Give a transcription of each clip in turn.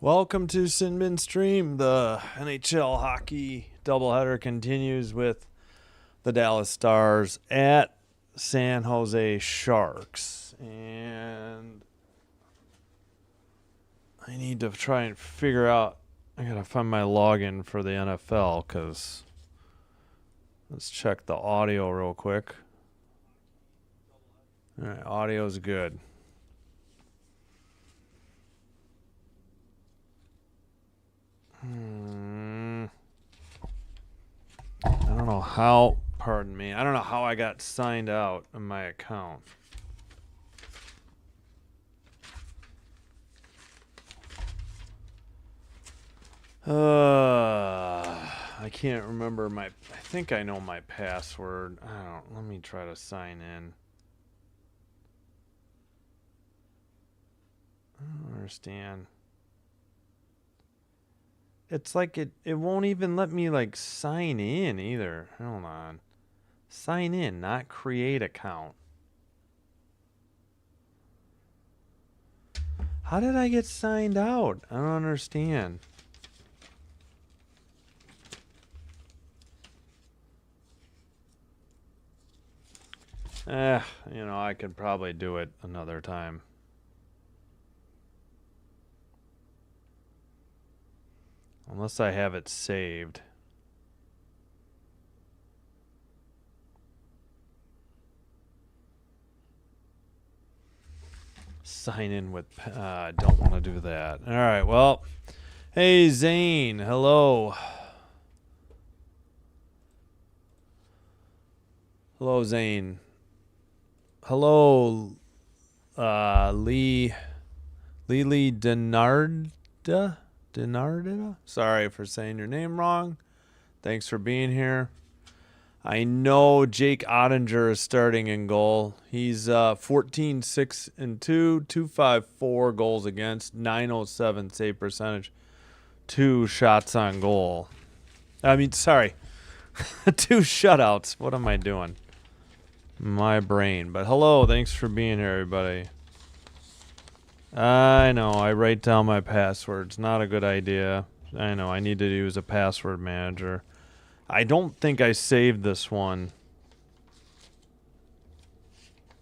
Welcome to Sinbin Stream. The NHL hockey doubleheader continues with the Dallas Stars at San Jose Sharks. And I need to try and figure out, I gotta find my login for the NFL because let's check the audio real quick. All right, audio's good. I don't know how, pardon me, I don't know how I got signed out of my account. I can't remember I think I know my password. Let me try to sign in. I don't understand. It's like it won't even let me like sign in either. Hold on. Sign in, not create account. How did I get signed out? I don't understand. I could probably do it another time. Unless I have it saved. Sign in with... don't want to do that. All right, well. Hey, Zane. Hello. Hello, Zane. Hello, Lee Denarda? Sorry for saying your name wrong. Thanks for being here. I know Jake Ottinger is starting in goal. He's 14-6-2, 254 goals against, 907 save percentage, 2 shots on goal. I mean, sorry, 2 shutouts. What am I doing? My brain. But hello, thanks for being here, everybody. I know, I write down my passwords. Not a good idea. I know, I need to use a password manager. I don't think I saved this one.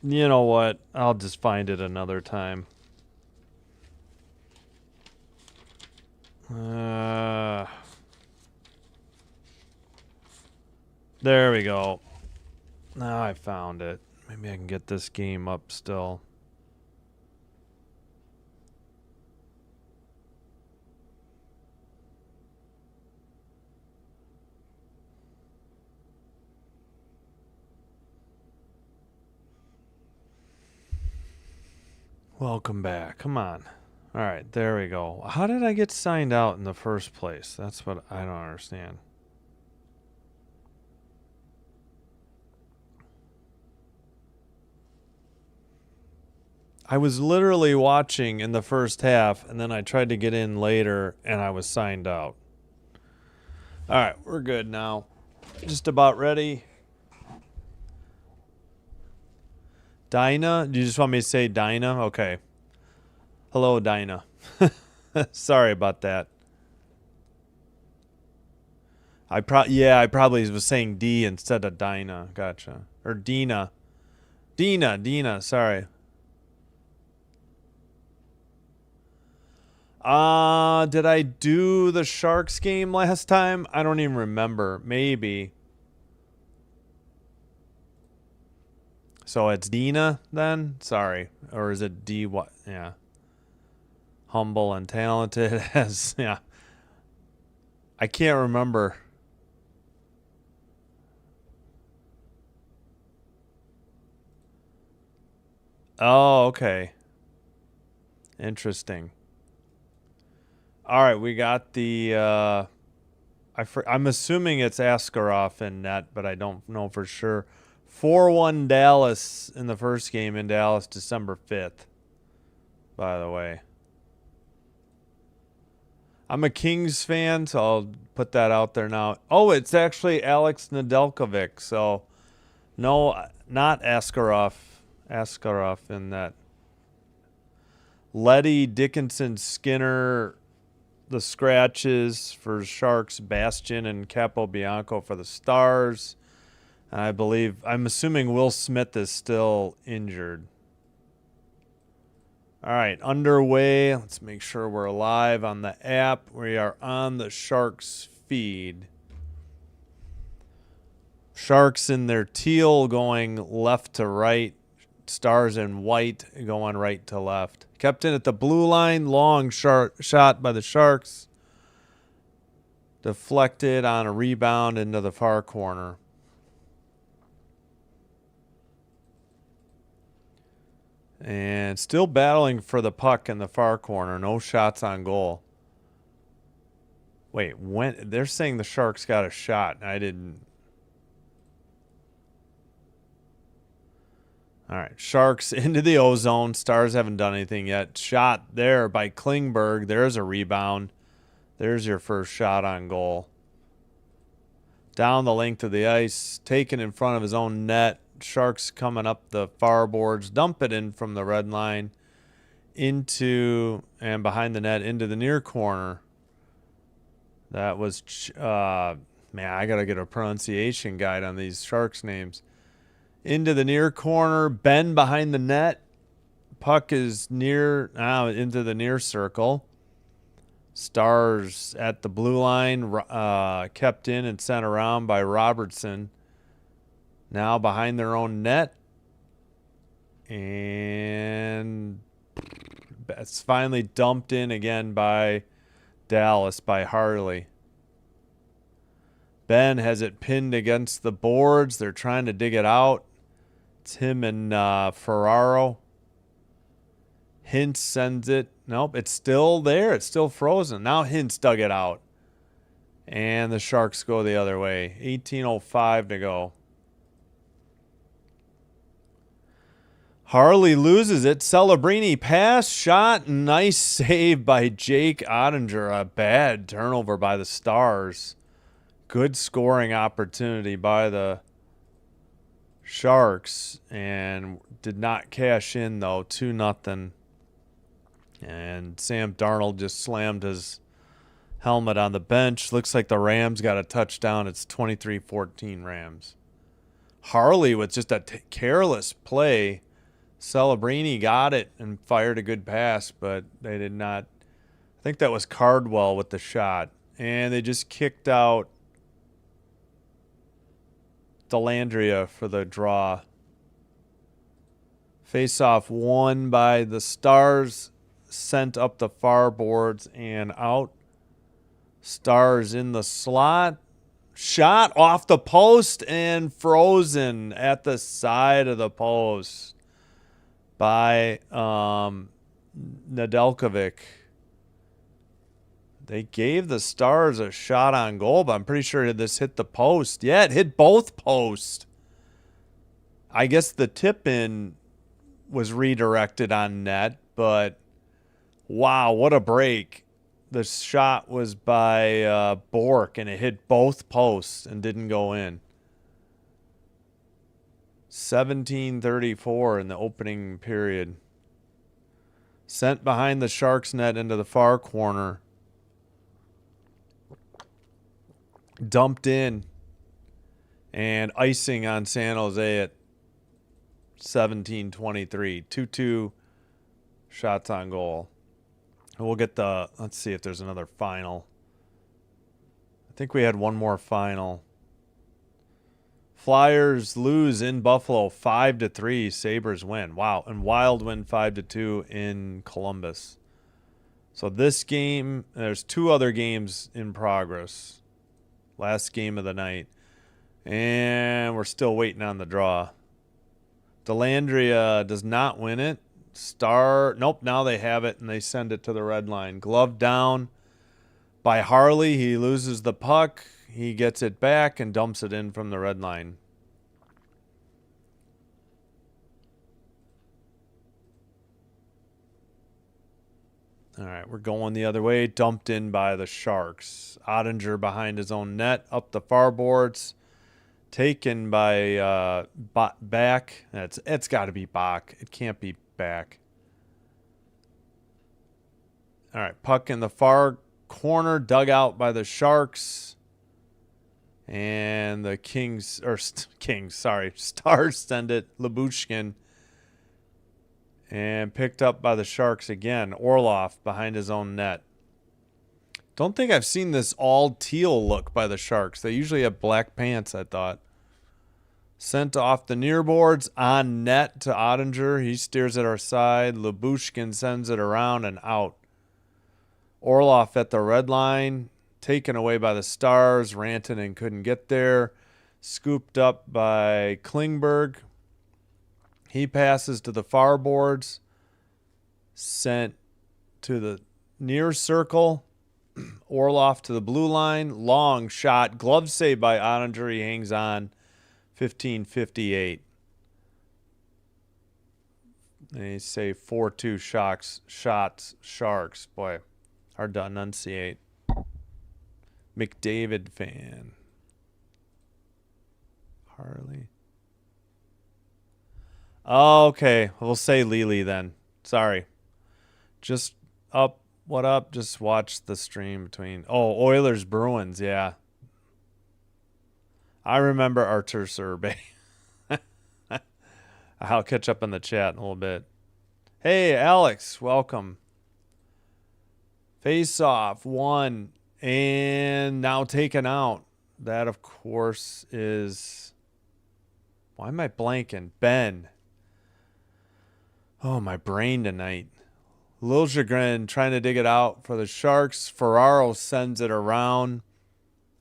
You know what? I'll just find it another time. There we go. Now I found it. Maybe I can get this game up still. Welcome back. Come on. All right, there we go. How did I get signed out in the first place? That's what I don't understand. I was literally watching in the first half, and then I tried to get in later, and I was signed out. All right, we're good now. Just about ready. Dinah? Do you just want me to say Dinah? Okay. Hello, Dinah. Sorry about that. I probably was saying D instead of Dinah. Gotcha. Or Dina. Dina, sorry. Did I do the Sharks game last time? I don't even remember. Maybe. So it's Dina then? Sorry. Or is it D what? Yeah. Humble and talented as, yeah. I can't remember. Oh, okay. Interesting. All right, we got the I'm assuming it's Askarov in net, but I don't know for sure. 4-1 Dallas in the first game in Dallas, December 5th, by the way. I'm a Kings fan, so I'll put that out there now. Oh, it's actually Alex Nedeljkovic, so no, not Askarov in that. Letty, Dickinson, Skinner, the scratches for Sharks, Bastion and Capobianco for the Stars. I'm assuming Will Smith is still injured. All right, underway. Let's make sure we're live on the app. We are on the Sharks feed. Sharks in their teal going left to right. Stars in white going right to left. Kept in at the blue line. Long shot by the Sharks. Deflected on a rebound into the far corner. And still battling for the puck in the far corner. No shots on goal. Wait, when they're saying the Sharks got a shot, and I didn't. All right, Sharks into the O-zone. Stars haven't done anything yet. Shot there by Klingberg. There's a rebound. There's your first shot on goal. Down the length of the ice. Taken in front of his own net. Sharks coming up the far boards. Dump it in from the red line. Into and behind the net into the near corner. That was, man, I got to get a pronunciation guide on these Sharks names. Into the near corner, Ben behind the net. Puck is near, into the near circle. Stars at the blue line, kept in and sent around by Robertson. Now behind their own net. And it's finally dumped in again by Dallas, by Harley. Ben has it pinned against the boards. They're trying to dig it out. It's him and Ferraro. Hintz sends it. Nope, it's still there. It's still frozen. Now Hintz dug it out. And the Sharks go the other way. 18:05 to go. Harley loses it. Celebrini pass, shot, nice save by Jake Ottinger. A bad turnover by the Stars. Good scoring opportunity by the Sharks, and did not cash in, though. 2-0. And Sam Darnold just slammed his helmet on the bench. Looks like the Rams got a touchdown. It's 23-14 Rams. Harley with just a careless play. Celebrini got it and fired a good pass, but they did not. I think that was Cardwell with the shot. And they just kicked out Delandria for the draw. Face-off won by the Stars. Sent up the far boards and out. Stars in the slot. Shot off the post and frozen at the side of the post by Nedeljkovic. They gave the Stars a shot on goal, but I'm pretty sure this hit the post. Yeah, it hit both posts. I guess the tip-in was redirected on net, but wow, what a break. The shot was by Bork, and it hit both posts and didn't go in. 17:34 in the opening period. Sent behind the Sharks net into the far corner. Dumped in. And icing on San Jose at 17:23. 2-2 shots on goal. We'll get let's see if there's another final. I think we had one more final. Flyers lose in Buffalo 5-3. Sabres win. Wow. And Wild win 5-2 in Columbus. So this game, there's two other games in progress. Last game of the night. And we're still waiting on the draw. Delandria does not win it. Nope, now they have it, and they send it to the red line. Glove down by Harley. He loses the puck. He gets it back and dumps it in from the red line. All right, we're going the other way. Dumped in by the Sharks. Ottinger behind his own net, up the far boards. Taken by Back. It's got to be Bach. It can't be Back. All right, puck in the far corner, dug out by the Sharks. And the Stars send it. Lyubushkin. And picked up by the Sharks again. Orlov behind his own net. Don't think I've seen this all teal look by the Sharks. They usually have black pants, I thought. Sent off the near boards on net to Ottinger. He steers at our side. Lyubushkin sends it around and out. Orlov at the red line. Taken away by the Stars. Rantanen couldn't get there. Scooped up by Klingberg. He passes to the far boards. Sent to the near circle. Orlov to the blue line. Long shot. Glove save by Ottinger. He hangs on. 15:58. They say 4-2 Sharks. Boy, hard to enunciate. McDavid fan. Harley. Oh, okay. We'll say Lely then. Sorry. Just up. What up? Just watch the stream between. Oh, Oilers Bruins. Yeah. I remember Artur Survey. I'll catch up in the chat in a little bit. Hey, Alex. Welcome. Face off. 1. And now taken out. That, of course, is... Why am I blanking? Ben. Oh, my brain tonight. Liljegren trying to dig it out for the Sharks. Ferraro sends it around.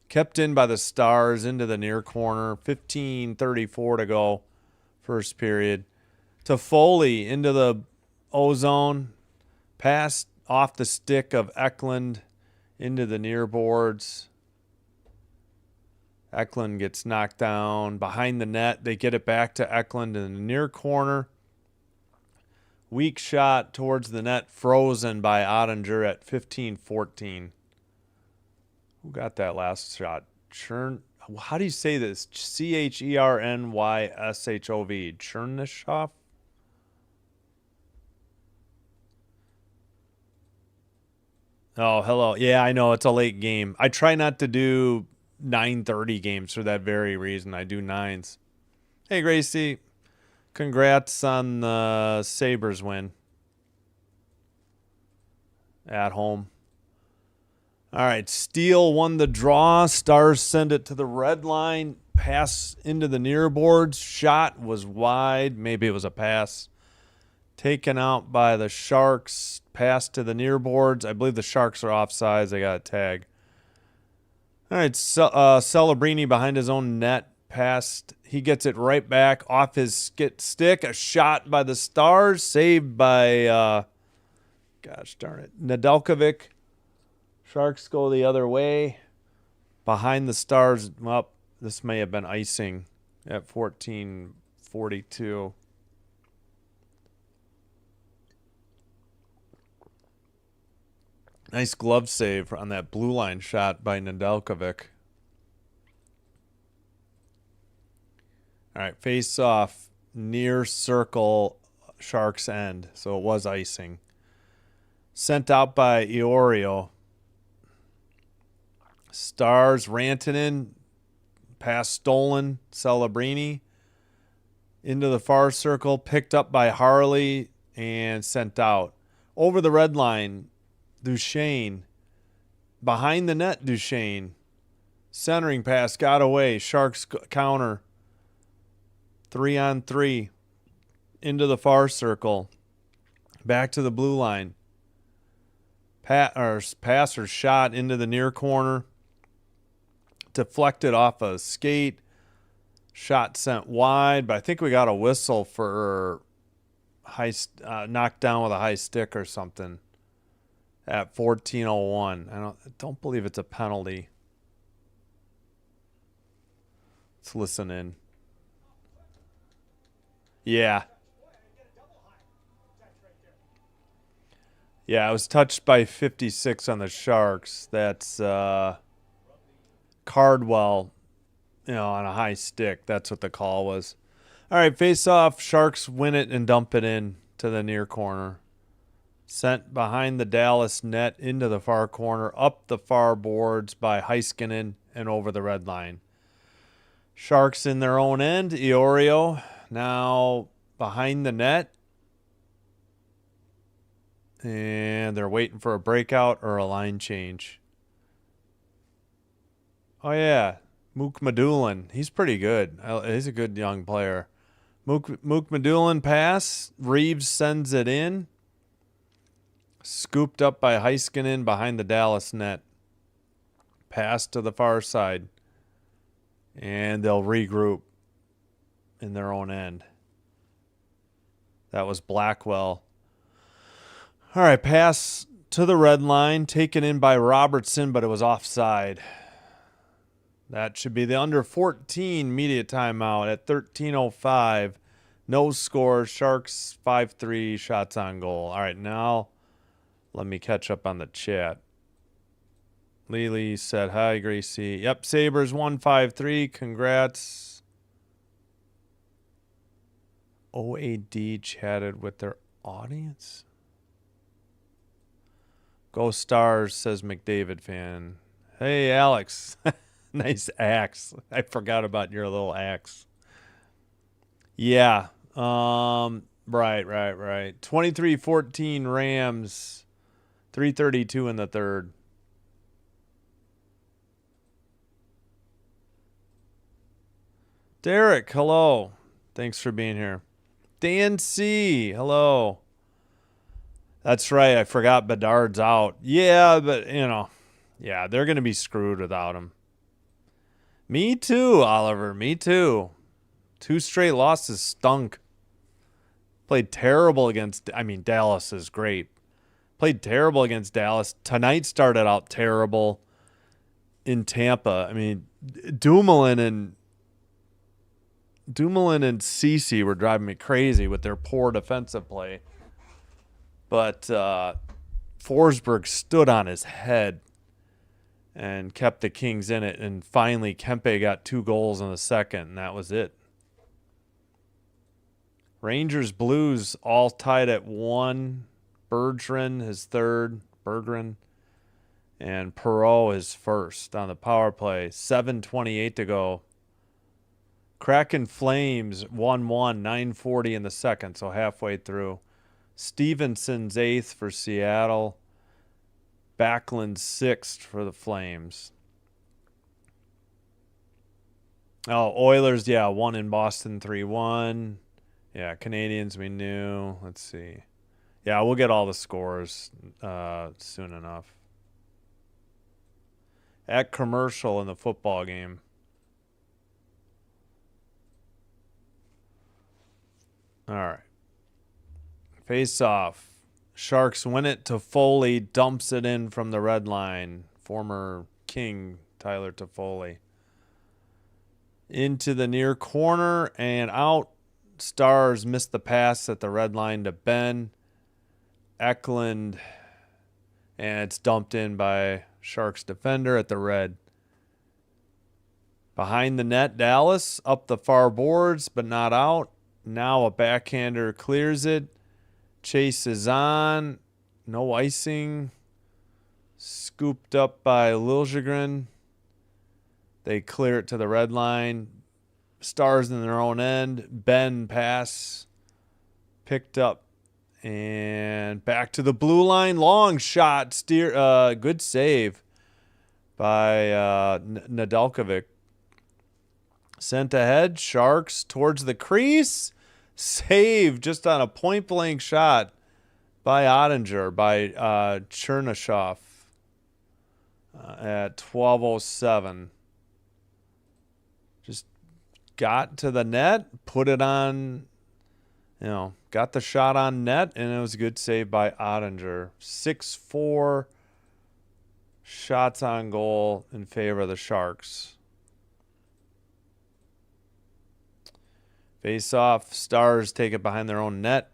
Kept in by the Stars into the near corner. 15:34 to go. First period. To Foley into the O-zone. Pass off the stick of Eklund into the near boards. Eklund gets knocked down behind the net. They get it back to Eklund in the near corner. Weak shot towards the net. Frozen by Ottinger at 15:14. Who got that last shot? How do you say this? Chernysshov. Chernyshov? Oh, hello. Yeah, I know. It's a late game. I try not to do 9:30 games for that very reason. I do 9s. Hey, Gracie. Congrats on the Sabres win. At home. All right, Steele won the draw. Stars send it to the red line. Pass into the near boards. Shot was wide. Maybe it was a pass. Taken out by the Sharks. Pass to the near boards. I believe the Sharks are offsides. They got a tag. All right, Celebrini behind his own net. Passed. He gets it right back off his stick. A shot by the Stars. Saved by, gosh darn it, Nedeljkovic. Sharks go the other way. Behind the Stars. Well, this may have been icing at 14:42. Nice glove save on that blue line shot by Nedeljkovic. All right, face off near circle Sharks end. So it was icing. Sent out by Iorio. Stars, Rantanen, pass stolen, Celebrini into the far circle, picked up by Harley and sent out. Over the red line, Duchesne, behind the net, Duchesne, centering pass, got away, Sharks counter, 3-on-3, into the far circle, back to the blue line, passer shot into the near corner, deflected off a skate, shot sent wide, but I think we got a whistle for high knocked down with a high stick or something at 14:01. I don't believe it's a penalty. Let's listen in. Yeah. Yeah, I was touched by 56 on the Sharks. That's Cardwell, on a high stick. That's what the call was. All right, face off. Sharks win it and dump it in to the near corner. Sent behind the Dallas net into the far corner, up the far boards by Heiskanen and over the red line. Sharks in their own end. Iorio now behind the net. And they're waiting for a breakout or a line change. Oh, yeah. Mook Madulin. He's pretty good. He's a good young player. Mook Madulin pass. Reeves sends it in. Scooped up by Heiskanen behind the Dallas net. Pass to the far side. And they'll regroup in their own end. That was Blackwell. All right, pass to the red line. Taken in by Robertson, but it was offside. That should be the under 14 media timeout at 13:05. No score. Sharks 5-3 shots on goal. All right, now let me catch up on the chat. Lily said, hi, Gracie. Yep, Sabres 1-5-3. Congrats. OAD chatted with their audience. Go Stars, says McDavid fan. Hey, Alex. Nice axe. I forgot about your little axe. Yeah. Right. 23-14 Rams. 3:32 in the third. Derek, hello. Thanks for being here. Dan C, hello. That's right. I forgot Bedard's out. Yeah, but, yeah, they're going to be screwed without him. Me too, Oliver. Me too. 2 straight losses stunk. Played terrible against, Dallas is great. Played terrible against Dallas. Tonight started out terrible in Tampa. Dumoulin and Ceci were driving me crazy with their poor defensive play. But Forsberg stood on his head and kept the Kings in it. And finally, Kempe got 2 goals in the second, and that was it. Rangers Blues all tied at 1. Bergeron his third. Bergeron. And Perreault his first on the power play. 7:28 to go. Kraken Flames 1-1. 9:40 in the second, so halfway through. Stevenson's 8th for Seattle. Backlund's 6th for the Flames. Oh, Oilers, yeah, won in Boston 3-1. Yeah, Canadians we knew. Let's see. Yeah, we'll get all the scores soon enough. At commercial in the football game. All right. Face off. Sharks win it. Toffoli dumps it in from the red line. Former King Tyler Toffoli. Into the near corner and out. Stars missed the pass at the red line to Ben. Eklund. And it's dumped in by Sharks defender at the red. Behind the net, Dallas. Up the far boards, but not out. Now a backhander clears it. Chase is on. No icing. Scooped up by Liljegren. They clear it to the red line. Stars in their own end. Ben pass. Picked up. And back to the blue line. Long shot. Good save by Nedeljkovic. Sent ahead. Sharks towards the crease. Save just on a point-blank shot by Ottinger, by Chernyshov at 12:07. Just got to the net, put it on, got the shot on net, and it was a good save by Ottinger. 6-4 shots on goal in favor of the Sharks. Face off. Stars take it behind their own net.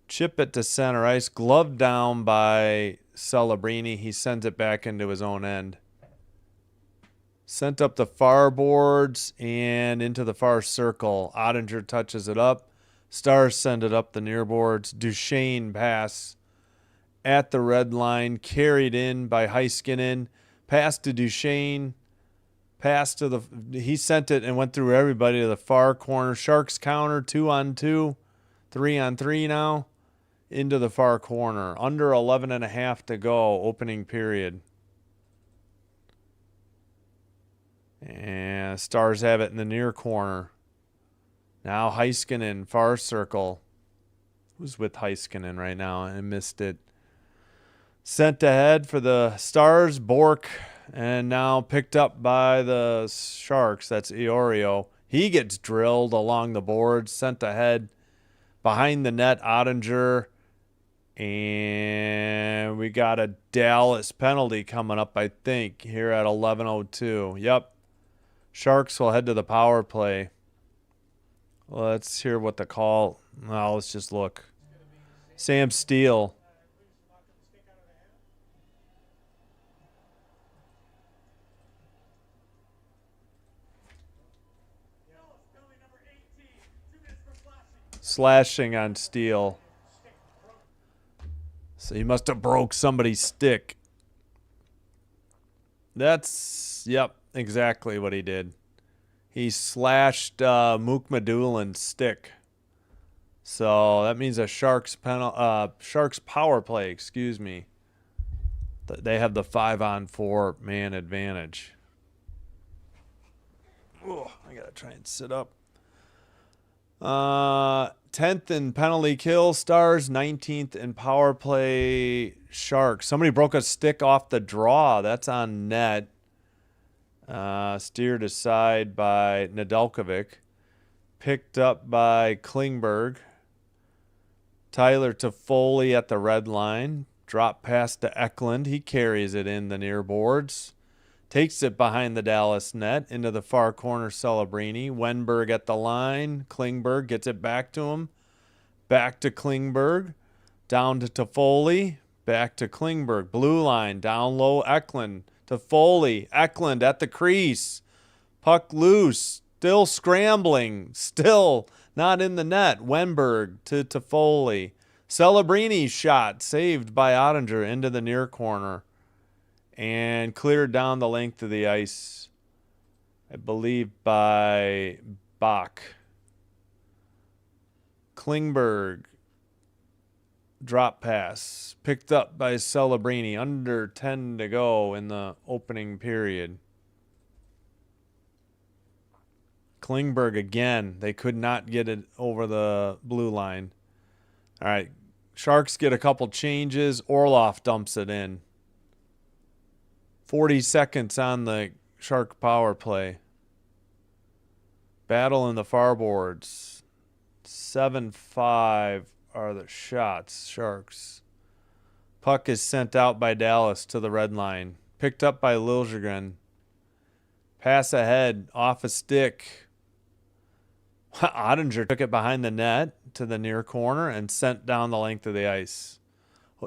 Chip it to center ice. Glove down by Celebrini. He sends it back into his own end. Sent up the far boards and into the far circle. Ottinger touches it up. Stars send it up the near boards. Duchesne pass at the red line, carried in by Heiskanen, pass to Duchesne, pass to he sent it and went through everybody to the far corner. Sharks counter, 2-on-2, 3-on-3 now, into the far corner. Under 11.5 to go, opening period. And Stars have it in the near corner. Now Heiskanen, far circle. Who's with Heiskanen right now? I missed it. Sent ahead for the Stars, Bork, and now picked up by the Sharks. That's Iorio. He gets drilled along the boards, sent ahead behind the net, Ottinger. And we got a Dallas penalty coming up, I think, here at 11:02. Yep. Sharks will head to the power play. Let's hear what the call. Well, let's just look. Sam Steele. Slashing on Steele. So he must have broke somebody's stick. That's, yep, exactly what he did. He slashed Mukmadulin's stick. So that means a Sharks power play, excuse me. They have the 5-on-4 man advantage. Oh, I got to try and sit up. 10th in penalty kill, Stars. 19th in power play, Sharks. Somebody broke a stick off the draw. That's on net. Steered aside by Nedeljkovic. Picked up by Klingberg. Tyler Toffoli at the red line. Drop pass to Eklund. He carries it in the near boards. Takes it behind the Dallas net into the far corner, Celebrini. Wenberg at the line. Klingberg gets it back to him. Back to Klingberg. Down to Toffoli. Back to Klingberg. Blue line. Down low, Eklund. Toffoli. Eklund at the crease. Puck loose. Still scrambling. Still not in the net. Wenberg to Toffoli. Celebrini's shot saved by Ottinger into the near corner. And cleared down the length of the ice, I believe, by Bach. Klingberg, drop pass, picked up by Celebrini. Under 10 to go in the opening period. Klingberg again. They could not get it over the blue line. All right, Sharks get a couple changes. Orlov dumps it in. 40 seconds on the Shark power play. Battle in the far boards. 7-5 are the shots, Sharks. Puck is sent out by Dallas to the red line. Picked up by Liljegren. Pass ahead, off a stick. Ottinger took it behind the net to the near corner and sent down the length of the ice.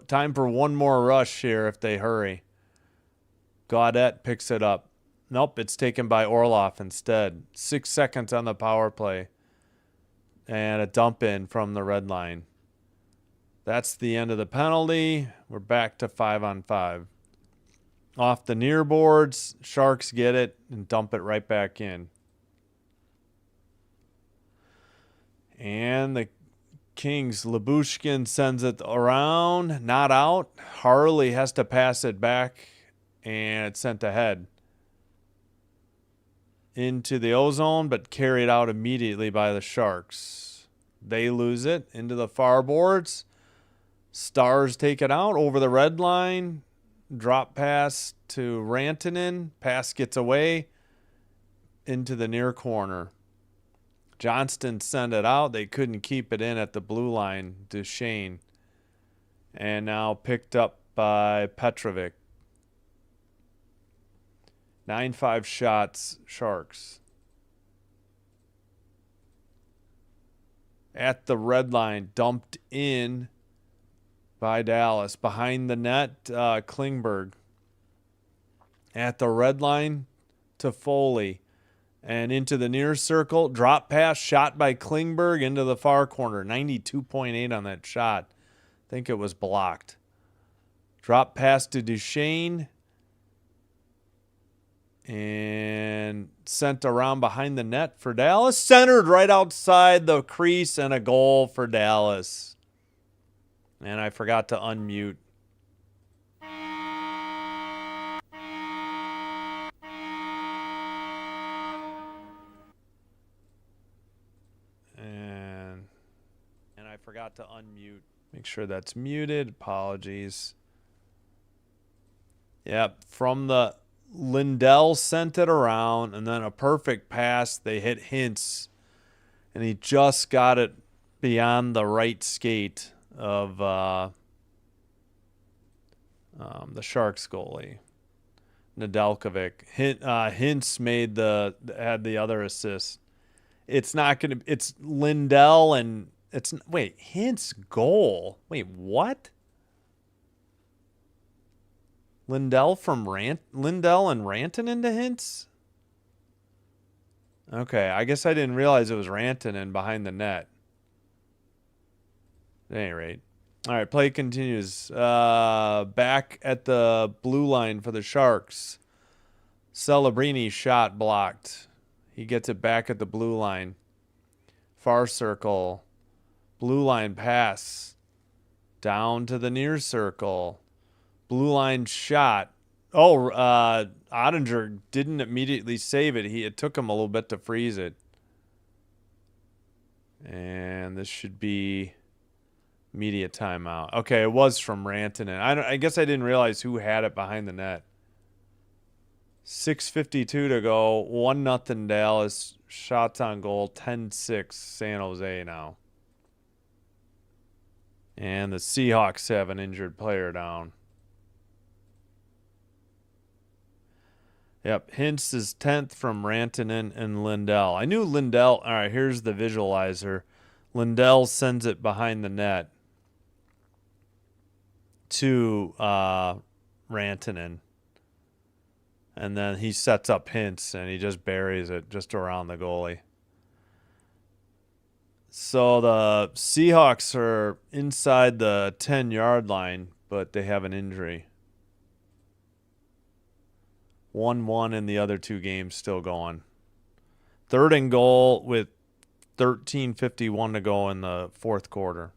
Time for one more rush here if they hurry. Gaudette picks it up. Nope, it's taken by Orlov instead. 6 seconds on the power play. And a dump in from the red line. That's the end of the penalty. We're back to 5-on-5. Off the near boards, Sharks get it and dump it right back in. And the Kings, Lyubushkin sends it around, not out. Harley has to pass it back. And it's sent ahead into the ozone, but carried out immediately by the Sharks. They lose it into the far boards. Stars take it out over the red line. Drop pass to Rantanen. Pass gets away into the near corner. Johnston sent it out. They couldn't keep it in at the blue line. Duchesne. And now picked up by Petrovic. 9-5 shots, Sharks. At the red line, dumped in by Dallas. Behind the net, Klingberg. At the red line, Toffoli. And into the near circle, drop pass, shot by Klingberg into the far corner. 92.8 on that shot. I think it was blocked. Drop pass to Duchesne. And sent around behind the net for Dallas. Centered right outside the crease and a goal for Dallas. And I forgot to unmute. And I forgot to unmute. Make sure that's muted. Apologies. Yep, from the Lindell sent it around, and then a perfect pass. They hit Hintz, and he just got it beyond the right skate of the Sharks goalie, Nedeljkovic. Hintz had the other assist. It's not going to. It's Lindell and it's wait Hintz goal. Wait, what? Lindell and Rantanen to Hintz? Okay, I guess I didn't realize it was Rantanen behind the net. At any rate. All right, play continues. Back at the blue line for the Sharks. Celebrini shot blocked. He gets it back at the blue line. Far circle. Blue line pass. Down to the near circle. Blue line shot. Oh, Ottinger didn't immediately save it. It took him a little bit to freeze it. And this should be immediate timeout. Okay, it was from Rantanen. I guess I didn't realize who had it behind the net. 6:52 to go. 1-0 Dallas. Shots on goal. 10-6 San Jose now. And the Seahawks have an injured player down. Yep, Hintz is 10th from Rantanen and Lindell. I knew Lindell. All right, here's the visualizer. Lindell sends it behind the net to Rantanen. And then he sets up Hintz, and he just buries it just around the goalie. So the Seahawks are inside the 10-yard line, but they have an injury. 1-1 in the other two games still going. 3rd and goal with 13:51 to go in the fourth quarter.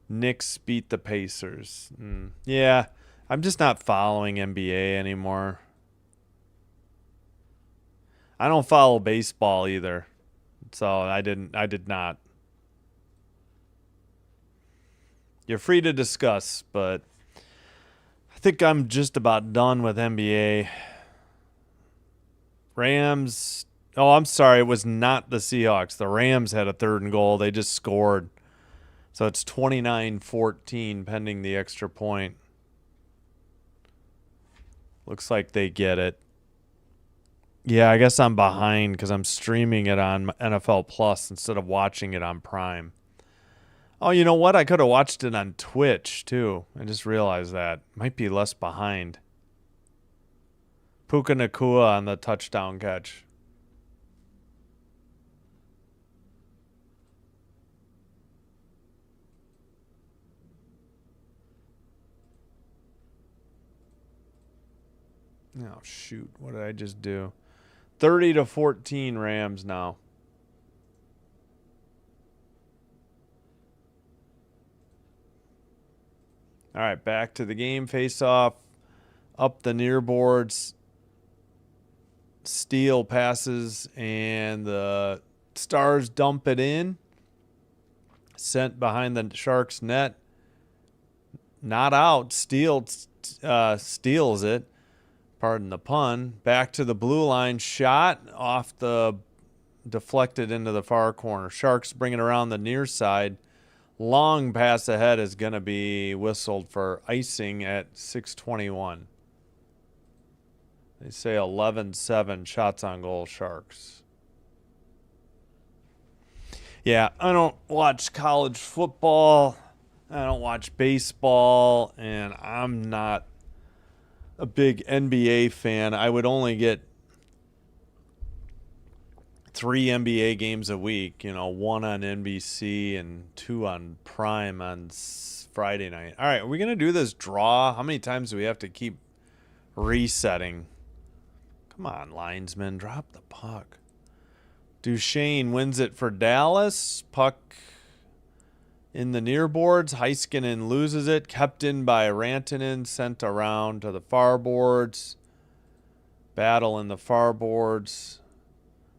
Knicks beat the Pacers. Yeah, I'm just not following NBA anymore. I don't follow baseball either. So I did not. You're free to discuss, but I think I'm just about done with NBA. Rams. Oh, I'm sorry. It was not the Seahawks. The Rams had a 3rd and goal. They just scored. So it's 29-14 pending the extra point. Looks like they get it. Yeah, I guess I'm behind because I'm streaming it on NFL Plus instead of watching it on Prime. Oh, you know what? I could have watched it on Twitch, too. I just realized that. Might be less behind. Puka Nacua on the touchdown catch. Oh, shoot. What did I just do? 30-14 Rams now. All right, back to the game. Face off. Up the near boards. Steele passes, and the Stars dump it in. Sent behind the Sharks net. Not out. Steele steals it. Pardon the pun. Back to the blue line. Shot off the deflected into the far corner. Sharks bring it around the near side. Long pass ahead is going to be whistled for icing at 6:21. They say 11-7 shots on goal Sharks. Yeah, I don't watch college football. I don't watch baseball, and I'm not a big NBA fan. I would only get 3 NBA games a week, you know, 1 on NBC and 2 on Prime on Friday night. All right, are we going to do this draw? How many times do we have to keep resetting? Come on, linesman, drop the puck. Duchesne wins it for Dallas. Puck in the near boards. Heiskanen loses it. Kept in by Rantanen. Sent around to the far boards. Battle in the far boards.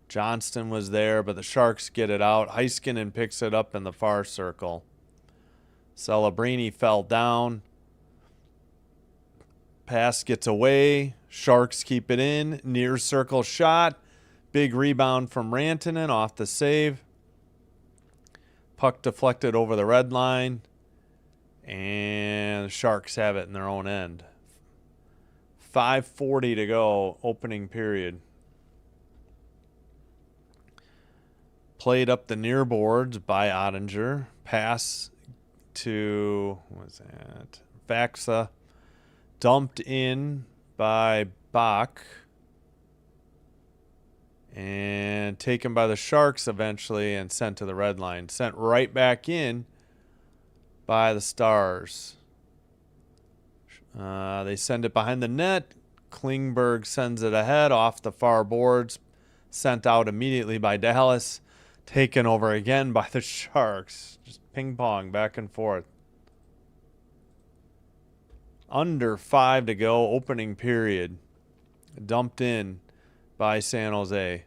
Johnston was there, but the Sharks get it out. Heiskanen picks it up in the far circle. Celebrini fell down. Pass gets away. Sharks keep it in. Near circle shot. Big rebound from Rantanen off the save. Puck deflected over the red line. And the Sharks have it in their own end. 5:40 to go, opening period. Played up the near boards by Ottinger. Pass to, what was that? Vaxa. Dumped in by Bach. And taken by the Sharks eventually and sent to the red line. Sent right back in by the Stars. They send it behind the net. Klingberg sends it ahead off the far boards. Sent out immediately by Dallas. Taken over again by the Sharks. Just ping pong back and forth. Under 5 to go, opening period. Dumped in by San Jose.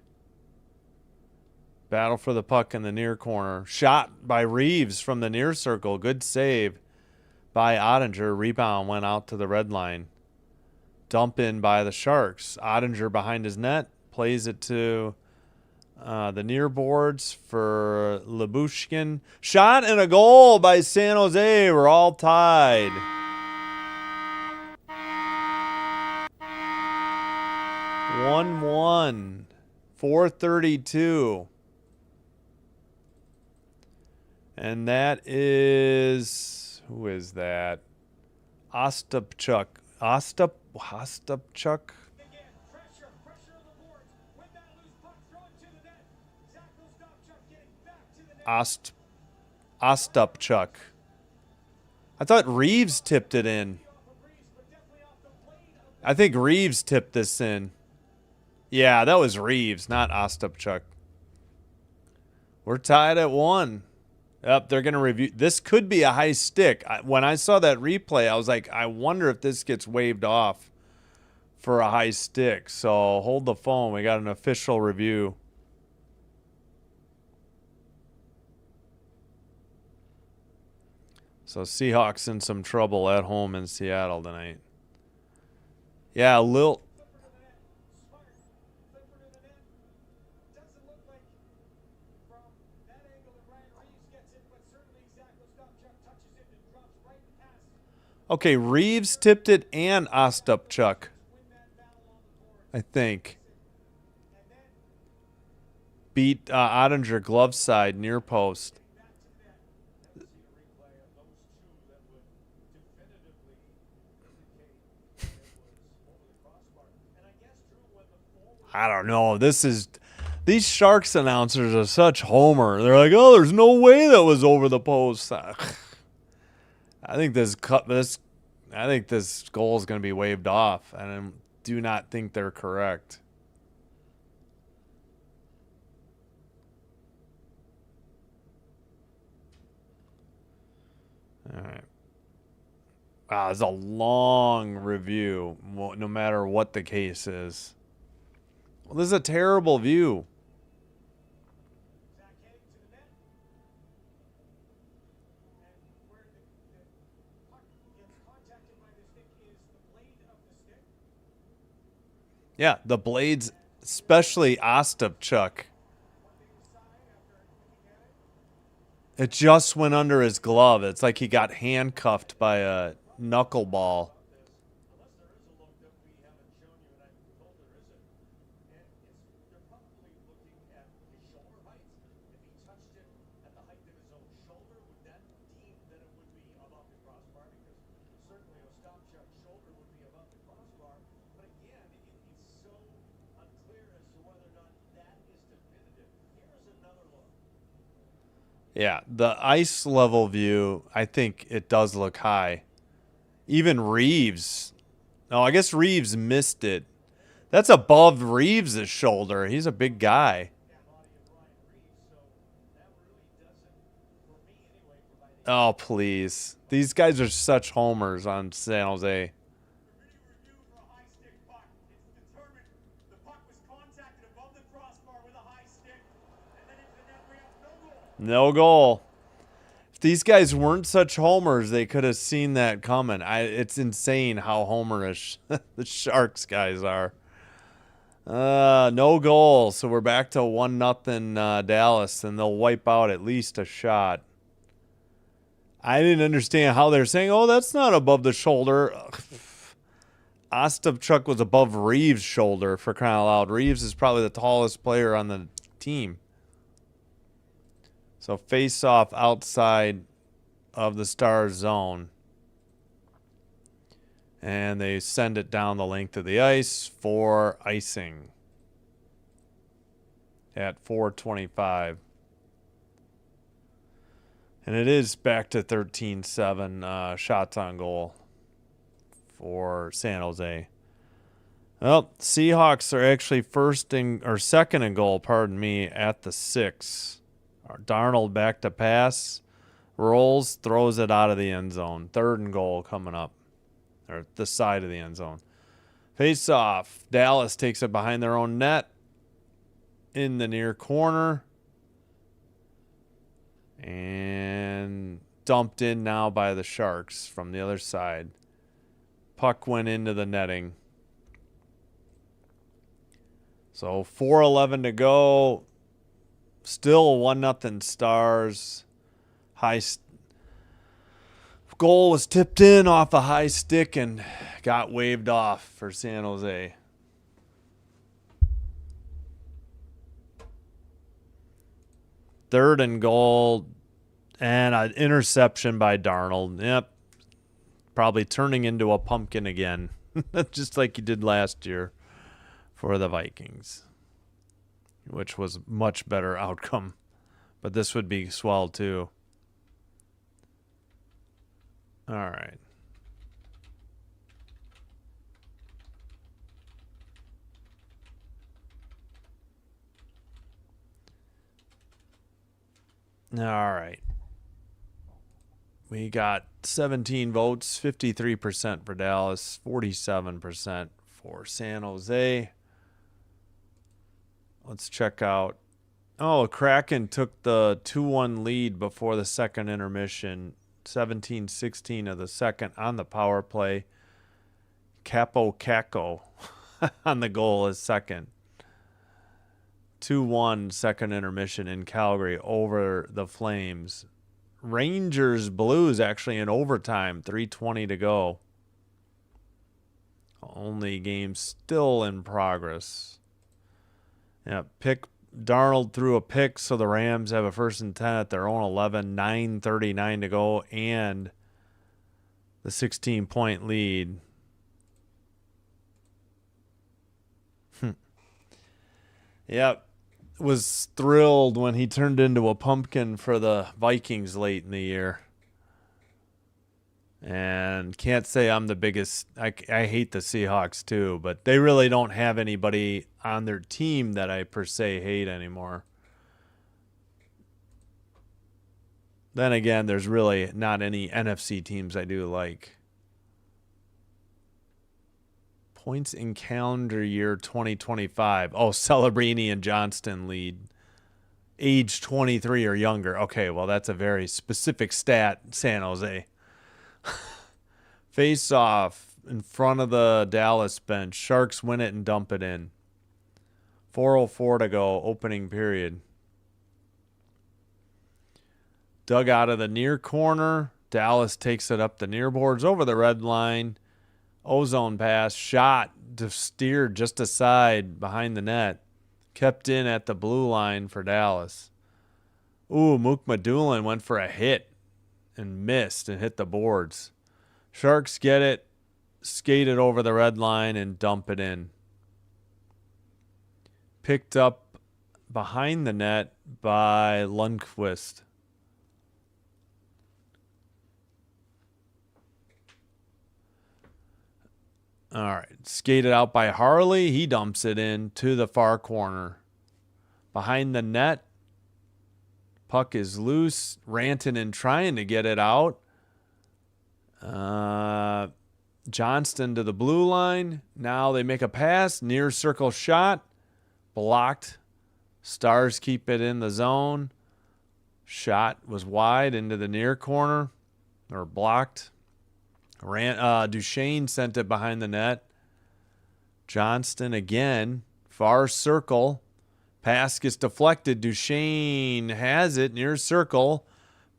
Battle for the puck in the near corner. Shot by Reeves from the near circle. Good save by Ottinger. Rebound went out to the red line. Dump in by the Sharks. Ottinger behind his net. Plays it to the near boards for Lyubushkin. Shot and a goal by San Jose. We're all tied. 1-1. 4:32. And that is, who is that? Ostapchuk. Ostapchuk? Ostapchuk. I thought Reeves tipped it in. I think Reeves tipped this in. Yeah, that was Reeves, not Ostapchuk. We're tied at 1. Yep, they're going to review. This could be a high stick. When I saw that replay, I was like, I wonder if this gets waved off for a high stick. So hold the phone. We got an official review. So Seahawks in some trouble at home in Seattle tonight. Yeah, Lil. Okay, Reeves tipped it and Ostapchuk, I think. Beat Ottinger glove side near post. I don't know. These Sharks announcers are such homer. They're like, oh, there's no way that was over the post. I think this goal is going to be waved off, and I do not think they're correct. All right. Wow, it's a long review, no matter what the case is. Well, this is a terrible view. Yeah, the blades, especially Ostapchuk. It just went under his glove. It's like he got handcuffed by a knuckleball. Yeah, the ice level view, I think it does look high. Even Reeves. Oh, I guess Reeves missed it. That's above Reeves' shoulder. He's a big guy. Oh, please. These guys are such homers on San Jose. No goal. If these guys weren't such homers, they could have seen that coming. It's insane how homerish the Sharks guys are. No goal, so we're back to 1-0 Dallas, and they'll wipe out at least a shot. I didn't understand how they're saying, oh, that's not above the shoulder. Ostapchuk was above Reeves' shoulder, for crying out loud. Reeves is probably the tallest player on the team. So face off outside of the Stars zone. And they send it down the length of the ice for icing at 4:25. And it is back to 13-7 shots on goal for San Jose. Well, Seahawks are actually second in goal, pardon me, at the 6. Darnold back to pass, rolls, throws it out of the end zone. Third and goal coming up, or the side of the end zone. Face off. Dallas takes it behind their own net in the near corner. And dumped in now by the Sharks from the other side. Puck went into the netting. So 4:11 to go. Still 1-0 Stars. Goal was tipped in off a high stick and got waved off for San Jose. Third and goal and an interception by Darnold. Yep. Probably turning into a pumpkin again, just like he did last year for the Vikings, which was much better outcome. But this would be swell too. All right. All right. We got 17 votes, 53% for Dallas, 47% for San Jose. Let's check out. Oh, Kraken took the 2-1 lead before the second intermission. 17-16 of the second on the power play. Capo Caco on the goal as second. 2-1 second intermission in Calgary over the Flames. Rangers Blues actually in overtime, 3:20 to go. Only game still in progress. Yeah, Darnold threw a pick, so the Rams have a 1st and 10 at their own 11, 9:39 to go, and the 16-point lead. Yep. Was thrilled when he turned into a pumpkin for the Vikings late in the year. And can't say I'm the biggest. I hate the Seahawks too, but they really don't have anybody on their team that I per se hate anymore. Then again, there's really not any NFC teams I do like. Points in calendar year 2025. Oh, Celebrini and Johnston lead. Age 23 or younger. Okay, well, that's a very specific stat, San Jose. Face off in front of the Dallas bench. Sharks win it and dump it in. 4:04 to go, opening period. Dug out of the near corner. Dallas takes it up the near boards over the red line. Ozone pass, shot, steered just aside behind the net. Kept in at the blue line for Dallas. Ooh, Mook Madulin went for a hit and missed and hit the boards. Sharks get it, skate it over the red line, and dump it in. Picked up behind the net by Lundqvist. All right. Skated out by Harley. He dumps it in to the far corner. Behind the net. Puck is loose. Rantanen trying to get it out. Johnston to the blue line. Now they make a pass. Near circle shot. Blocked. Stars keep it in the zone. Shot was wide into the near corner. Or blocked. Duchesne sent it behind the net. Johnston again. Far circle. Pass gets deflected. Duchesne has it near circle.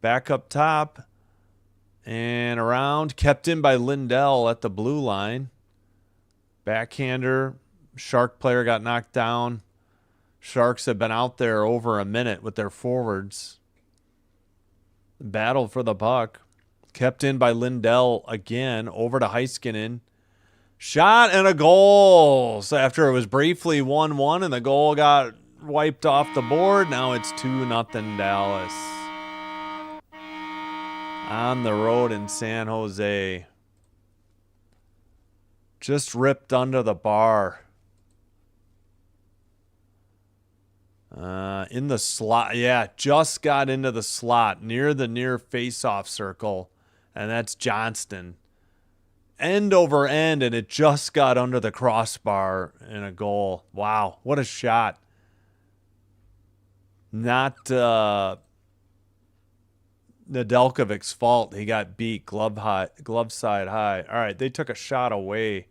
Back up top. And around. Kept in by Lindell at the blue line. Backhander. Shark player got knocked down. Sharks have been out there over a minute with their forwards. Battle for the puck. Kept in by Lindell again. Over to Heiskanen. Shot and a goal. So after it was briefly 1-1 and the goal got wiped off the board, now it's 2-0 Dallas. On the road in San Jose. Just ripped under the bar. In the slot. Yeah, just got into the slot near the near face-off circle. And that's Johnston. End over end, and it just got under the crossbar in a goal. Wow, what a shot. Not Nedeljkovic's fault. He got beat glove side high. All right, they took a shot away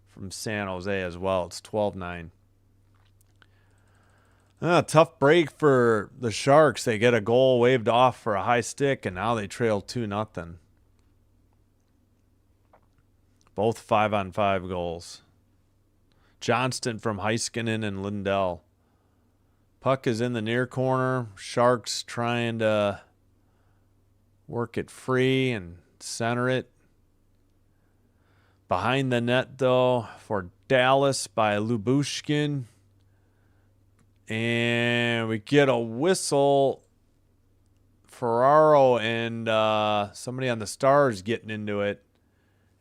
from San Jose as well. It's 12-9. Tough break for the Sharks. They get a goal waved off for a high stick, and now they trail 2-0. Both 5-on-5 goals. Johnston from Heiskanen and Lindell. Puck is in the near corner. Sharks trying to work it free and center it. Behind the net, though, for Dallas by Lubushkin. And we get a whistle. Ferraro and somebody on the Stars getting into it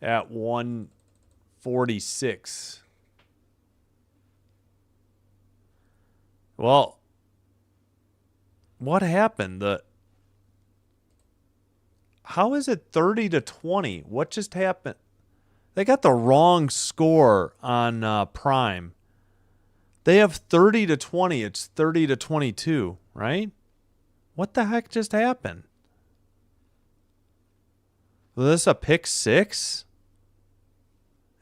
at 1:46. Well, what happened? How is it 30-20? What just happened? They got the wrong score on Prime. They have 30-20. It's 30-22, right? What the heck just happened? Was this a pick six?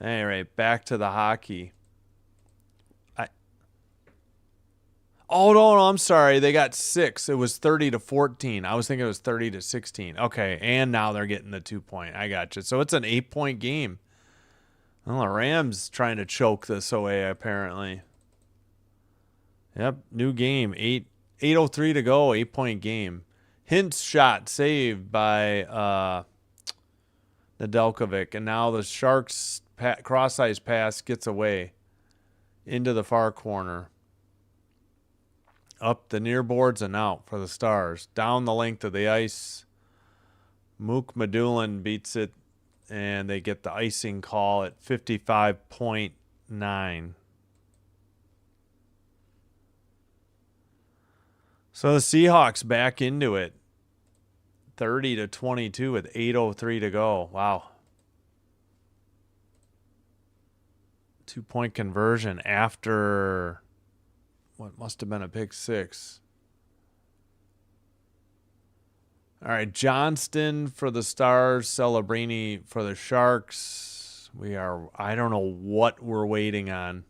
Anyway, back to the hockey. Oh, no, I'm sorry. They got 6. It was 30-14. I was thinking it was 30-16. Okay, and now they're getting the 2-point. I got you. So it's an 8-point game. Well, the Rams trying to choke this away, apparently. Yep, new game. 8:03 to go, 8-point game. Hintz shot saved by Nedeljkovic. And now the Sharks cross-ice pass gets away into the far corner. Up the near boards and out for the Stars. Down the length of the ice. Mook Medulin beats it, and they get the icing call at 55.9. So the Seahawks back into it. 30-22 with 8:03 to go. Wow. 2-point conversion after what must have been a pick six. All right, Johnston for the Stars, Celebrini for the Sharks. I don't know what we're waiting on.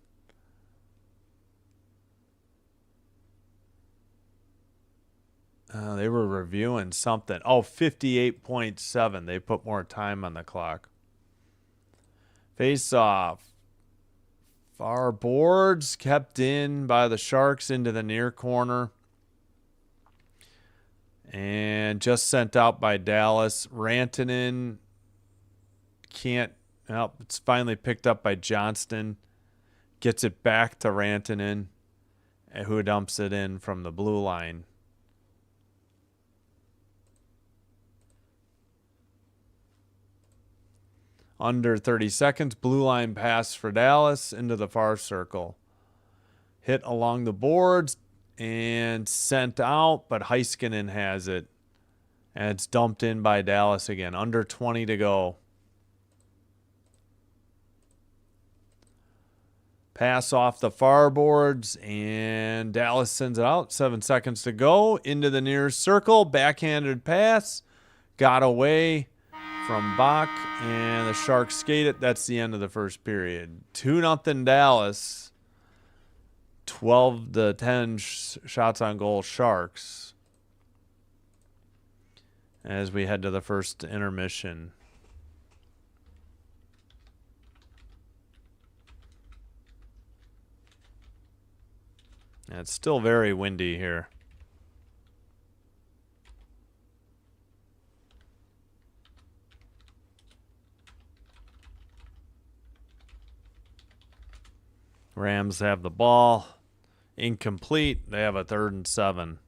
They were reviewing something. Oh, 58.7. They put more time on the clock. Face off. Far boards kept in by the Sharks into the near corner. And just sent out by Dallas. Rantanen can't. Well, it's finally picked up by Johnston. Gets it back to Rantanen, who dumps it in from the blue line. Under 30 seconds, blue line pass for Dallas into the far circle. Hit along the boards and sent out, but Heiskanen has it. And it's dumped in by Dallas again. Under 20 to go. Pass off the far boards, and Dallas sends it out. 7 seconds to go. Into the near circle. Backhanded pass. Got away from Bach, and the Sharks skate it. That's the end of the first period. 2-0 Dallas. 12-10 shots on goal Sharks. As we head to the first intermission. And it's still very windy here. Rams have the ball. Incomplete. They have a 3rd and 7.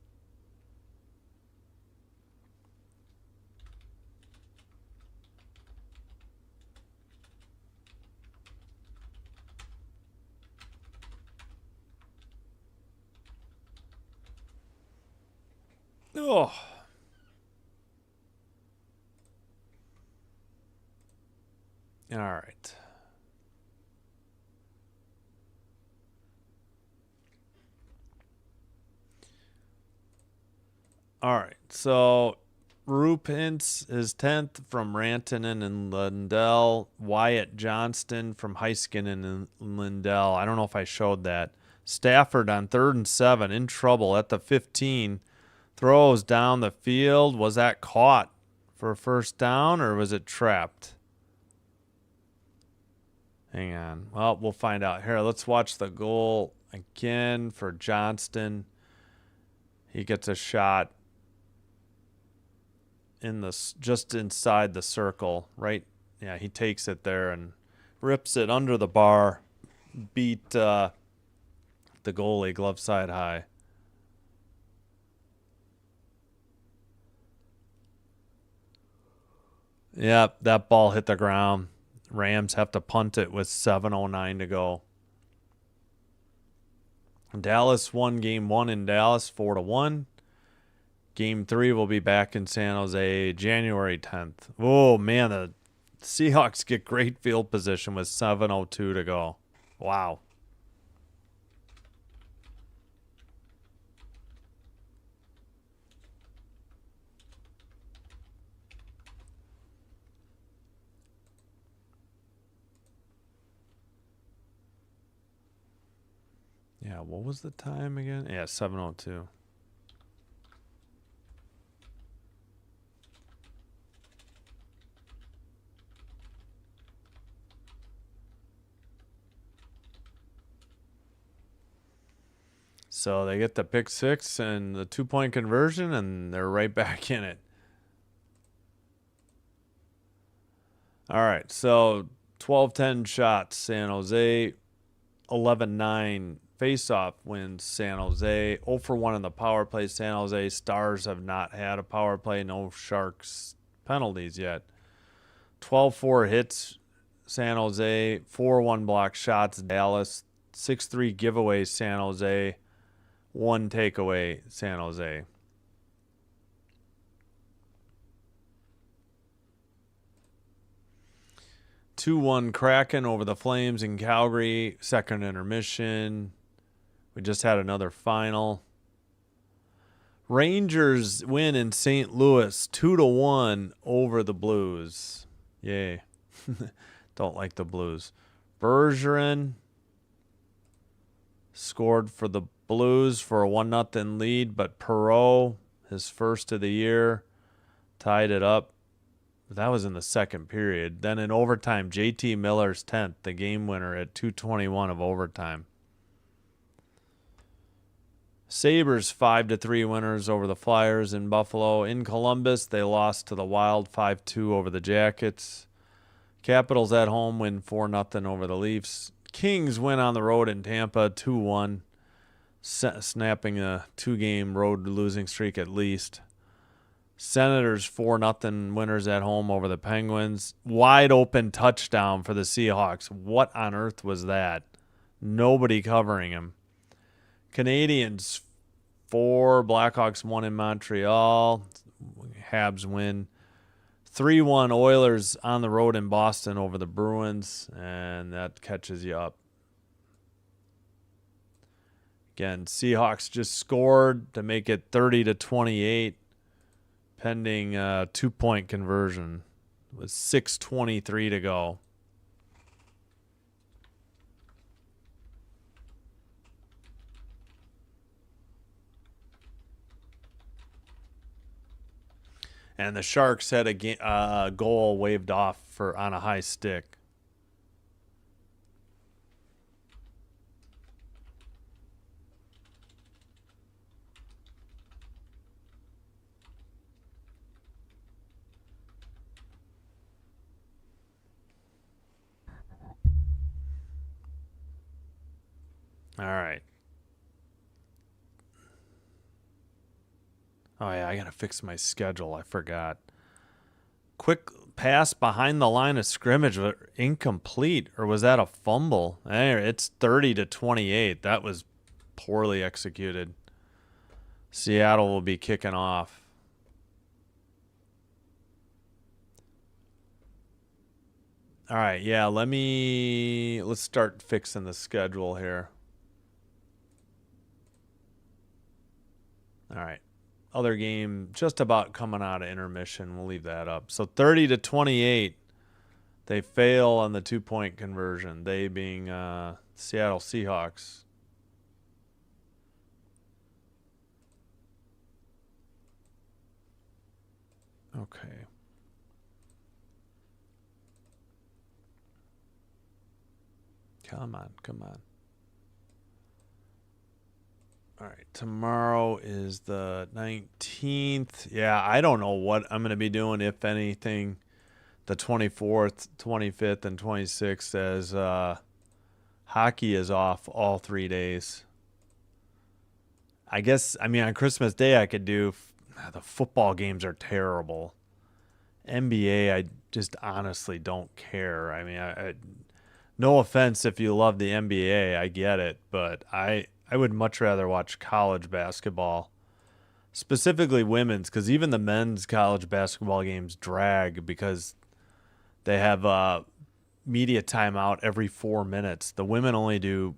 Oh. All right. All right. So Rupins is 10th from Rantanen and Lindell. Wyatt Johnston from Heiskanen and Lindell. I don't know if I showed that. Stafford on 3rd and 7 in trouble at the 15. Throws down the field. Was that caught for a first down or was it trapped? Hang on. Well, we'll find out. Here, let's watch the goal again for Johnston. He gets a shot in the just inside the circle, right? Yeah, he takes it there and rips it under the bar. Beat the goalie glove side high. Yep, that ball hit the ground. Rams have to punt it with 7:09 to go. Dallas won game 1 in Dallas 4-1. Game 3 will be back in San Jose January 10th. Oh, man, the Seahawks get great field position with 7:02 to go. Wow. Yeah, what was the time again? Yeah, 7:02. So they get the pick 6 and the 2-point conversion, and they're right back in it. All right, so 12-10 shots, San Jose. 11-9 face-off wins San Jose. 0-for-1 in the power play. San Jose Stars have not had a power play. No Sharks penalties yet. 12-4 hits San Jose. 4-1 block shots Dallas. 6-3 giveaways San Jose. 1 takeaway San Jose. (2-1) Kraken over the Flames in Calgary. Second intermission. We just had another final. Rangers win in St. Louis 2-1 over the Blues. Yay. Don't like the Blues. Bergeron scored for the Blues for a 1-0 lead, but Perreault, his first of the year, tied it up. That was in the second period. Then in overtime, JT Miller's 10th, the game winner at 2:21 of overtime. Sabres 5-3 winners over the Flyers in Buffalo. In Columbus, they lost to the Wild 5-2 over the Jackets. Capitals at home win 4-0 over the Leafs. Kings win on the road in Tampa 2-1, snapping a 2-game road losing streak at least. Senators 4-0 winners at home over the Penguins. Wide open touchdown for the Seahawks. What on earth was that? Nobody covering him. Canadians 4, Blackhawks 1 in Montreal. Habs win. 3-1 Oilers on the road in Boston over the Bruins, and that catches you up. Again, Seahawks just scored to make it 30-28. Pending 2-point conversion with 6:23 to go. And the Sharks had a goal waved off on a high stick. All right. Oh, yeah, I got to fix my schedule. I forgot. Quick pass behind the line of scrimmage, but incomplete. Or was that a fumble? Anyway, it's 30-28. That was poorly executed. Seattle will be kicking off. All right, yeah, let's start fixing the schedule here. All right. Other game just about coming out of intermission. We'll leave that up. So 30-28. They fail on the 2-point conversion. They being Seattle Seahawks. Okay. Come on. All right, tomorrow is the 19th. Yeah, I don't know what I'm going to be doing, if anything, the 24th, 25th, and 26th, as hockey is off all 3 days. I guess, on Christmas Day I could do, the football games are terrible. NBA, I just honestly don't care. I no offense if you love the NBA, I get it, but I would much rather watch college basketball, specifically women's, because even the men's college basketball games drag because they have media timeout every 4 minutes. The women only do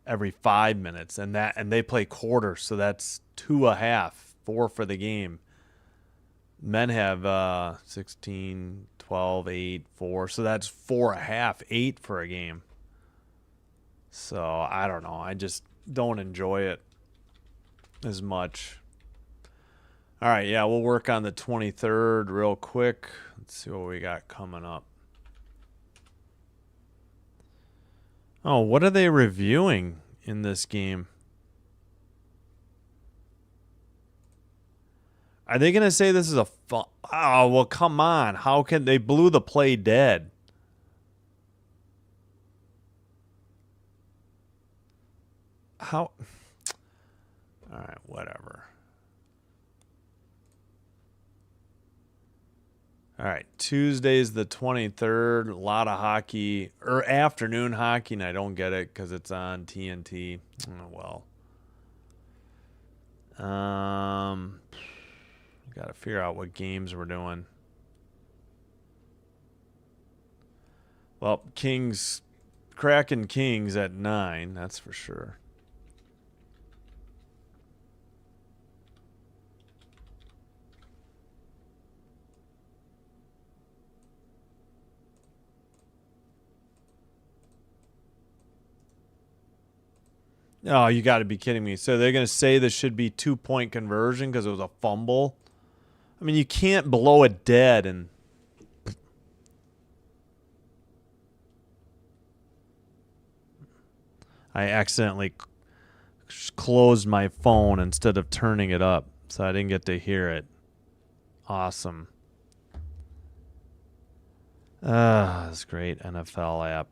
every 5 minutes, and they play quarters, so that's 2.5, 4 for the game. Men have 16, 12, 8, 4, so that's 4.5, 8 for a game. So, I don't know. I just don't enjoy it as much. All right, yeah, we'll work on the 23rd real quick. Let's see what we got coming up. Oh, what are they reviewing in this game? Are they going to say this is a fun? Oh, well, come on. How can they blew the play dead? How? All right, whatever. All right, Tuesday's the 23rd. A lot of hockey, or afternoon hockey, and I don't get it because it's on TNT. Oh, well. Got to figure out what games we're doing. Well, Kraken Kings at 9, that's for sure. Oh, you got to be kidding me. So they're going to say this should be 2-point conversion because it was a fumble? You can't blow it dead and... I accidentally closed my phone instead of turning it up, so I didn't get to hear it. Awesome. That's great NFL app.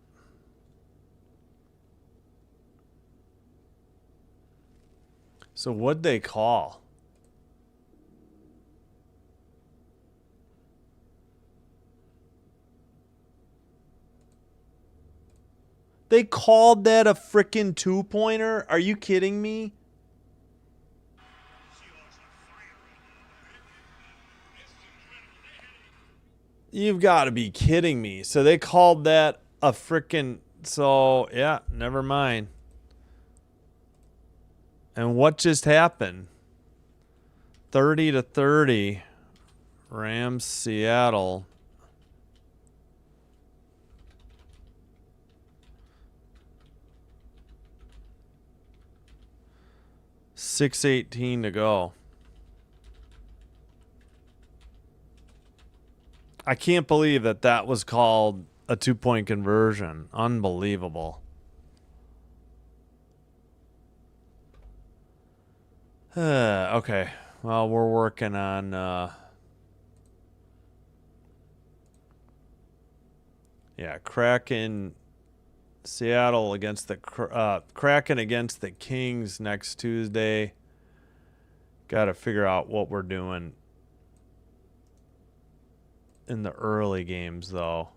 So what'd they call? They called that a frickin' two-pointer? Are you kidding me? You've got to be kidding me. So they called that a frickin'... So, yeah, never mind. And what just happened? 30-30. Rams, Seattle. .618 to go. I can't believe that that was called a two-point conversion. Unbelievable. Okay. Well, we're working on... yeah, Kraken... Seattle against the... Kraken against the Kings next Tuesday. Got to figure out what we're doing in the early games, though.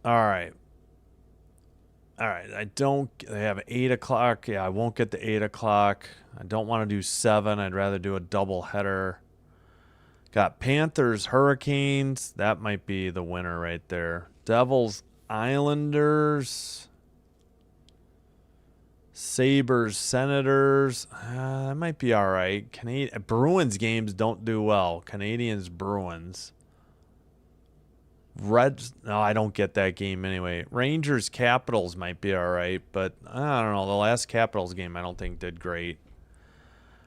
All right. All right. They have 8 o'clock. Yeah, I won't get the 8 o'clock. I don't want to do 7. I'd rather do a double header. Got Panthers, Hurricanes. That might be the winner right there. Devils, Islanders. Sabres, Senators. That might be all right. Bruins games don't do well. Canadians, Bruins. Reds. No, I don't get that game anyway. Rangers, Capitals might be all right, but I don't know. The last Capitals game I don't think did great.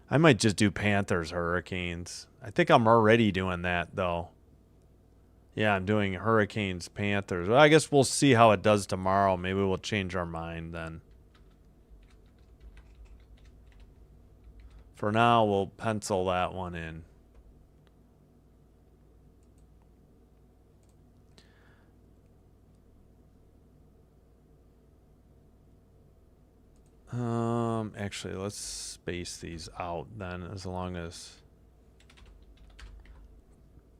I might just do Panthers, Hurricanes. I think I'm already doing that, though. Yeah, I'm doing Hurricanes, Panthers. Well, I guess we'll see how it does tomorrow. Maybe we'll change our mind then. For now, we'll pencil that one in. Actually, let's space these out then, as long as...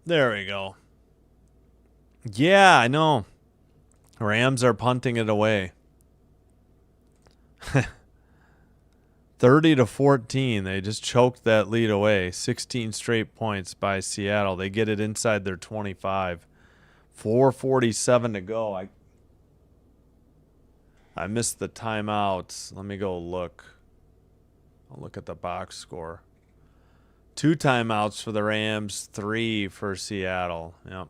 There we go. Yeah, I know. Rams are punting it away. 30-14. They just choked that lead away. 16 straight points by Seattle. They get it inside their 25. 4:47 to go. I missed the timeouts. Let me go look. I'll look at the box score. 2 timeouts for the Rams, 3 for Seattle. Yep.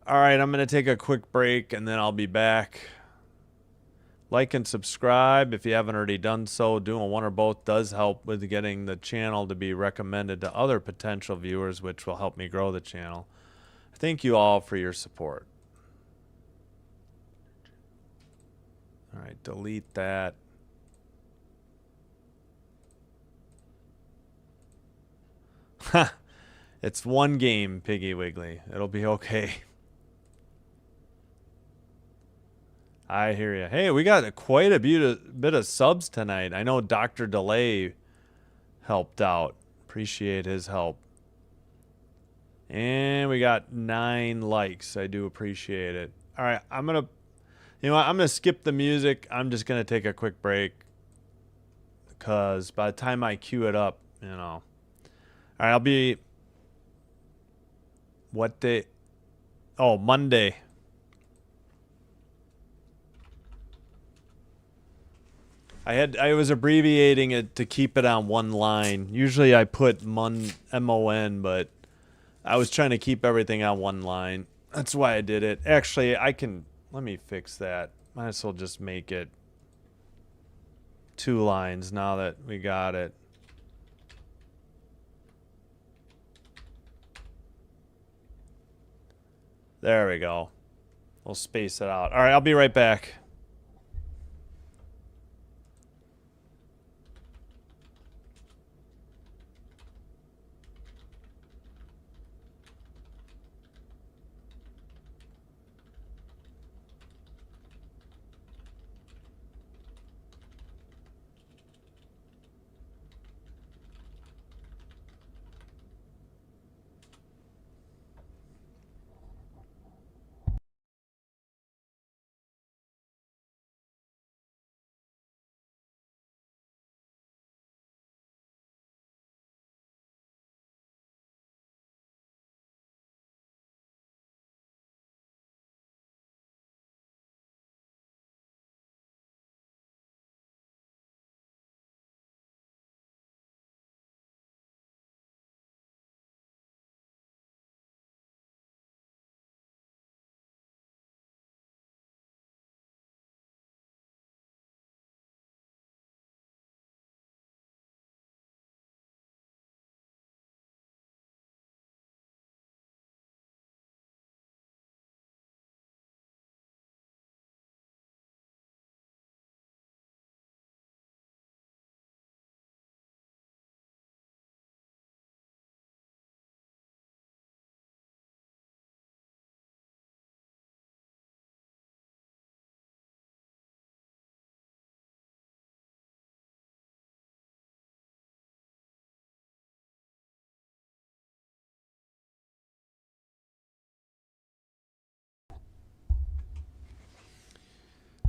All right, I'm going to take a quick break, and then I'll be back. Like and subscribe if you haven't already done so. Doing one or both does help with getting the channel to be recommended to other potential viewers, which will help me grow the channel. Thank you all for your support. All right, delete that. Ha! It's one game, Piggy Wiggly. It'll be okay. I hear you. Hey, we got quite a bit of subs tonight. I know Dr. Delay helped out. Appreciate his help. And we got 9 likes. I do appreciate it. All right, I'm going to skip the music. I'm just going to take a quick break because by the time I cue it up, you know. All right, I'll be... What day? Oh, Monday. I was abbreviating it to keep it on one line. Usually I put MON, but I was trying to keep everything on one line. That's why I did it. Actually, let me fix that. Might as well just make it 2 lines now that we got it. There we go. We'll space it out. All right, I'll be right back.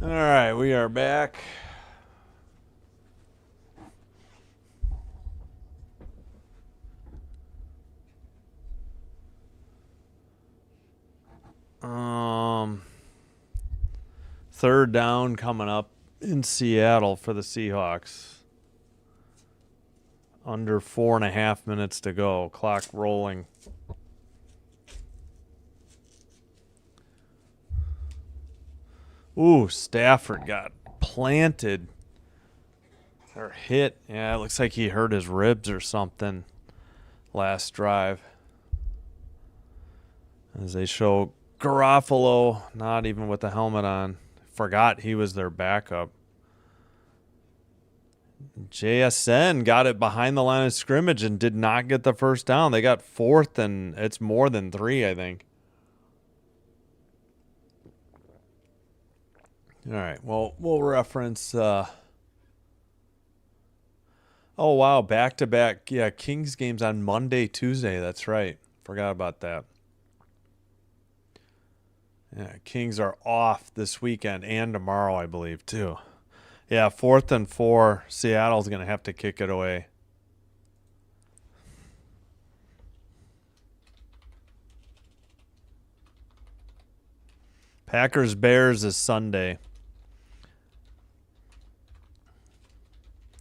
All right, we are back. Third down coming up in Seattle for the Seahawks. Under 4.5 minutes to go. Clock rolling. Ooh, Stafford got planted. Or hit. Yeah, it looks like he hurt his ribs or something last drive. As they show Garofalo not even with the helmet on. Forgot he was their backup. JSN got it behind the line of scrimmage and did not get the first down. They got fourth, and it's more than 3, I think. All right, well, we'll reference... oh, wow, back-to-back. Yeah, Kings games on Monday, Tuesday. That's right. Forgot about that. Yeah, Kings are off this weekend and tomorrow, I believe, too. Yeah, 4th and 4. Seattle's going to have to kick it away. Packers-Bears is Sunday.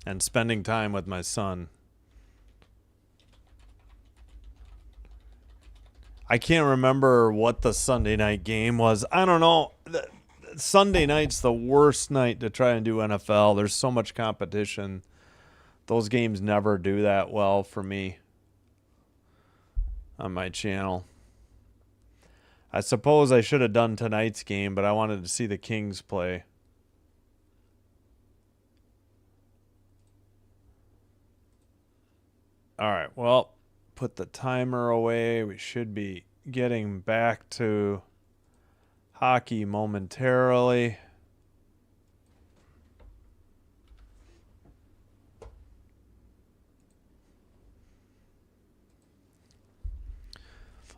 And spending time with my son. I can't remember what the Sunday night game was. I don't know. Sunday night's the worst night to try and do NFL. There's so much competition. Those games never do that well for me on my channel. I suppose I should have done tonight's game, but I wanted to see the Kings play. All right, well, put the timer away. We should be getting back to hockey momentarily.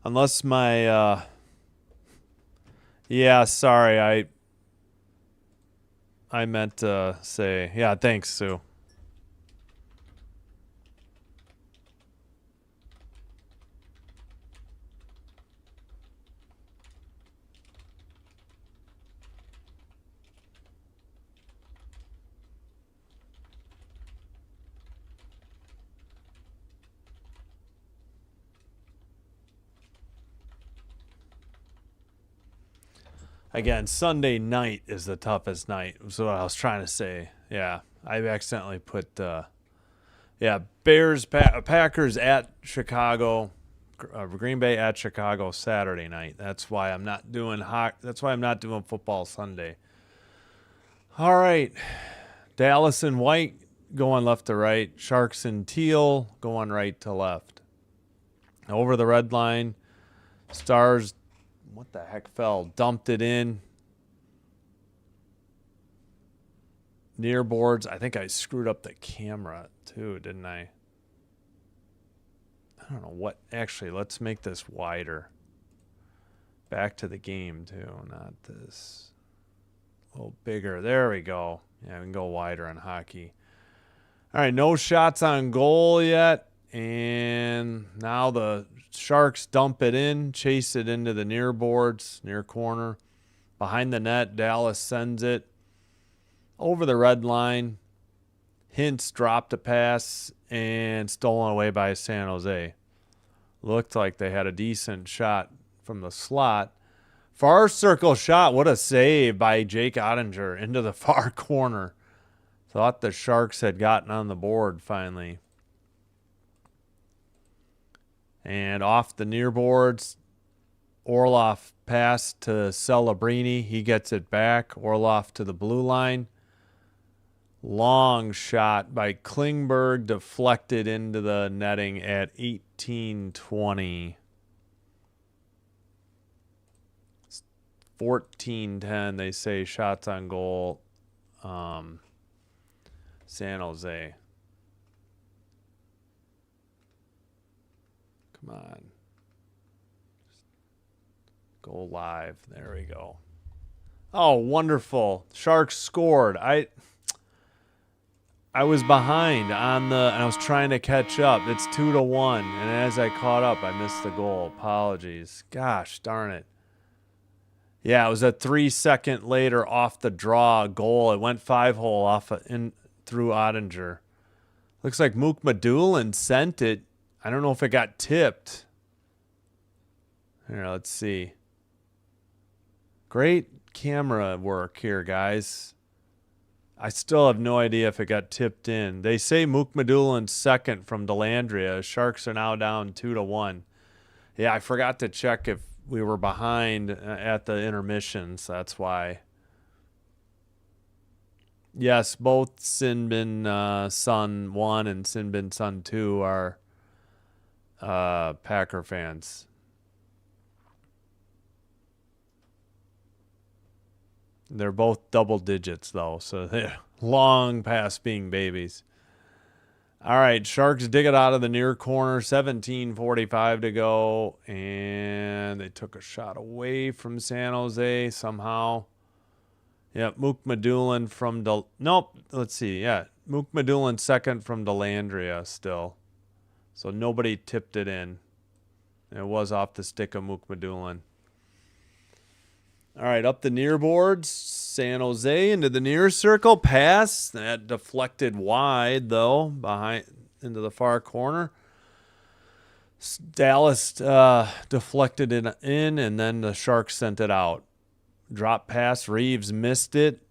Unless my yeah, sorry, I meant to say, yeah, thanks, Sue. Again, Sunday night is the toughest night. Was what I was trying to say. Yeah, I accidentally put. Yeah, Bears, Packers at Chicago, Green Bay at Chicago Saturday night. That's why I'm not doing That's why I'm not doing football Sunday. All right, Dallas and white going left to right. Sharks and teal going right to left. Over the red line, Stars. What the heck fell? Dumped it in. Near boards. I think I screwed up the camera too, didn't I? I don't know what. Actually, let's make this wider. Back to the game too, not this. A little bigger. There we go. Yeah, we can go wider on hockey. All right, no shots on goal yet. And now the Sharks dump it in, chase it into the near boards, near corner. Behind the net, Dallas sends it over the red line. Hintz dropped a pass and stolen away by San Jose. Looked like they had a decent shot from the slot. Far circle shot. What a save by Jake Ottinger into the far corner. Thought the Sharks had gotten on the board finally. And off the near boards, Orlov pass to Celebrini. He gets it back. Orlov to the blue line. Long shot by Klingberg, deflected into the netting at 18:20. 14-10, they say, shots on goal. San Jose. Come on. Just go live. There we go. Oh, wonderful. Sharks scored. I was behind and I was trying to catch up. It's 2-1, and as I caught up, I missed the goal. Apologies. Gosh, darn it. Yeah, it was a 3-second later off the draw goal. It went 5-hole off in through Ottinger. Looks like Mook Madulin sent it. I don't know if it got tipped. Here, let's see. Great camera work here, guys. I still have no idea if it got tipped in. They say Mook Madulin's second from Delandria. Sharks are now down 2-1. Yeah, I forgot to check if we were behind at the intermissions. That's why. Yes, both Sinbin Sun 1 and Sinbin Sun 2 are Packer fans. They're both double digits, though, so they're long past being babies. All right, Sharks dig it out of the near corner, 17:45 to go, and they took a shot away from San Jose somehow. Yep, Mook Madulin from nope, let's see. Yeah, Mook Madulin second from Delandria still. So nobody tipped it in. It was off the stick of Mook Madulin. All right, up the near boards. San Jose into the near circle. Pass. That deflected wide, though, behind into the far corner. Dallas deflected it in, and then the Sharks sent it out. Drop pass. Reeves missed it.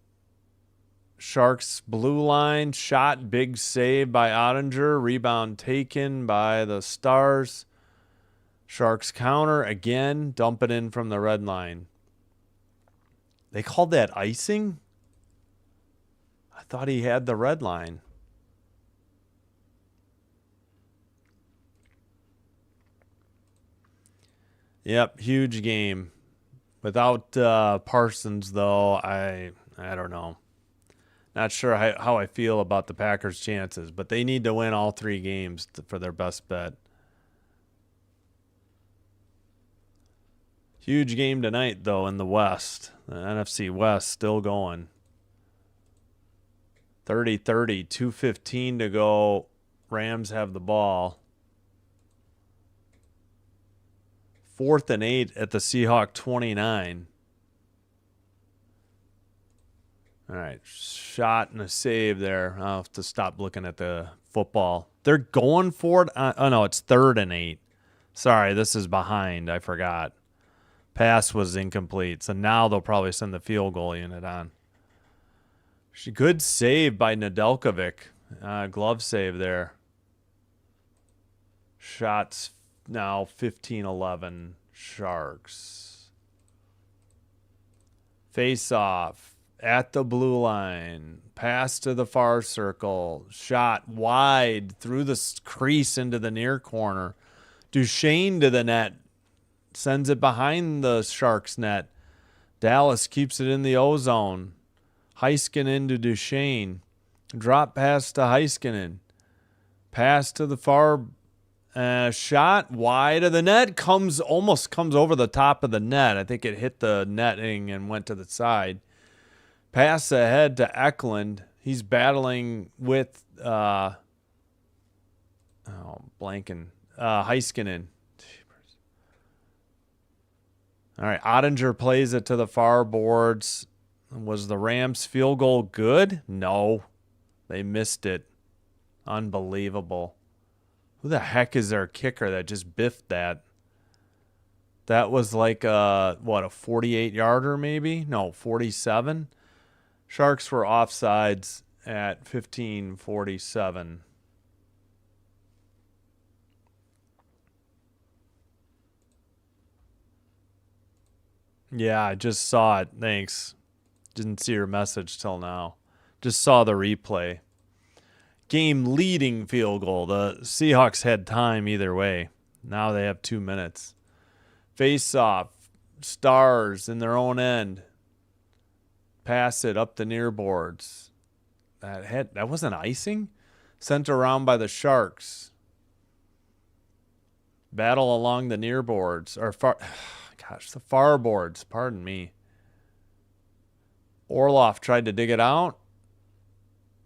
Sharks blue line. Shot. Big save by Ottinger. Rebound taken by the Stars. Sharks counter again. Dump it in from the red line. They called that icing? I thought he had the red line. Yep, huge game. Without Parsons, though, I don't know. Not sure how I feel about the Packers' chances, but they need to win all 3 games for their best bet. Huge game tonight, though, in the West. The NFC West still going. 30-30, 2:15 to go. Rams have the ball. 4th and 8 at the Seahawk 29. All right, shot and a save there. I'll have to stop looking at the football. They're going for it. Oh, no, it's 3rd and 8. Sorry, this is behind. I forgot. Pass was incomplete, so now they'll probably send the field goal unit on. Good save by Nedeljkovic. Glove save there. Shots now 15-11 Sharks. Face off at the blue line. Pass to the far circle. Shot wide through the crease into the near corner. Duchesne to the net. Sends it behind the Sharks net. Dallas keeps it in the O-zone. Heiskanen to Duchesne. Drop pass to Heiskanen. Pass to the far shot wide of the net. Almost comes over the top of the net. I think it hit the netting and went to the side. Pass ahead to Eklund. He's battling with Heiskanen. All right, Ottinger plays it to the far boards. Was the Rams' field goal good? No. They missed it. Unbelievable. Who the heck is their kicker that just biffed that? That was like a 48-yarder maybe? No, 47. Sharks were offsides at 15:47. Yeah, I just saw it. Thanks. Didn't see your message till now. Just saw the replay. Game leading field goal. The Seahawks had time either way. Now they have 2 minutes. Face off. Stars in their own end. Pass it up the near boards. That wasn't icing? Sent around by the Sharks. Battle along the near boards. The far boards. Pardon me. Orloff tried to dig it out.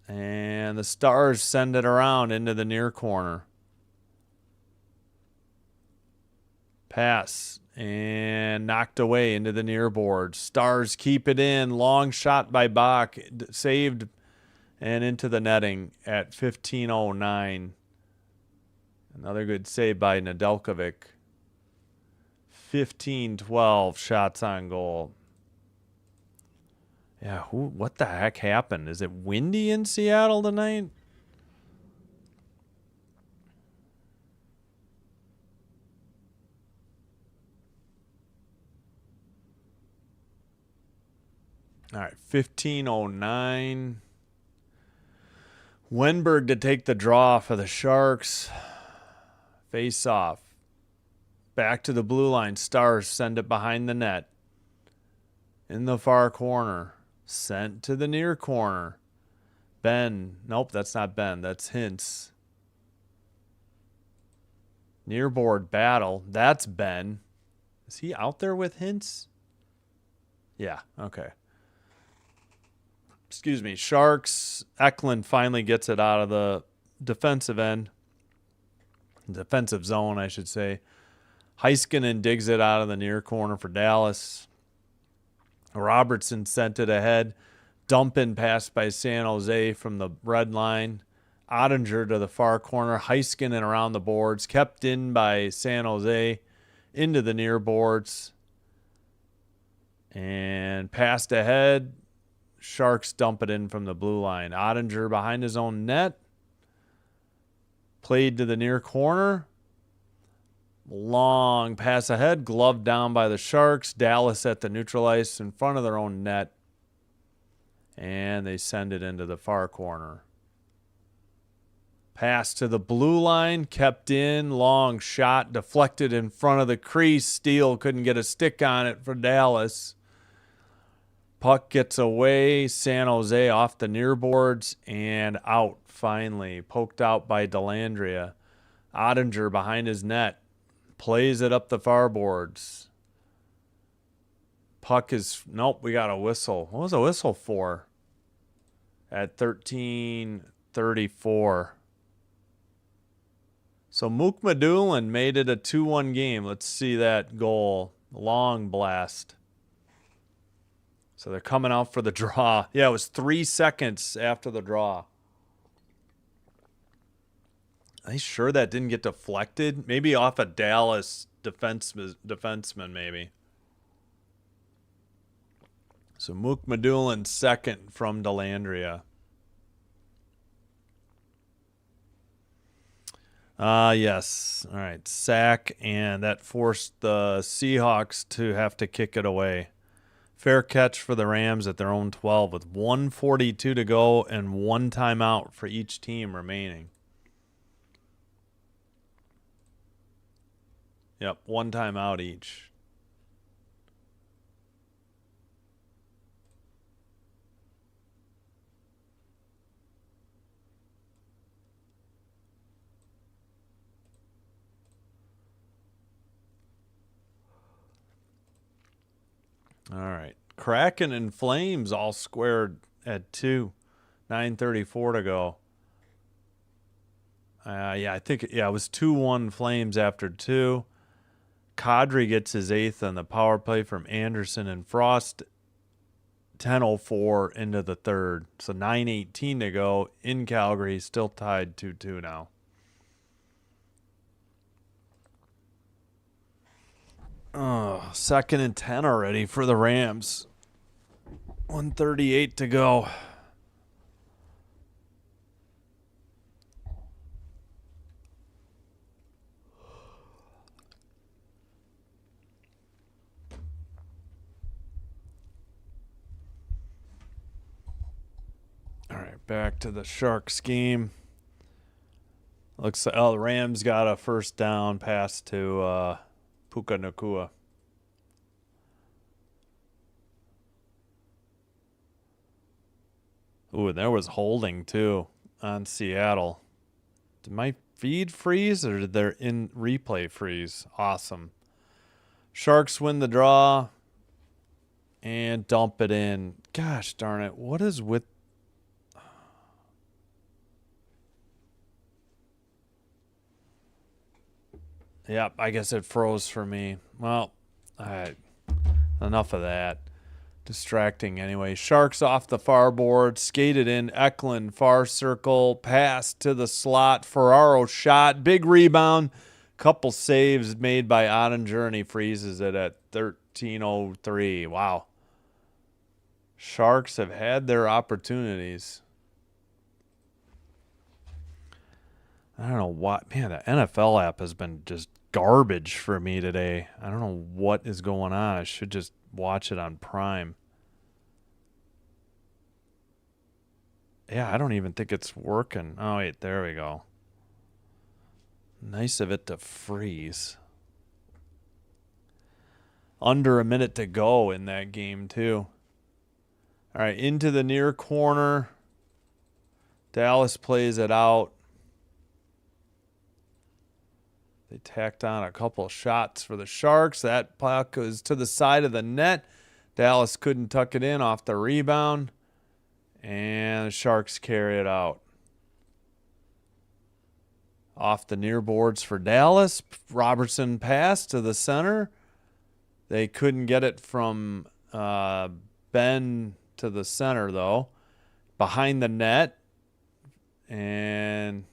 And the Stars send it around into the near corner. Pass. And knocked away into the near board. Stars keep it in. Long shot by Bach. Saved and into the netting at 15:09. Another good save by Nedeljkovic. 15-12 shots on goal. Yeah, what the heck happened? Is it windy in Seattle tonight? All right, 15:09. Wenberg to take the draw for the Sharks. Face off. Back to the blue line. Stars send it behind the net. In the far corner. Sent to the near corner. Ben. Nope, that's not Ben. That's Hintz. Near board battle. That's Ben. Is he out there with Hintz? Yeah, okay. Excuse me. Sharks. Eklund finally gets it out of the defensive end. Defensive zone, I should say. Heiskanen digs it out of the near corner for Dallas. Robertson sent it ahead. Dump in pass by San Jose from the red line. Ottinger to the far corner. Heiskanen around the boards. Kept in by San Jose into the near boards. And passed ahead. Sharks dump it in from the blue line. Ottinger behind his own net. Played to the near corner. Long pass ahead. Gloved down by the Sharks. Dallas at the neutral ice in front of their own net. And they send it into the far corner. Pass to the blue line. Kept in. Long shot. Deflected in front of the crease. Steele couldn't get a stick on it for Dallas. Puck gets away. San Jose off the near boards and out finally. Poked out by Dellandrea. Ottinger behind his net. Plays it up the far boards. Puck is... Nope, we got a whistle. What was a whistle for? At 13:34. So Mook Madulin made it a 2-1 game. Let's see that goal. Long blast. So they're coming out for the draw. Yeah, it was 3 seconds after the draw. Are you sure that didn't get deflected? Maybe off a Dallas defenseman, maybe. So Mook Madulin second from Dellandrea. Yes. All right. Sack, and that forced the Seahawks to have to kick it away. Fair catch for the Rams at their own 12 with 1:42 to go and one timeout for each team remaining. Yep, one timeout each. All right. Kraken and Flames all squared at 2. 9:34 to go. Yeah, I think it was 2-1 Flames after 2. Kadri gets his 8th on the power play from Anderson and Frost. 10:04 into the third. So 9:18 to go in Calgary. Still tied 2-2 now. Oh, 2nd and 10 already for the Rams. 1:38 to go. All right, back to the Sharks game. Looks like the Rams got a first down pass to Puka Nacua. Ooh, and there was holding too on Seattle. Did my feed freeze or did their in replay freeze? Awesome. Sharks win the draw. and dump it in. Gosh darn it. What is with... Yep, I guess it froze for me. Well, enough of that. Distracting anyway. Sharks off the far board. Skated in. Eklund, far circle. Pass to the slot. Ferraro shot. Big rebound. Couple saves made by Ottinger, and he freezes it at 13:03. Wow. Sharks have had their opportunities. I don't know what. Man, the NFL app has been just garbage for me today. I don't know what is going on. I should just watch it on Prime. Yeah, I don't even think it's working. Oh, wait, there we go. Nice of it to freeze. Under a minute to go in that game, too. All right, into the near corner. Dallas plays it out. They tacked on a couple shots for the Sharks. That puck was to the side of the net. Dallas couldn't tuck it in off the rebound. And the Sharks carry it out. Off the near boards for Dallas. Robertson pass to the center. They couldn't get it from Ben to the center, though. Behind the net. And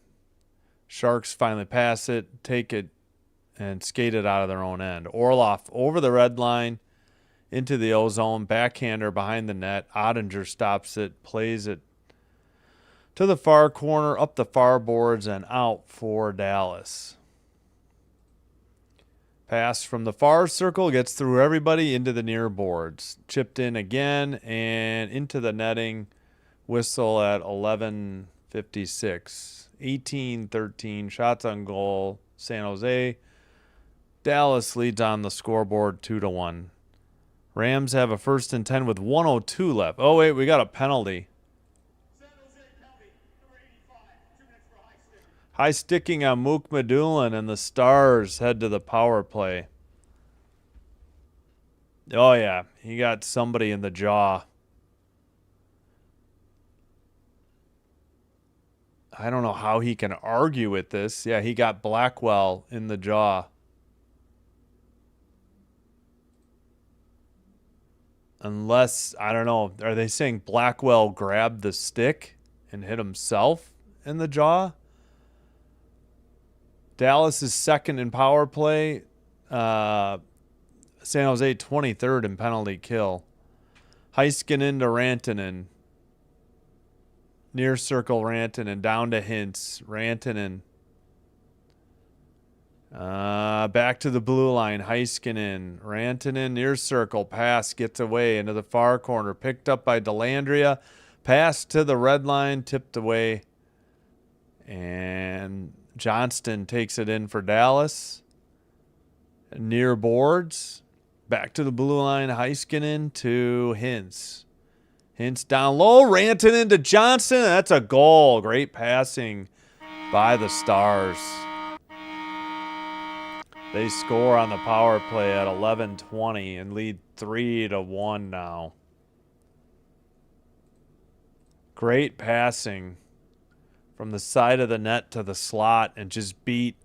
Sharks finally pass it, take it, and skate it out of their own end. Orloff over the red line into the O-zone. Backhander behind the net. Ottinger stops it, plays it to the far corner, up the far boards, and out for Dallas. Pass from the far circle, gets through everybody into the near boards. Chipped in again and into the netting. Whistle at 11:56. 18-13. Shots on goal. San Jose. Dallas leads on the scoreboard 2-1. Rams have a 1st and 10 with 1:02 left. Oh, wait, we got a penalty. High sticking on Mook Medulin, and the Stars head to the power play. Oh, yeah. He got somebody in the jaw. I don't know how he can argue with this. Yeah, he got Blackwell in the jaw. Unless, I don't know, are they saying Blackwell grabbed the stick and hit himself in the jaw? Dallas is 2nd in power play. San Jose 23rd in penalty kill. Heiskanen to Rantanen. Near circle Rantanen. Down to Hintz. Rantanen. Back to the blue line. Heiskanen. Rantanen near circle. Pass gets away into the far corner. Picked up by Delandria. Pass to the red line. Tipped away. And Johnston takes it in for Dallas. Near boards. Back to the blue line. Heiskanen to Hintz. Hintz down low. Rantanen to Johnston. That's a goal. Great passing by the Stars. They score on the power play at 11:20 and lead 3-1 now. Great passing from the side of the net to the slot and just beat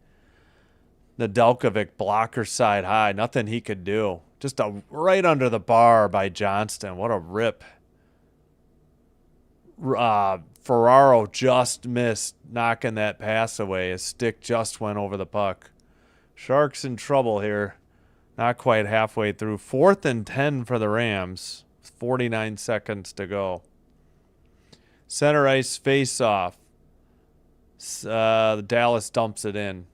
Nedeljkovic blocker side high. Nothing he could do. Just right under the bar by Johnston. What a rip. Ferraro just missed knocking that pass away. His stick just went over the puck. Sharks in trouble here. Not quite halfway through. 4th and 10 for the Rams. 49 seconds to go. Center ice face-off. Dallas dumps it in.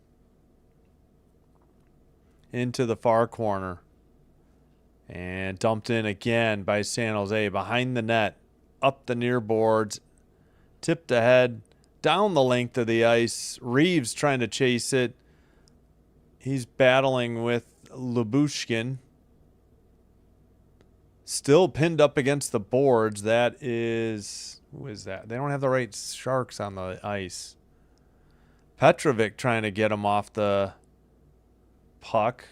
Into the far corner. And dumped in again by San Jose. Behind the net. Up the near boards. Tipped ahead. Down the length of the ice. Reeves trying to chase it. He's battling with Lyubushkin. Still pinned up against the boards. That is... Who is that? They don't have the right Sharks on the ice. Petrovic trying to get him off the puck.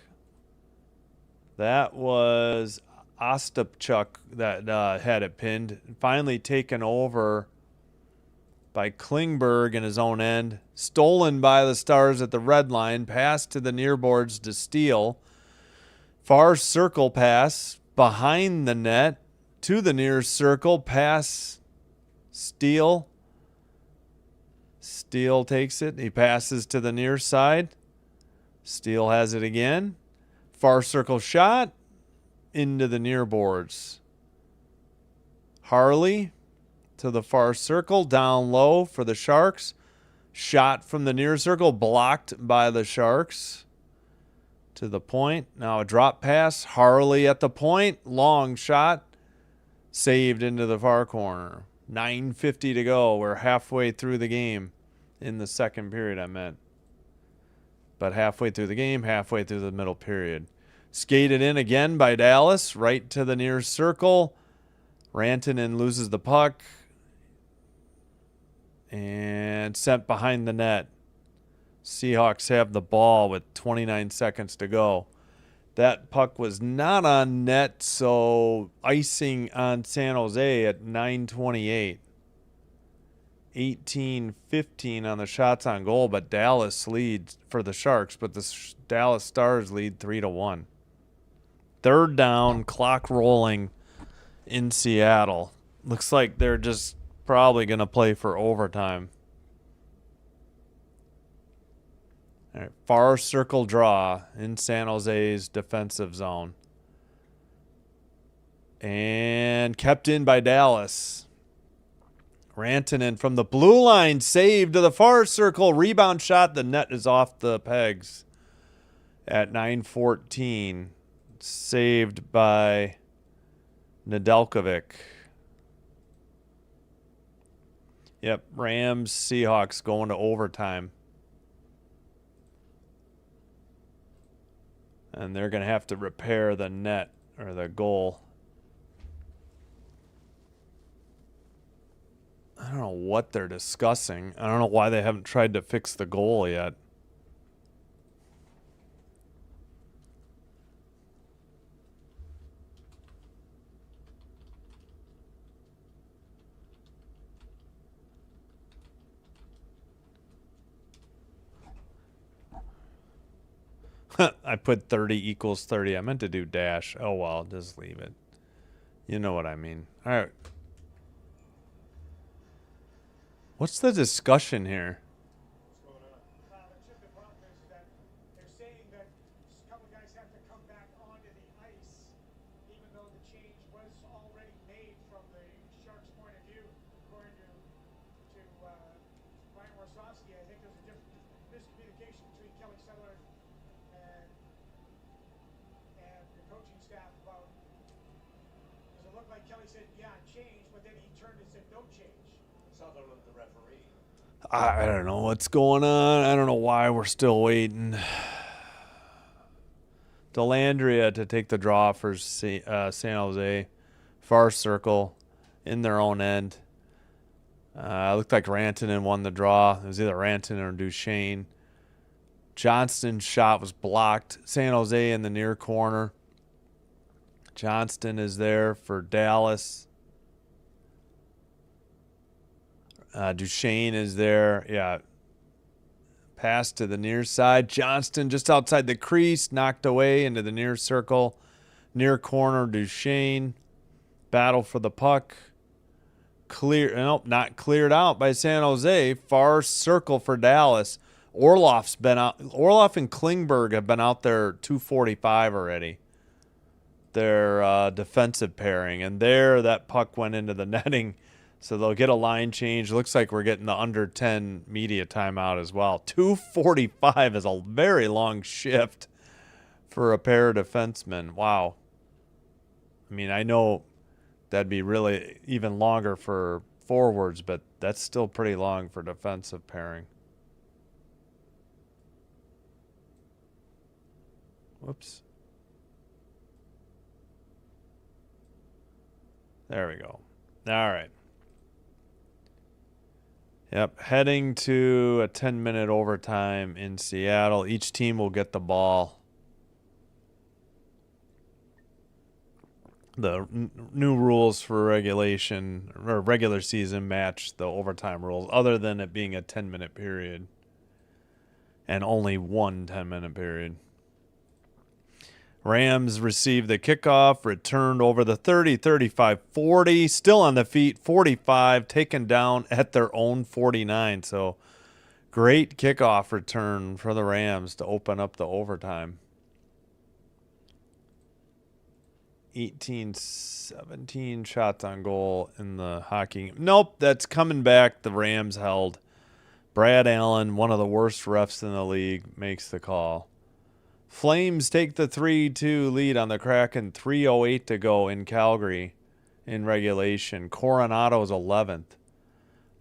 That was Ostapchuk that had it pinned. Finally taken over by Klingberg in his own end. Stolen by the Stars at the red line. Pass to the near boards to Steele. Far circle pass behind the net to the near circle. Pass Steele. Steele takes it. He passes to the near side. Steele has it again. Far circle shot into the near boards. Harley to the far circle, down low for the Sharks. Shot from the near circle, blocked by the Sharks. To the point. Now a drop pass. Harley at the point. Long shot. Saved into the far corner. 9:50 to go. We're halfway through the game. In the second period, I meant. But halfway through the game, halfway through the middle period. Skated in again by Dallas. Right to the near circle. Rantanen loses the puck. And sent behind the net. Seahawks have the ball with 29 seconds to go. That puck was not on net, so icing on San Jose at 9:28. 18-15 on the shots on goal, but Dallas leads for the Sharks, but the Dallas Stars lead 3-1. Third down, clock rolling in Seattle. Looks like they're just probably going to play for overtime. All right, far circle draw in San Jose's defensive zone. And kept in by Dallas. Rantanen from the blue line, saved to the far circle. Rebound shot. The net is off the pegs at 9:14. Saved by Nedeljkovic. Yep, Rams, Seahawks going to overtime. And they're going to have to repair the net or the goal. I don't know what they're discussing. I don't know why they haven't tried to fix the goal yet. I put 30 equals 30. I meant to do dash. Oh, well, just leave it. You know what I mean. All right. What's the discussion here? What's going on? The problem is that they're saying that a couple of guys have to come back onto the ice, even though the change was already made from the Sharks' point of view, according to Brian Warsofsky. I think there's a different miscommunication between Kelly Settler and the coaching staff about, because it looked like Kelly said, yeah, change, but then he turned and said, no change. Settler with the referee. I don't know what's going on. I don't know why we're still waiting. Delandria to take the draw for San Jose. Far circle in their own end. Looked like Rantanen won the draw. It was either Rantanen or Duchesne. Johnston's shot was blocked. San Jose in the near corner. Johnston is there for Dallas. Duchesne is there. Yeah. Pass to the near side. Johnston just outside the crease. Knocked away into the near circle. Near corner, Duchesne. Battle for the puck. Nope, not cleared out by San Jose. Far circle for Dallas. Orlov's been out. Orlov and Klingberg have been out there 2:45 already. Their defensive pairing. And there, that puck went into the netting. So they'll get a line change. Looks like we're getting the under 10 media timeout as well. 2:45 is a very long shift for a pair of defensemen. Wow. I mean, I know that'd be really even longer for forwards, but that's still pretty long for defensive pairing. Whoops. There we go. All right. Yep, heading to a 10-minute overtime in Seattle. Each team will get the ball. new rules for regulation or regular season match the overtime rules, other than it being a 10-minute period and only one 10-minute period. Rams received the kickoff, returned over the 30, 35, 40, still on the feet, 45, taken down at their own 49. So great kickoff return for the Rams to open up the overtime. 18, 17 shots on goal in the hockey. Nope, that's coming back. The Rams held. Brad Allen, one of the worst refs in the league, makes the call. Flames take the 3-2 lead on the Kraken. 3:08 to go in Calgary in regulation. Coronado's 11th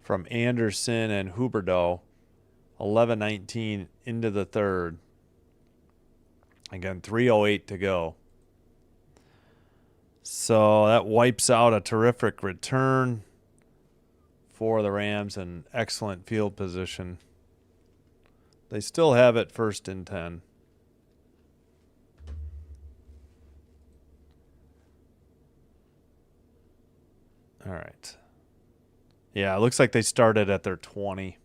from Anderson and Huberdeau. 11:19 into the third. Again, 3:08 to go. So that wipes out a terrific return for the Rams and excellent field position. They still have it 1st and 10. All right. Yeah, it looks like they started at their 20.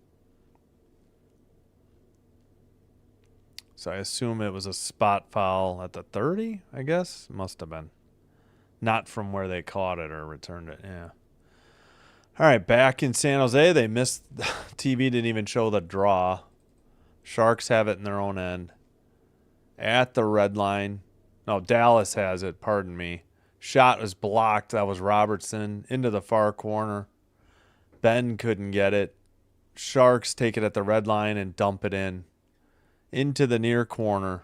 So I assume it was a spot foul at the 30, I guess. Must have been. Not from where they caught it or returned it, yeah. All right, back in San Jose, they missed. TV didn't even show the draw. Sharks have it in their own end. At the red line. No, Dallas has it, pardon me. Shot was blocked. That was Robertson into the far corner. Ben couldn't get it. Sharks take it at the red line and dump it in. Into the near corner.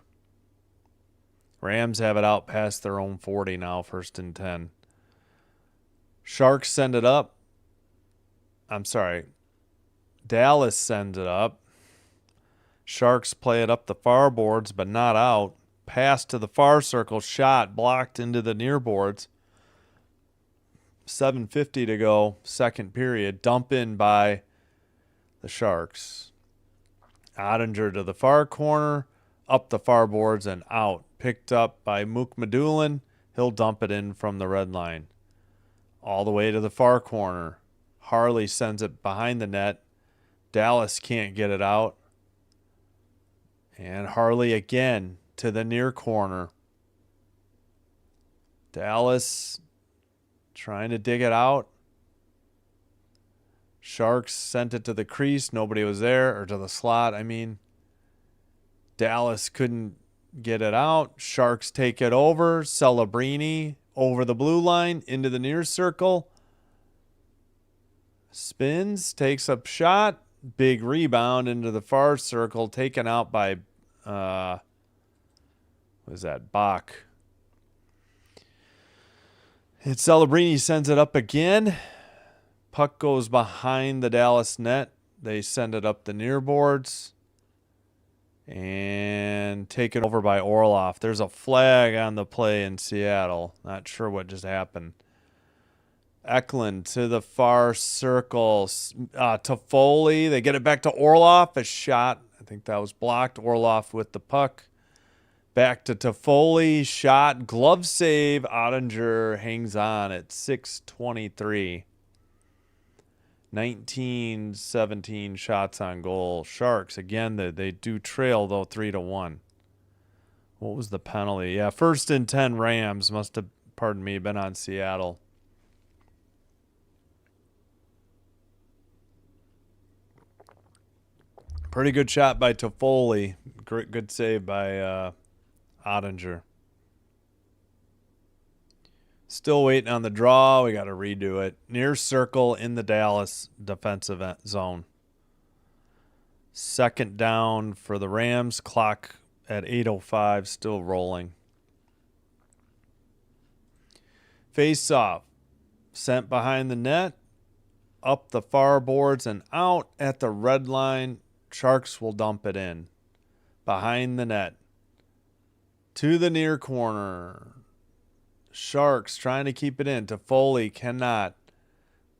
Rams have it out past their own 40 now, 1st and 10. Sharks send it up. I'm sorry. Dallas sends it up. Sharks play it up the far boards, but not out. Pass to the far circle. Shot blocked into the near boards. 7:50 to go, second period. Dump in by the Sharks. Ottinger to the far corner. Up the far boards and out. Picked up by Mook Medulin. He'll dump it in from the red line. All the way to the far corner. Harley sends it behind the net. Dallas can't get it out. And Harley again to the near corner. Dallas trying to dig it out. Sharks sent it to the crease. Nobody was there, or to the slot, I mean. Dallas couldn't get it out. Sharks take it over. Celebrini over the blue line into the near circle. Spins, takes up shot. Big rebound into the far circle. Taken out by, what is that, Bach. And Celebrini sends it up again. Puck goes behind the Dallas net. They send it up the near boards. And taken over by Orloff. There's a flag on the play in Seattle. Not sure what just happened. Eklund to the far circle. Toffoli. They get it back to Orloff. A shot. I think that was blocked. Orloff with the puck. Back to Toffoli. Shot. Glove save. Ottinger hangs on at 6:23. 19-17 shots on goal. Sharks, again, they do trail, though, 3-1. What was the penalty? Yeah, 1st and 10 Rams must have, pardon me, been on Seattle. Pretty good shot by Toffoli. Good save by Ottinger. Still waiting on the draw. We got to redo it. Near circle in the Dallas defensive zone. 2nd down for the Rams. Clock at 8:05, still rolling. Face off. Sent behind the net. Up the far boards and out at the red line. Sharks will dump it in. Behind the net. To the near corner. Sharks trying to keep it in. Toffoli cannot.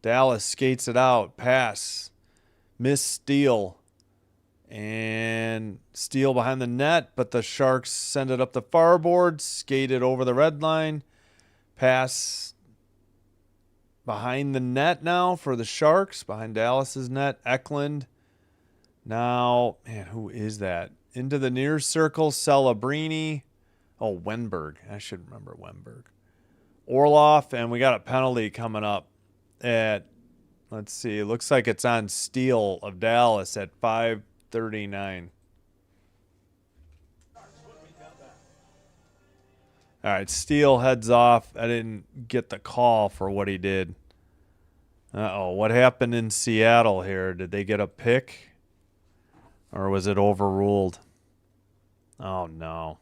Dallas skates it out. Pass. Miss steal. And steal behind the net, but the Sharks send it up the far board. Skate it over the red line. Pass behind the net now for the Sharks, behind Dallas's net. Eklund. Now, man, who is that? Into the near circle, Celebrini. Oh, Wenberg. I should remember Wenberg. Orloff, and we got a penalty coming up at, let's see, it looks like it's on Steele of Dallas at 5:39. All right, Steele heads off. I didn't get the call for what he did. Uh-oh, what happened in Seattle here? Did they get a pick? Or was it overruled? Oh, no.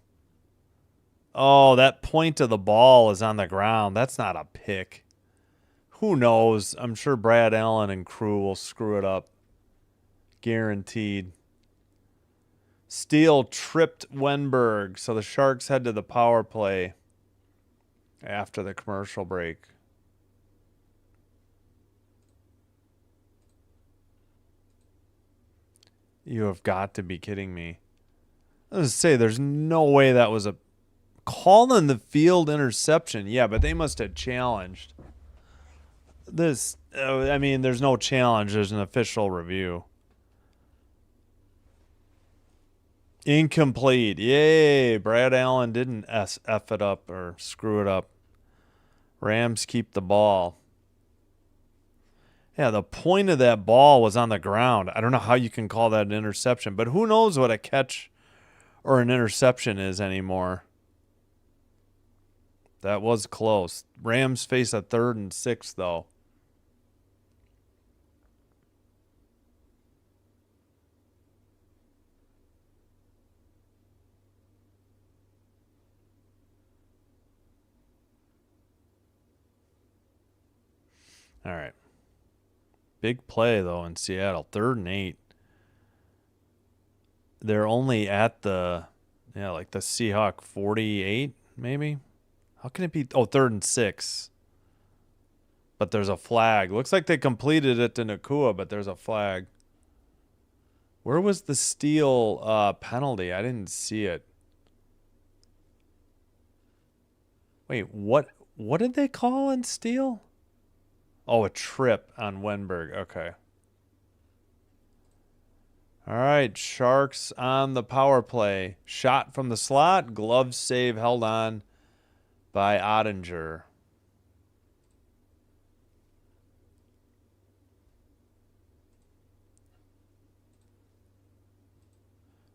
Oh, that point of the ball is on the ground. That's not a pick. Who knows? I'm sure Brad Allen and crew will screw it up. Guaranteed. Steele tripped Wenberg, so the Sharks head to the power play after the commercial break. You have got to be kidding me. I was say there's no way that was a call in the field interception. Yeah, but they must have challenged. This, I mean, there's no challenge. There's an official review. Incomplete. Yay. Brad Allen didn't F it up or screw it up. Rams keep the ball. Yeah, the point of that ball was on the ground. I don't know how you can call that an interception, but who knows what a catch or an interception is anymore. That was close. Rams face a 3rd and 6, though. All right. Big play, though, in Seattle. 3rd and 8. They're only at the, like the Seahawk 48, maybe? How can it be? Oh, 3rd and 6. But there's a flag. Looks like they completed it to Nakua, but there's a flag. Where was the Steele penalty? I didn't see it. Wait, what did they call in Steele? Oh, a trip on Wenberg. Okay. All right, Sharks on the power play. Shot from the slot. Glove save held on by Ottinger.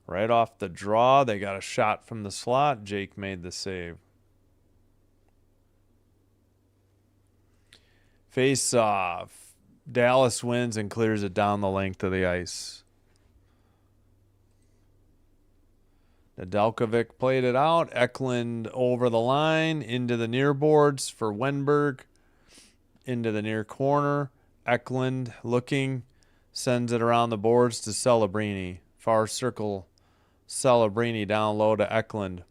Right off the draw, they got a shot from the slot. Jake made the save. Face off. Dallas wins and clears it down the length of the ice. Nedeljkovic played it out. Eklund over the line into the near boards for Wenberg. Into the near corner. Eklund looking. Sends it around the boards to Celebrini. Far circle. Celebrini down low to Eklund.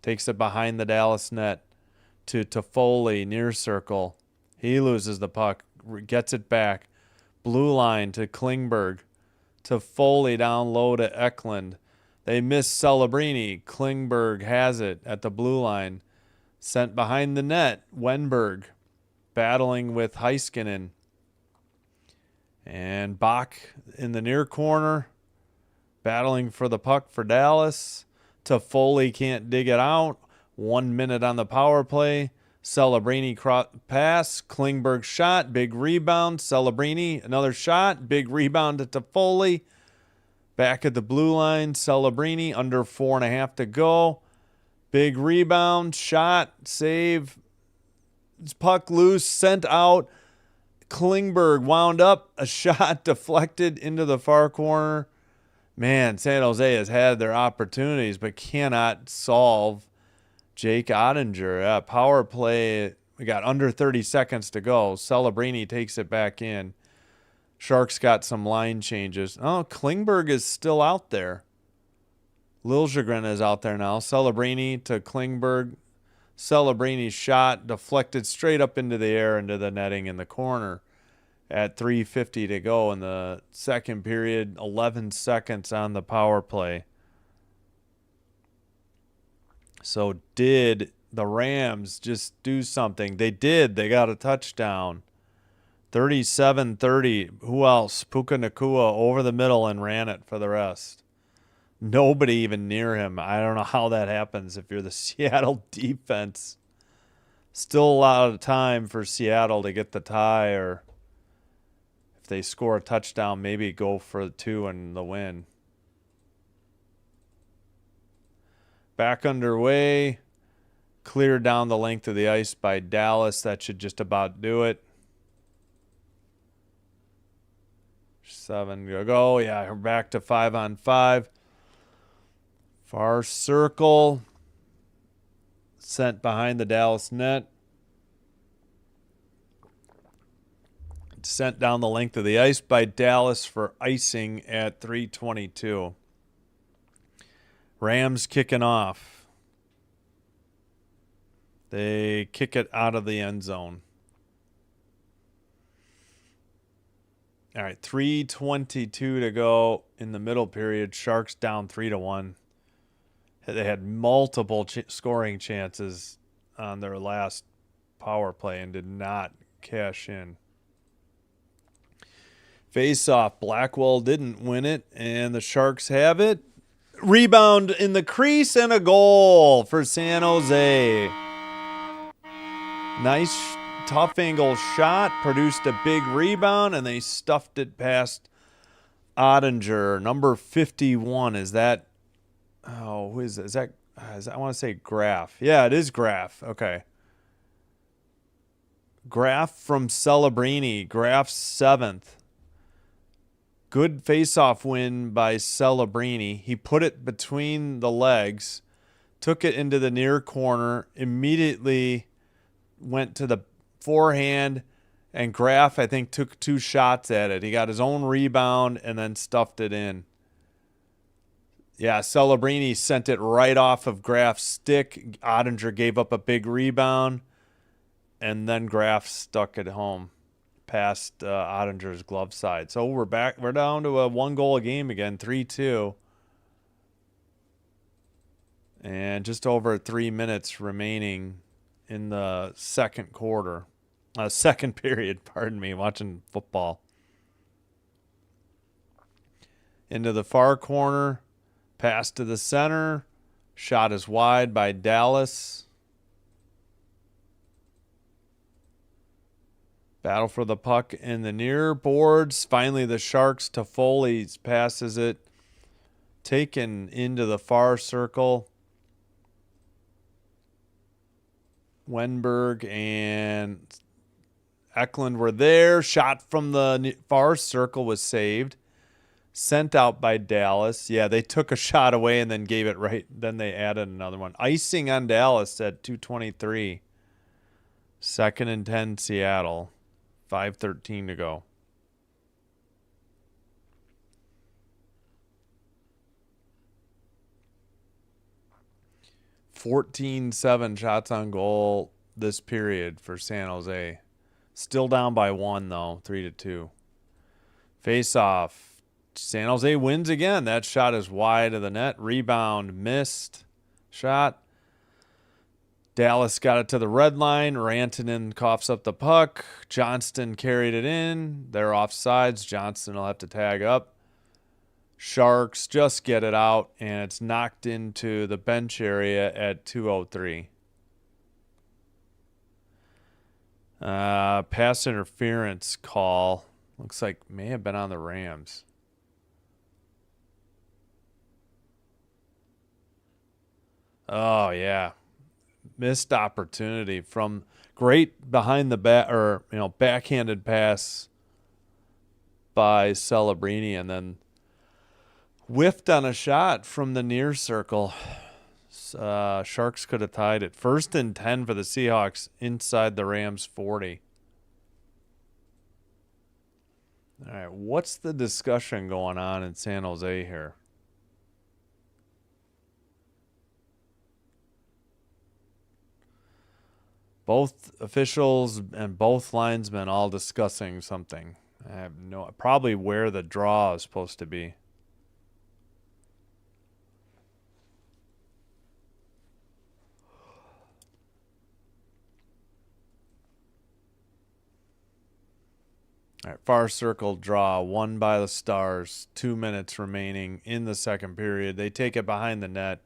Takes it behind the Dallas net to Toffoli near circle. He loses the puck. Gets it back. Blue line to Klingberg. Toffoli down low to Eklund. They miss Celebrini. Klingberg has it at the blue line. Sent behind the net. Wenberg battling with Heiskanen. And Bach in the near corner. Battling for the puck for Dallas. Toffoli can't dig it out. 1 minute on the power play. Celebrini pass. Klingberg shot. Big rebound. Celebrini another shot. Big rebound to Toffoli. Back at the blue line, Celebrini under 4.5 to go. Big rebound, shot, save. Puck loose, sent out. Klingberg wound up. A shot deflected into the far corner. Man, San Jose has had their opportunities but cannot solve Jake Ottinger. Power play, we got under 30 seconds to go. Celebrini takes it back in. Sharks got some line changes. Oh, Klingberg is still out there. Liljegren is out there now. Celebrini to Klingberg. Celebrini's shot deflected straight up into the air into the netting in the corner at 3:50 to go in the second period. 11 seconds on the power play. So did the Rams just do something. They did. They got a touchdown. 37-30. Who else? Puka Nakua over the middle and ran it for the rest. Nobody even near him. I don't know how that happens if you're the Seattle defense. Still a lot of time for Seattle to get the tie, or if they score a touchdown, maybe go for 2 and the win. Back underway. Cleared down the length of the ice by Dallas. That should just about do it. 7 to go. Yeah, we're back to 5-on-5. Far circle. Sent behind the Dallas net. Sent down the length of the ice by Dallas for icing at 3:22. Rams kicking off. They kick it out of the end zone. All right, 3:22 to go in the middle period. Sharks down 3-1. They had multiple scoring chances on their last power play and did not cash in. Face-off. Blackwell didn't win it, and the Sharks have it. Rebound in the crease and a goal for San Jose. Nice tough angle shot, produced a big rebound, and they stuffed it past Ottinger. Number 51. Is that... Oh, who is that? Is that I want to say Graf. Yeah, it is Graf. Okay. Graf from Celebrini. Graf's 7th. Good face-off win by Celebrini. He put it between the legs, took it into the near corner, immediately went to the forehand, and Graf, I think, took 2 shots at it. He got his own rebound and then stuffed it in. Yeah, Celebrini sent it right off of Graf's stick. Ottinger gave up a big rebound, and then Graf stuck it home past Ottinger's glove side. So we're back. We're down to a 1 goal a game again, 3-2. And just over 3 minutes remaining in the second quarter. Second period, pardon me, watching football. Into the far corner. Pass to the center. Shot is wide by Dallas. Battle for the puck in the near boards. Finally, the Sharks. Toffoli passes it. Taken into the far circle. Wenberg and Eklund were there. Shot from the far circle was saved. Sent out by Dallas. Yeah, they took a shot away and then gave it right. Then they added another one. Icing on Dallas at 2:23. 2nd and 10 Seattle. 5:13 to go. (14-7) shots on goal this period for San Jose. Still down by 1 though, 3-2. Face off. San Jose wins again. That shot is wide of the net. Rebound missed. Shot. Dallas got it to the red line. Rantanen coughs up the puck. Johnston carried it in. They're offsides. Johnston will have to tag up. Sharks just get it out, and it's knocked into the bench area at 2:03. Pass interference call. Looks like may have been on the Rams. Oh, yeah. Missed opportunity from great behind the back, or, backhanded pass by Celebrini, and then whiffed on a shot from the near circle. Sharks could have tied it. 1st and 10 for the Seahawks inside the Rams 40. All right, what's the discussion going on in San Jose here? Both officials and both linesmen all discussing something. I have probably where the draw is supposed to be. All right, far circle draw, won by the Stars. 2 minutes remaining in the second period. They take it behind the net.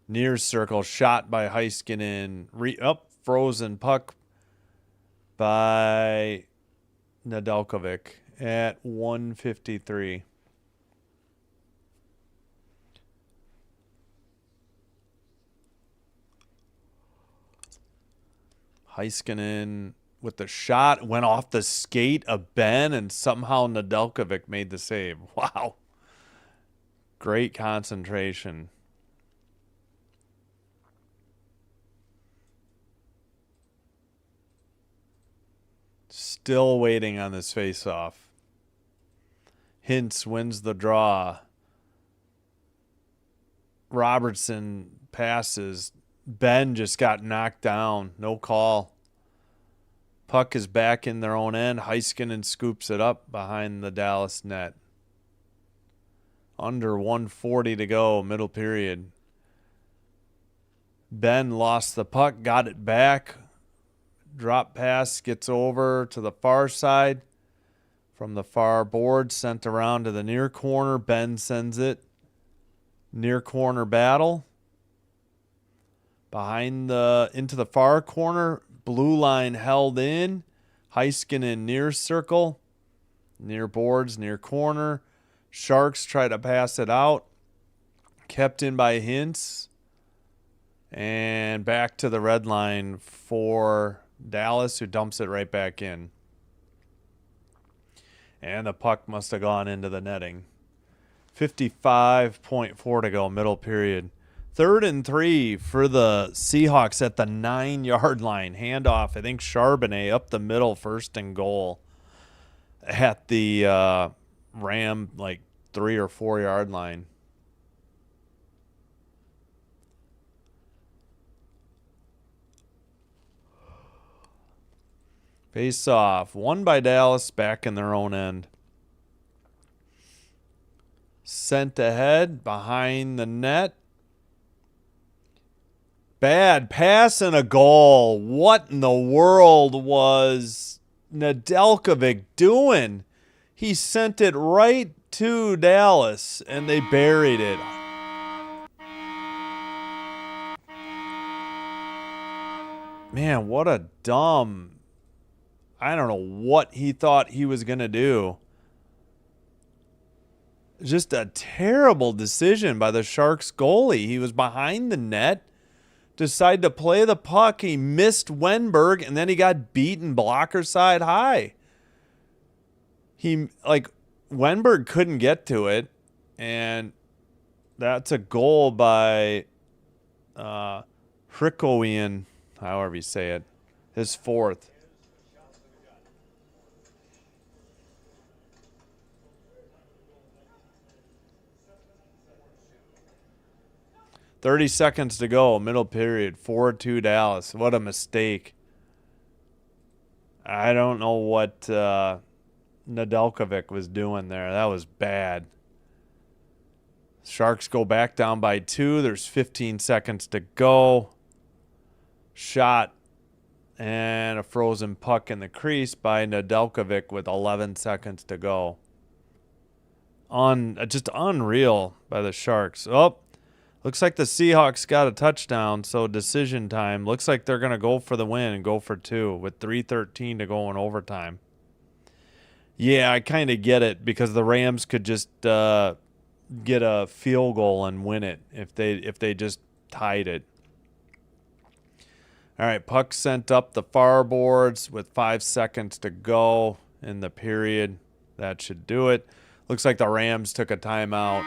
Near circle, shot by Heiskanen. Frozen puck by Nedeljkovic at 1:53. Heiskanen with the shot went off the skate of Ben, and somehow Nedeljkovic made the save. Wow. Great concentration. Still waiting on this face-off. Hintz wins the draw. Robertson passes. Ben just got knocked down. No call. Puck is back in their own end. Heiskanen scoops it up behind the Dallas net. Under 1:40 to go, middle period. Ben lost the puck, got it back. Drop pass gets over to the far side. From the far board, sent around to the near corner. Ben sends it. Near corner battle. Into the far corner. Blue line held in. Heiskanen near circle. Near boards, near corner. Sharks try to pass it out. Kept in by Hintz. And back to the red line for Dallas, who dumps it right back in. And the puck must have gone into the netting. 55.4 to go, middle period. 3rd and 3 for the Seahawks at the 9-yard line. Handoff, I think Charbonnet up the middle, 1st and goal. At the Ram, 3 or 4 yard line. Face off. Won by Dallas, back in their own end. Sent ahead behind the net. Bad pass and a goal. What in the world was Nedeljkovic doing? He sent it right to Dallas, and they buried it. Man, what a dumb... I don't know what he thought he was going to do. Just a terrible decision by the Sharks goalie. He was behind the net, decided to play the puck. He missed Wenberg, and then he got beaten blocker side high. Wenberg couldn't get to it, and that's a goal by Hrikowian, however you say it, his 4th. $30 to go, middle period, 4-2 Dallas. What a mistake. I don't know what Nedeljkovic was doing there. That was bad. Sharks go back down by 2. There's 15 seconds to go. Shot and a frozen puck in the crease by Nedeljkovic with 11 seconds to go. Just unreal by the Sharks. Oh, looks like the Seahawks got a touchdown, so decision time. Looks like they're going to go for the win and go for 2 with 3:13 to go in overtime. Yeah, I kind of get it because the Rams could just get a field goal and win it if they just tied it. All right, puck sent up the far boards with 5 seconds to go in the period. That should do it. Looks like the Rams took a timeout.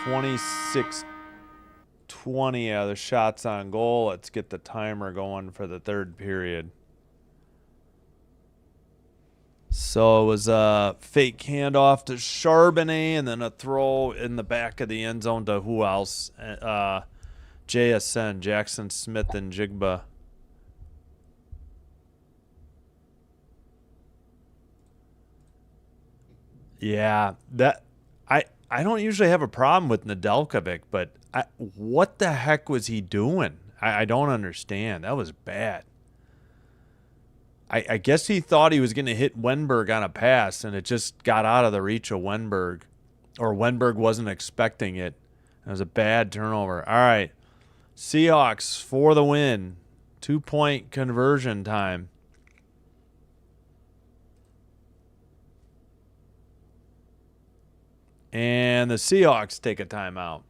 26-20, the shots on goal. Let's get the timer going for the 3rd period. So it was a fake handoff to Charbonnet and then a throw in the back of the end zone to who else? JSN, Jackson Smith and Jigba. Yeah, I don't usually have a problem with Nedeljkovic, but what the heck was he doing? I don't understand. That was bad. I guess he thought he was going to hit Wenberg on a pass, and it just got out of the reach of Wenberg. Or Wenberg wasn't expecting it. It was a bad turnover. All right. Seahawks for the win. 2-point conversion time. And the Seahawks take a timeout.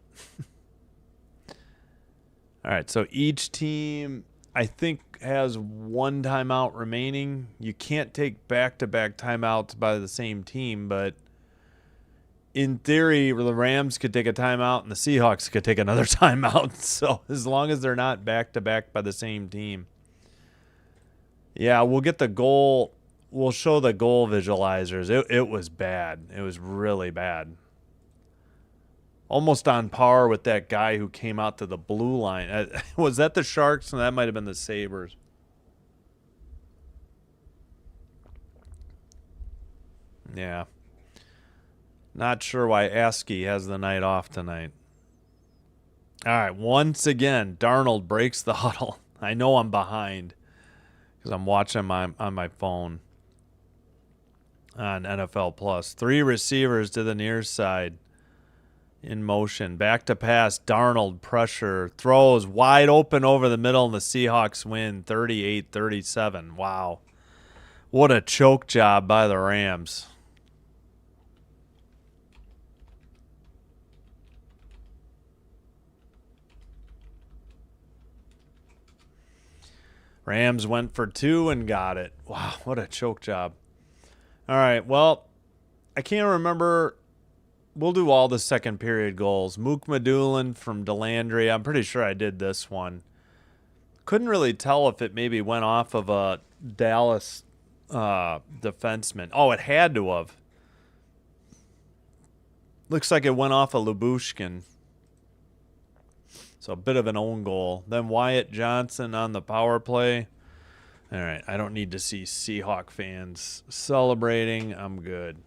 All right, so each team, I think, has one timeout remaining. You can't take back-to-back timeouts by the same team, but in theory, the Rams could take a timeout and the Seahawks could take another timeout. So as long as they're not back-to-back by the same team. Yeah, we'll get the goal. We'll show the goal visualizers. It was bad. It was really bad. Almost on par with that guy who came out to the blue line. Was that the Sharks? And that might have been the Sabres. Yeah. Not sure why Askey has the night off tonight. All right. Once again, Darnold breaks the huddle. I know I'm behind because I'm watching on my phone on NFL Plus. 3 receivers to the near side. In motion. Back to pass. Darnold pressure. Throws wide open over the middle, and the Seahawks win 38-37. Wow. What a choke job by the Rams. Rams went for 2 and got it. Wow, what a choke job. All right, well, I can't remember. We'll do all the second period goals. Mook Madulin from Delandry. I'm pretty sure I did this one. Couldn't really tell if it maybe went off of a Dallas defenseman. Oh, it had to have. Looks like it went off of Lubushkin. So a bit of an own goal. Then Wyatt Johnson on the power play. All right, I don't need to see Seahawk fans celebrating. I'm good.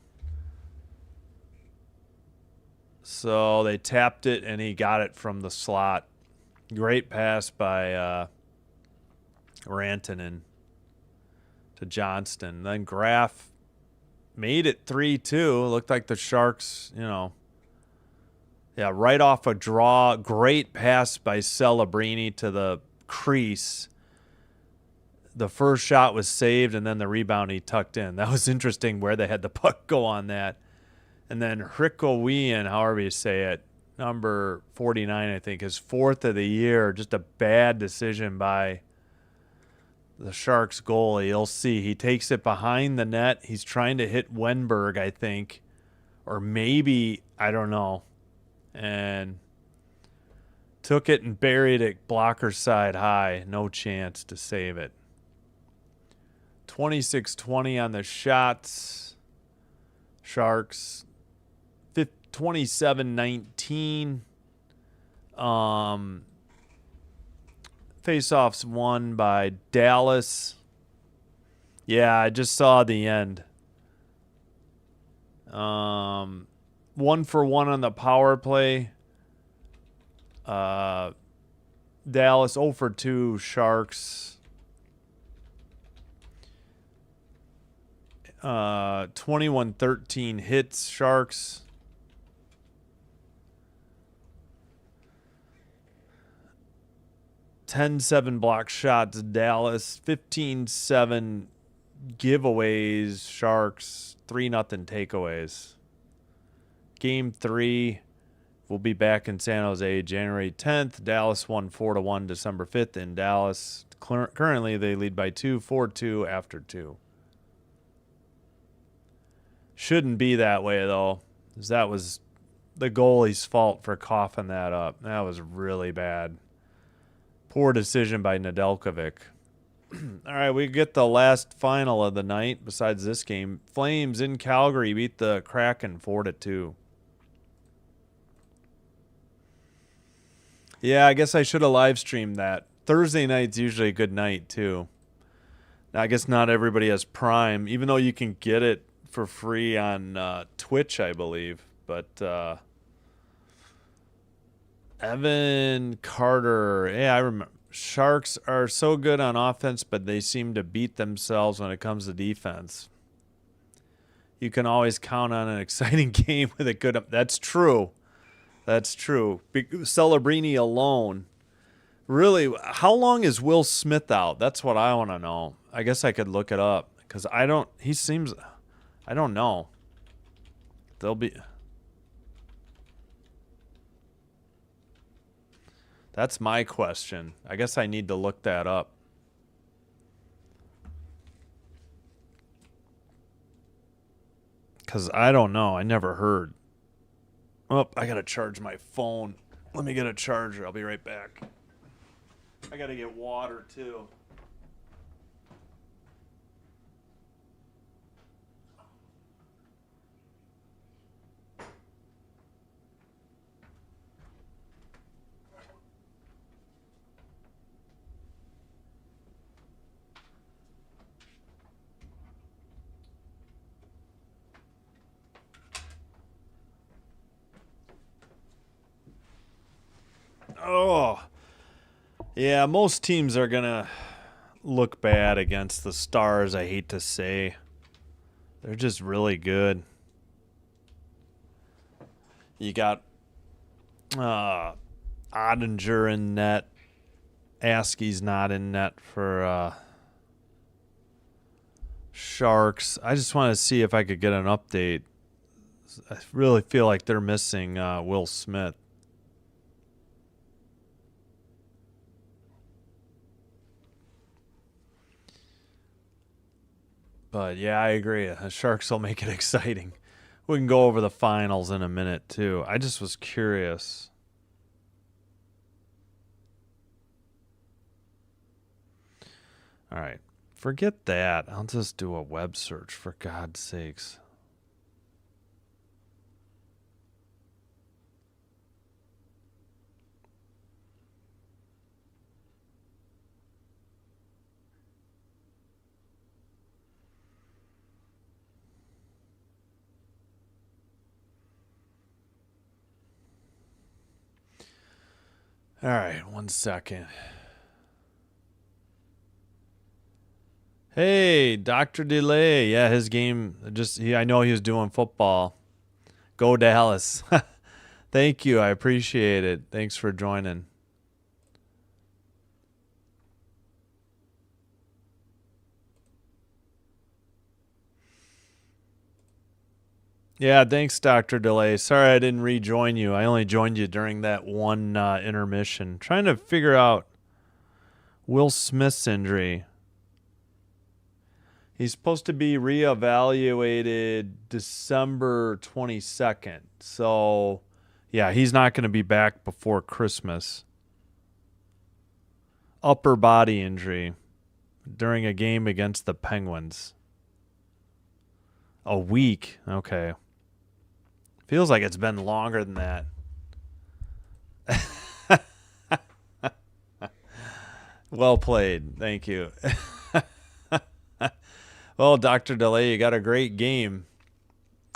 So they tapped it, and he got it from the slot. Great pass by Rantanen to Johnston. Then Graf made it 3-2. Looked like the Sharks, right off a draw. Great pass by Celebrini to the crease. The first shot was saved, and then the rebound he tucked in. That was interesting where they had the puck go on that. And then Hrikowian, however you say it, number 49, I think, his 4th of the year. Just a bad decision by the Sharks goalie. You'll see. He takes it behind the net. He's trying to hit Wenberg, I think. Or maybe, I don't know. And took it and buried it blocker side high. No chance to save it. 26-20 on the shots. Sharks. 27-19. Face-offs won by Dallas. Yeah, I just saw the end. 1 for 1 on the power play. Dallas 0 for 2 Sharks. 21-13 hits Sharks. $10-7 block shots Dallas. 15-7 giveaways Sharks. 3-0 takeaways. Game 3 will be back in San Jose January 10th. Dallas won 4-1 December 5th in Dallas. Currently they lead by 2, 4-2 after 2. Shouldn't be that way, though, because that was the goalie's fault for coughing that up. That was really bad. Poor decision by Nedeljkovic. All right, we get the last final of the night besides this game. Flames in Calgary beat the Kraken 4-2. Yeah, I guess I should have live streamed that. Thursday night's usually a good night, too. Now, I guess not everybody has Prime, even though you can get it for free on Twitch, I believe. But Evan Carter, yeah, I remember. Sharks are so good on offense, but they seem to beat themselves when it comes to defense. You can always count on an exciting game with a good. That's true. That's true. Celebrini alone. Really, how long is Will Smith out? That's what I want to know. I guess I could look it up because I don't. He seems. I don't know. They'll be. That's my question. I guess I need to look that up. Because I don't know. I never heard. Oh, I got to charge my phone. Let me get a charger. I'll be right back. I got to get water, too. Oh, yeah, most teams are going to look bad against the Stars, I hate to say. They're just really good. You got Ottinger in net. Askey's not in net for Sharks. I just want to see if I could get an update. I really feel like they're missing Will Smith. But yeah, I agree. The Sharks will make it exciting. We can go over the finals in a minute too. I just was curious. All right. Forget that. I'll just do a web search for God's sakes. All right, 1 second. Hey, Dr. Delay. Yeah, his game I know he was doing football. Go Dallas. Thank you. I appreciate it. Thanks for joining. Yeah, thanks, Dr. Delay. Sorry I didn't rejoin you. I only joined you during that one intermission. Trying to figure out Will Smith's injury. He's supposed to be reevaluated December 22nd. So, yeah, he's not going to be back before Christmas. Upper body injury during a game against the Penguins. A week. Okay. Feels like it's been longer than that. Well played. Thank you. Well, Dr. Delay, you got a great game.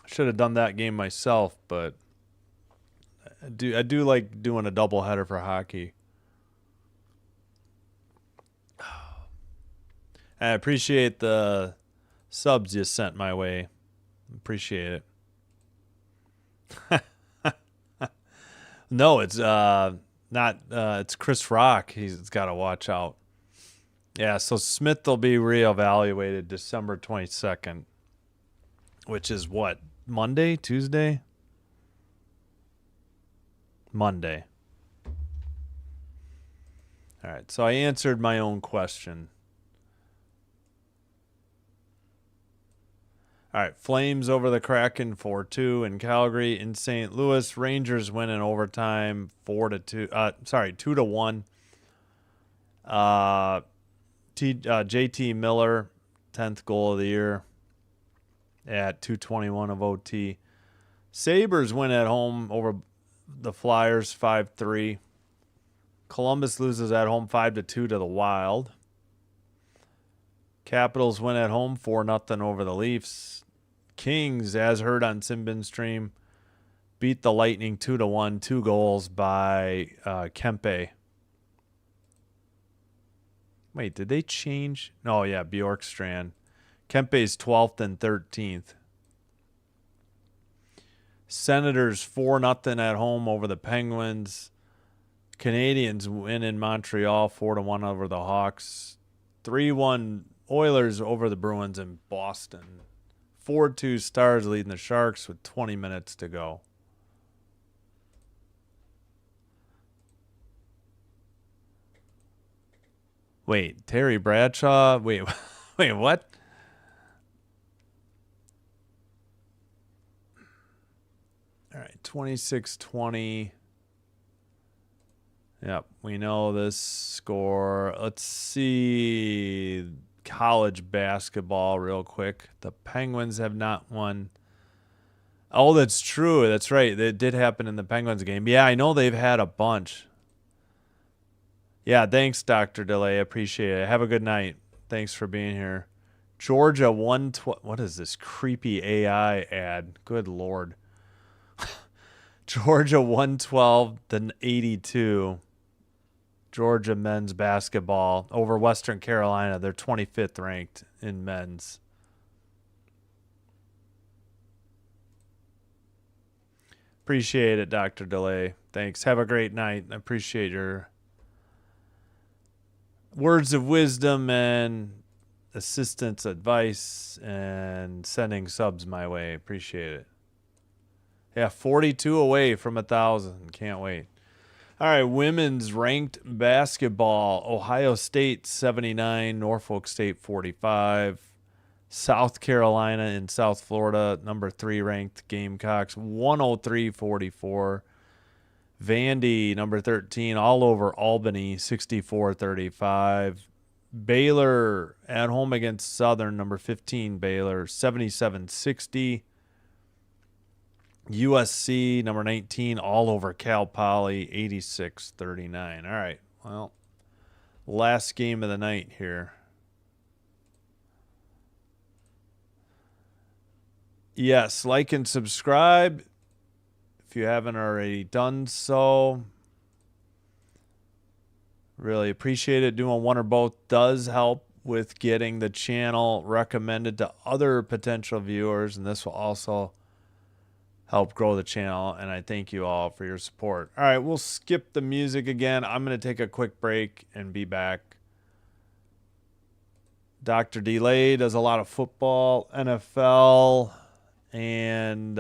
Should have done that game myself, but I do like doing a doubleheader for hockey. I appreciate the subs you sent my way. Appreciate it. No, it's not. It's Chris Rock. He's got to watch out. Yeah, so Smith will be reevaluated December 22nd, which is what? Monday? Tuesday? Monday. All right, so I answered my own question. All right, Flames over the Kraken 4-2 in Calgary. In St. Louis, Rangers win in overtime 4-2. 2-1. JT Miller, 10th goal of the year at 2:21 of OT. Sabres win at home over the Flyers 5-3. Columbus loses at home 5-2 to the Wild. Capitals win at home 4-0 over the Leafs. Kings, as heard on Simbin's stream, beat the Lightning 2-1, 2 goals by Kempe. Wait, did they change? No, yeah, Bjorkstrand. Kempe's 12th and 13th. Senators 4-0 at home over the Penguins. Canadians win in Montreal 4-1 over the Hawks. 3-1 Oilers over the Bruins in Boston. 4-2 Stars leading the Sharks with 20 minutes to go. Wait, Terry Bradshaw? Wait, wait, what? All right, 26-20. Yep, we know this score. Let's see college basketball real quick. The Penguins have not won. Oh, that's true. That's right. It did happen in the Penguins game. Yeah, I know they've had a bunch. Yeah, thanks, Dr. DeLay. Appreciate it. Have a good night. Thanks for being here. Georgia 112. What is this creepy AI ad? Good Lord. Georgia 112-82. Georgia men's basketball over Western Carolina. They're 25th ranked in men's. Appreciate it, Dr. DeLay. Thanks. Have a great night. I appreciate your words of wisdom and assistance, advice, and sending subs my way. Appreciate it. Yeah, 42 away from 1,000. Can't wait. All right, women's ranked basketball. Ohio State 79, Norfolk State 45. South Carolina and South Florida, number 3 ranked Gamecocks 103-44. Vandy, number 13, all over Albany 64-35. Baylor at home against Southern, number 15 Baylor 77-60. USC, number 19, all over Cal Poly 86-39. All right, well, last game of the night here. Yes, like and subscribe if you haven't already done so. Really appreciate it. Doing one or both does help with getting the channel recommended to other potential viewers, and this will also help grow the channel, and I thank you all for your support. All right, we'll skip the music again. I'm going to take a quick break and be back. Dr. Delay does a lot of football, NFL, and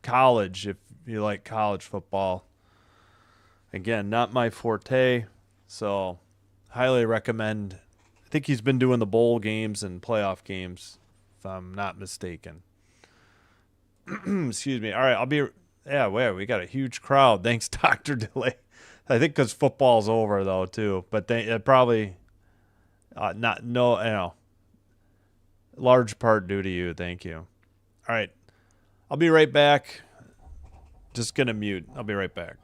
college, if you like college football. Again, not my forte, so highly recommend. I think he's been doing the bowl games and playoff games, if I'm not mistaken. Excuse me. All right, I'll be. Yeah, wait, we got a huge crowd. Thanks, Dr. Delay. I think because football's over though too, but they probably not. No, you know, large part due to you. Thank you. All right, I'll be right back. Just gonna mute. I'll be right back.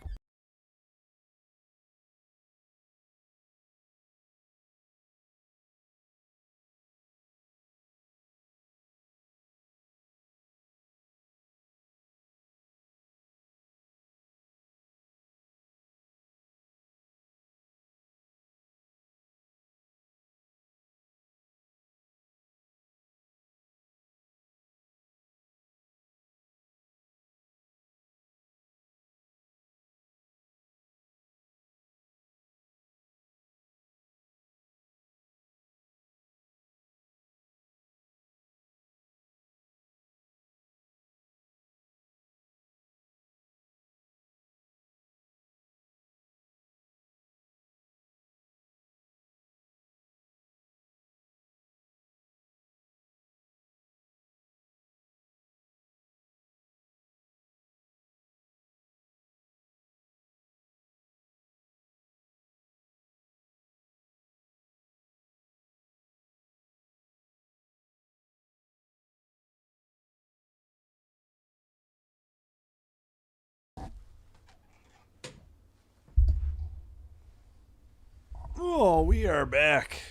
Oh, we are back.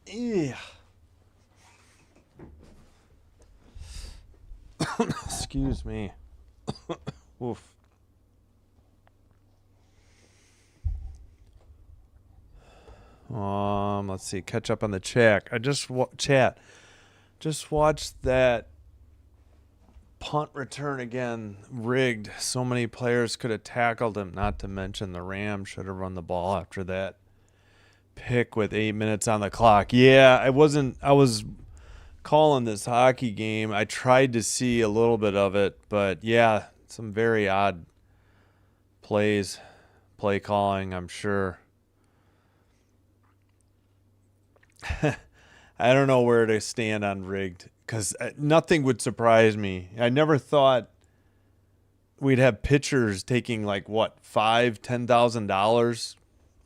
Yeah. Excuse me. Oof. Let's see. Catch up on the chat. Just watched that punt return again. Rigged. So many players could have tackled him. Not to mention the Rams should have run the ball after that pick with 8 minutes on the clock. Yeah, I was calling this hockey game. I tried to see a little bit of it, but yeah, some very odd play calling, I'm sure. I don't know where to stand on rigged because nothing would surprise me. I never thought we'd have pitchers taking like what $5,000-$10,000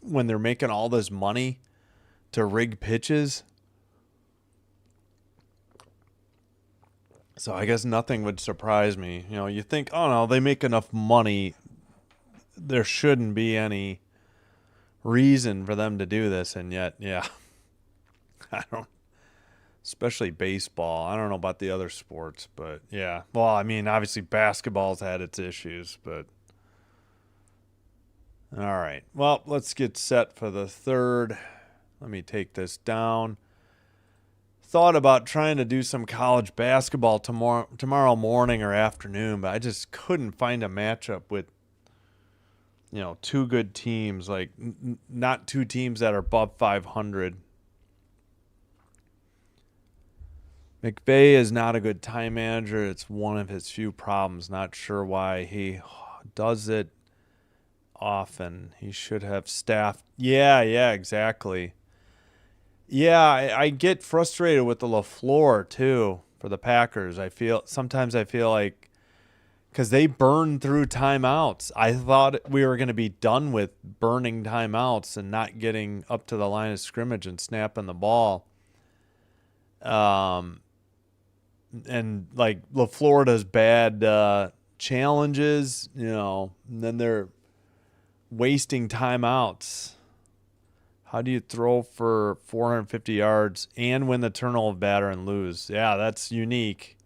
when they're making all this money to rig pitches. So I guess nothing would surprise me. You know, you think, oh no, they make enough money. There shouldn't be any reason for them to do this. And yet, yeah, I don't, especially baseball. I don't know about the other sports, but yeah. Well, I mean, obviously basketball's had its issues, but all right. Well, let's get set for the third. Let me take this down. Thought about trying to do some college basketball tomorrow morning or afternoon, but I just couldn't find a matchup with, you know, two good teams, like not two teams that are above 500. McVay is not a good time manager. It's one of his few problems. Not sure why he does it often. He should have staffed. Yeah, exactly. Yeah, I get frustrated with the LaFleur too for the Packers. Sometimes I feel like because they burn through timeouts. I thought we were going to be done with burning timeouts and not getting up to the line of scrimmage and snapping the ball. And like LaFleur does bad challenges, you know, and then they're wasting timeouts. How do you throw for 450 yards and win the turnover batter and lose? Yeah, that's unique.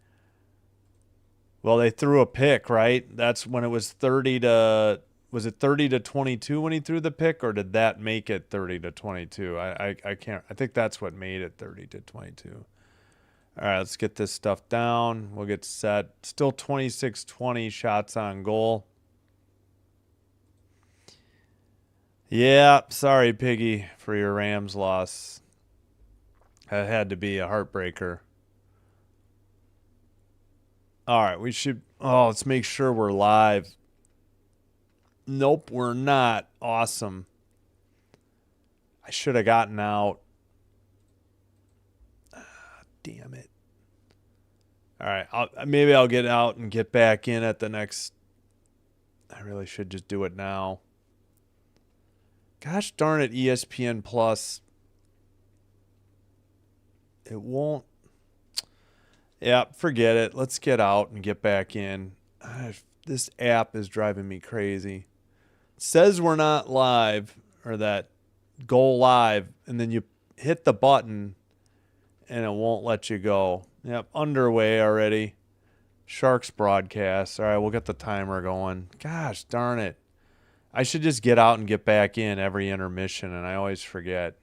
Well, they threw a pick, right? That's when it was 30 to 22 when he threw the pick, or did that make it 30 to 22? I can't. I think that's what made it 30 to 22. All right, let's get this stuff down. We'll get set. Still 26-20 shots on goal. Yeah, sorry, Piggy, for your Rams loss. That had to be a heartbreaker. All right, let's make sure we're live. Nope, we're not. Awesome. I should have gotten out. Damn it. All right, maybe I'll get out and get back in at the next. I really should just do it now. Gosh darn it, ESPN Plus. It won't. Yeah, forget it. Let's get out and get back in. This app is driving me crazy. It says we're not live, or that go live, and then you hit the button and it won't let you go. Yep, underway already. Sharks broadcast. All right, we'll get the timer going. Gosh darn it. I should just get out and get back in every intermission, and I always forget.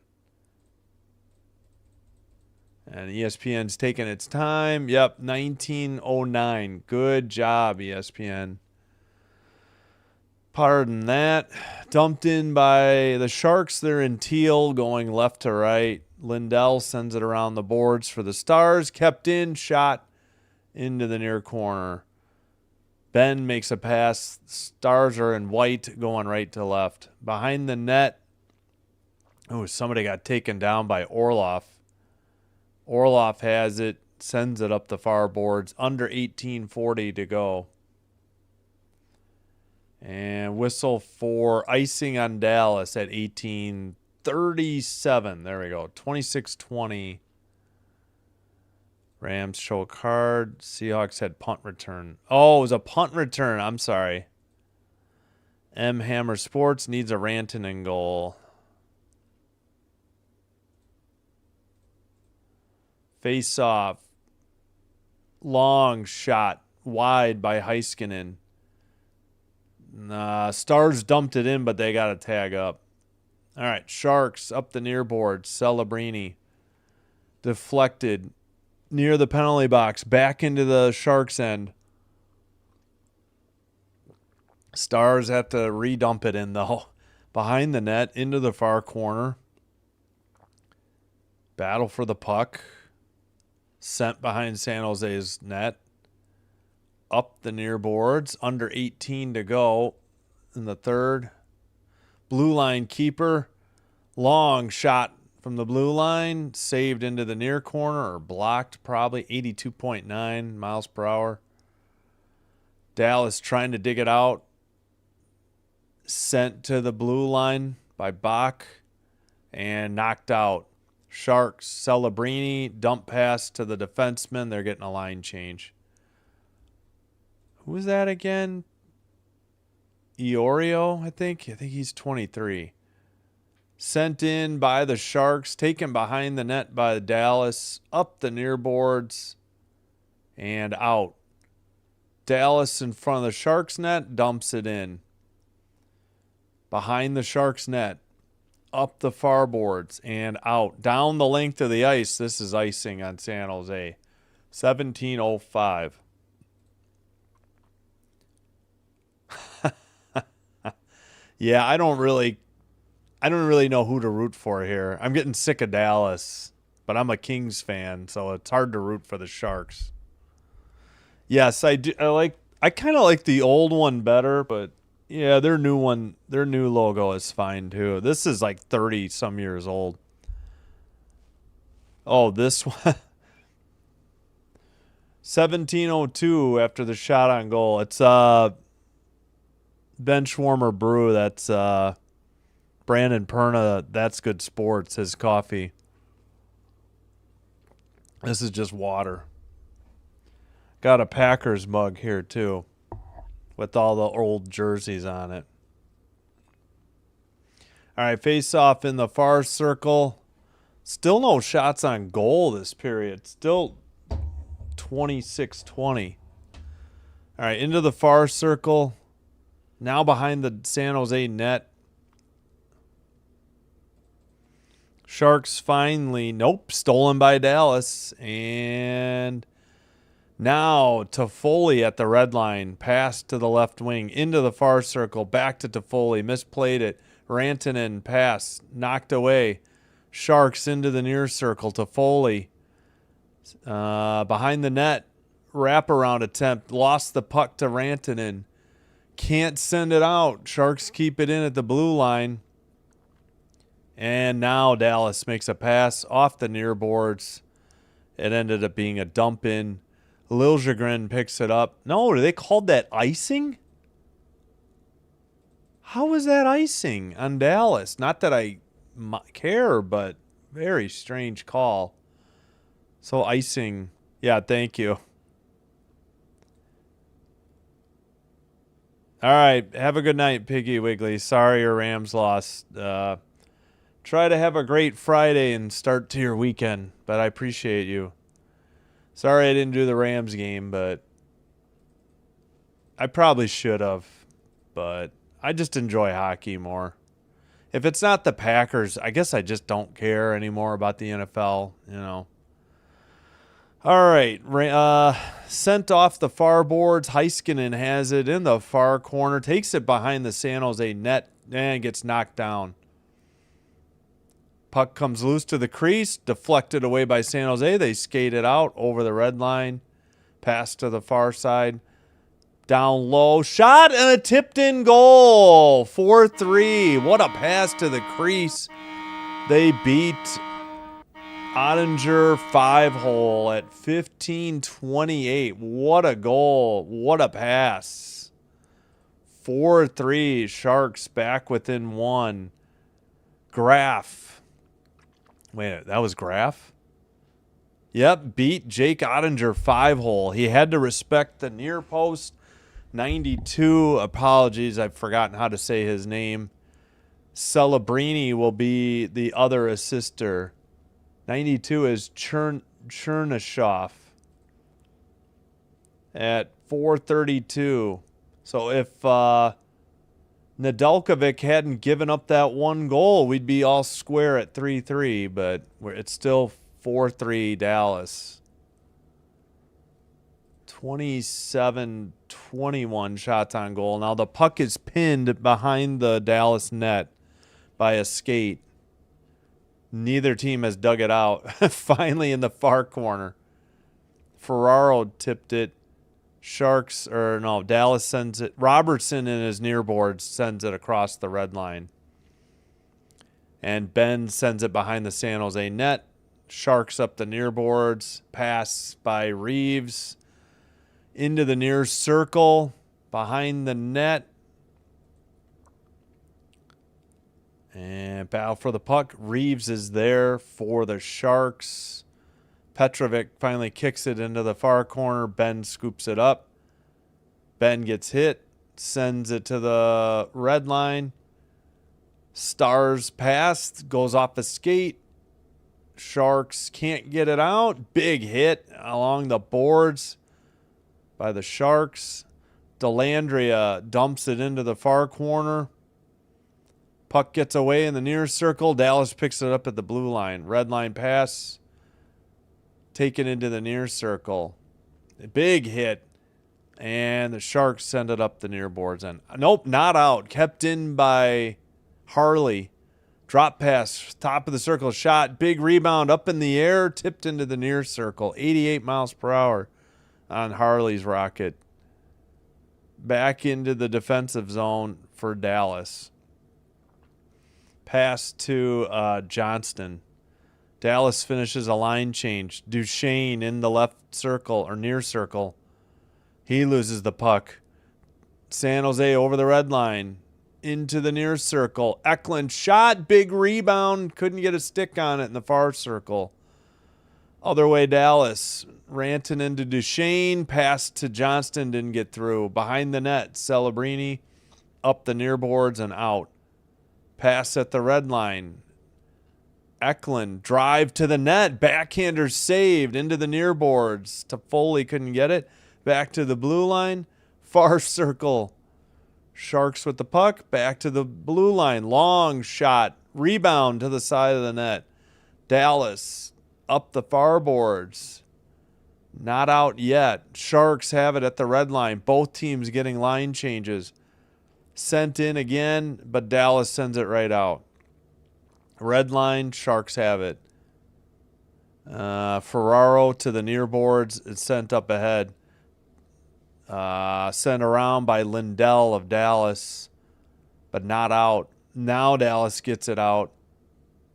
And ESPN's taking its time. Yep, 1909. Good job, ESPN. Pardon that. Dumped in by the Sharks. They're in teal, going left to right. Lindell sends it around the boards for the Stars. Kept in, shot into the near corner. Ben makes a pass. Stars are in white, going right to left. Behind the net. Oh, somebody got taken down by Orloff. Orloff has it, sends it up the far boards. Under 18:40 to go. And whistle for icing on Dallas at 18:37. There we go. 26-20. Rams show a card. Seahawks had punt return. Oh, it was a punt return. I'm sorry. M. Hammer Sports needs a Rantanen goal. Face off. Long shot. Wide by Heiskanen. Stars dumped it in, but they got to tag up. All right, Sharks up the near board. Celebrini deflected near the penalty box, back into the Sharks' end. Stars have to redump it in, though. Behind the net, into the far corner. Battle for the puck. Sent behind San Jose's net. Up the near boards. Under 18 to go in the third. Blue line keeper. Long shot from the blue line. Saved into the near corner, or blocked probably. 82.9 miles per hour. Dallas trying to dig it out. Sent to the blue line by Bach and knocked out. Sharks, Celebrini, dump pass to the defenseman. They're getting a line change. Who was that again? Iorio, I think. I think he's 23. Sent in by the Sharks, taken behind the net by Dallas, up the near boards, and out. Dallas in front of the Sharks net, dumps it in. Behind the Sharks net, up the far boards, and out. Down the length of the ice. This is icing on San Jose. 17:05. Yeah, I don't really know who to root for here. I'm getting sick of Dallas, but I'm a Kings fan, so it's hard to root for the Sharks. Yes, I do. I kind of like the old one better, but yeah, their new logo is fine too. This is like 30 some years old. Oh, this one. 17:02 after the shot on goal. It's Benchwarmer Brew. That's Brandon Perna. That's Good Sports. His coffee. This is just water. Got a Packers mug here too, with all the old jerseys on it. All right, face off in the far circle. Still no shots on goal this period. Still 26-20. All right, into the far circle. Now behind the San Jose net. Sharks finally, nope, stolen by Dallas. And now Toffoli at the red line. Pass to the left wing, into the far circle, back to Toffoli. Misplayed it. Rantanen pass, knocked away. Sharks into the near circle. Toffoli behind the net. Wraparound attempt. Lost the puck to Rantanen. Can't send it out. Sharks keep it in at the blue line. And now Dallas makes a pass off the near boards. It ended up being a dump in. Liljegren picks it up. No, they called that icing? How was that icing on Dallas? Not that I care, but very strange call. So icing. Yeah, thank you. All right, have a good night, Piggy Wiggly. Sorry your Rams lost. Try to have a great Friday and start to your weekend, but I appreciate you. Sorry I didn't do the Rams game, but I probably should have. But I just enjoy hockey more. If it's not the Packers, I guess I just don't care anymore about the NFL, you know. All right, sent off the far boards. Heiskanen has it in the far corner, takes it behind the San Jose net, and gets knocked down. Puck comes loose to the crease, deflected away by San Jose. They skate it out over the red line. Pass to the far side. Down low. Shot and a tipped in goal. 4-3. What a pass to the crease. They beat Ottinger 5-hole at 15:28. What a goal. What a pass. 4-3. Sharks back within one. Graf. Wait, that was Graf? Yep, beat Jake Ottinger 5-hole. He had to respect the near post. 92. Apologies, I've forgotten how to say his name. Celebrini will be the other assister. 92 is Chernyshov at 4:32. So if Nedeljkovic hadn't given up that one goal, we'd be all square at 3-3, but it's still 4-3 Dallas. 27-21 shots on goal. Now the puck is pinned behind the Dallas net by a skate. Neither team has dug it out. Finally in the far corner. Ferraro tipped it. Dallas sends it. Robertson in his near board sends it across the red line. And Ben sends it behind the San Jose net. Sharks up the near boards. Pass by Reeves. Into the near circle. Behind the net. And battle for the puck. Reeves is there for the Sharks. Petrovic finally kicks it into the far corner. Ben scoops it up. Ben gets hit. Sends it to the red line. Stars pass. Goes off the skate. Sharks can't get it out. Big hit along the boards by the Sharks. Delandria dumps it into the far corner. Puck gets away in the near circle. Dallas picks it up at the blue line. Red line pass. Taken into the near circle. A big hit. And the Sharks send it up the near boards. And nope, not out. Kept in by Harley. Drop pass. Top of the circle shot. Big rebound up in the air. Tipped into the near circle. 88 miles per hour on Harley's rocket. Back into the defensive zone for Dallas. Pass to Johnston. Dallas finishes a line change. Duchesne in the left circle or near circle. He loses the puck. San Jose over the red line. Into the near circle. Eklund shot. Big rebound. Couldn't get a stick on it in the far circle. Other way Dallas. Ranton into Duchesne. Pass to Johnston. Didn't get through. Behind the net. Celebrini up the near boards and out. Pass at the red line. Eklund drive to the net. Backhander saved into the near boards. Toffoli couldn't get it. Back to the blue line. Far circle. Sharks with the puck. Back to the blue line. Long shot. Rebound to the side of the net. Dallas up the far boards. Not out yet. Sharks have it at the red line. Both teams getting line changes. Sent in again, but Dallas sends it right out. Red line, Sharks have it. Ferraro to the near boards. It's sent up ahead. Sent around by Lindell of Dallas, but not out. Now Dallas gets it out.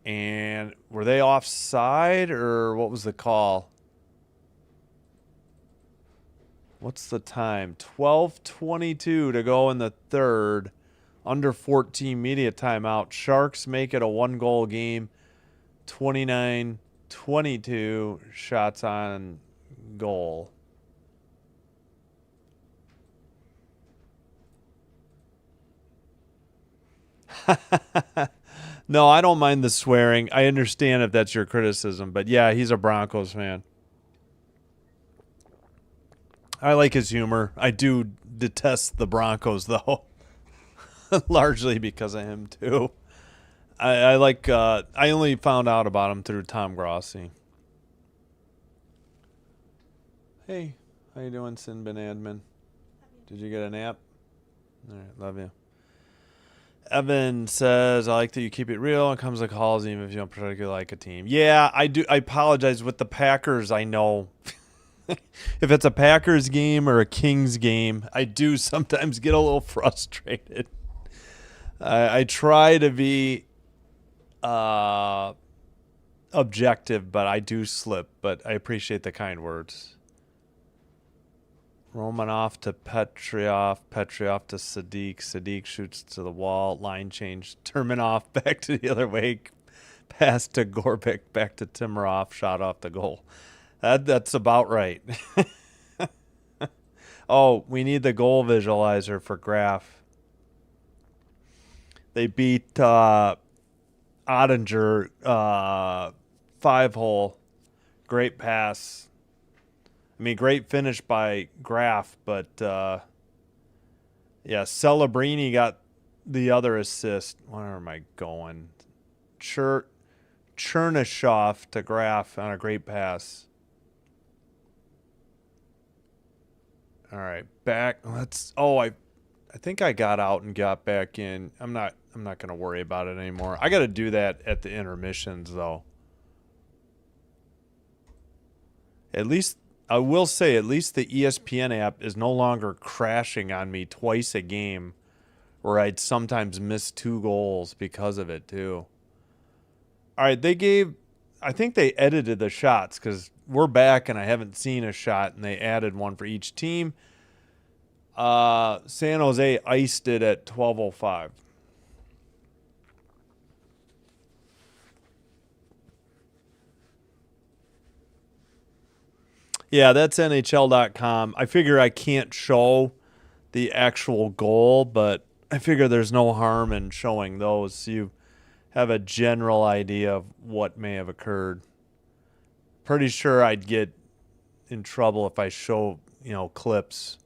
And were they offside or what was the call? What's the time? 12:22 to go in the third. Under 14 media timeout. Sharks make it a one-goal game. 29-22 shots on goal. No, I don't mind the swearing. I understand if that's your criticism. But, yeah, he's a Broncos fan. I like his humor. I do detest the Broncos, though. Largely because of him, too. I only found out about him through Tom Grossi. Hey, how you doing, Sinbin Admin? Did you get a nap? All right, love you. Evan says, I like that you keep it real. It comes to calls even if you don't particularly like a team. Yeah, I do. I apologize. With the Packers, I know. If it's a Packers game or a Kings game, I do sometimes get a little frustrated. I try to be objective, but I do slip. But I appreciate the kind words. Romanov to Petrov to Sadiq. Sadiq shoots to the wall. Line change. Terminov back to the other way. Pass to Gorbik. Back to Timarov. Shot off the goal. That's about right. Oh, we need the goal visualizer for Graph. They beat Ottinger 5-hole. Great pass. I mean, great finish by Graf, but yeah, Celebrini got the other assist. Where am I going? Chernishoff to Graf on a great pass. All right, back. Let's. Oh, I think I got out and got back in. I'm not gonna worry about it anymore. I got to do that at the intermissions though. At least I will say, at least the ESPN app is no longer crashing on me twice a game, where I'd sometimes miss 2 goals because of it too. All right, I think they edited the shots because we're back and I haven't seen a shot, and they added one for each team. San Jose iced it at 12:05. Yeah, that's NHL.com. I figure I can't show the actual goal, but I figure there's no harm in showing those so you have a general idea of what may have occurred. Pretty sure I'd get in trouble if I show, clips.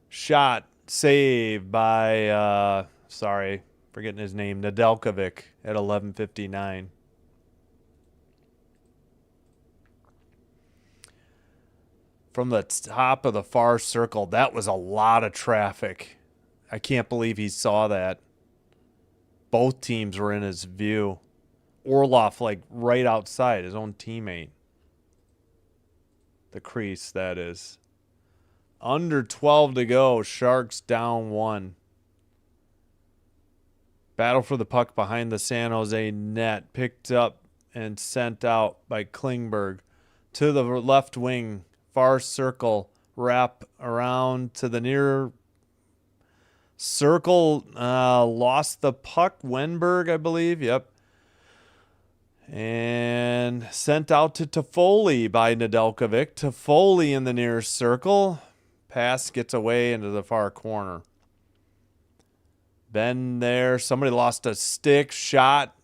Shot, save by, forgetting his name, Nedeljkovic at 11:59. From the top of the far circle, that was a lot of traffic. I can't believe he saw that. Both teams were in his view. Orlov, like, right outside, his own teammate. The crease, that is. Under 12 to go. Sharks down 1. Battle for the puck behind the San Jose net. Picked up and sent out by Klingberg. To the left wing. Far circle. Wrap around to the near circle. Lost the puck. Wenberg, I believe. Yep. And sent out to Toffoli by Nedeljkovic. Toffoli in the near circle. Pass gets away into the far corner. Been there. Somebody lost a stick. Shot.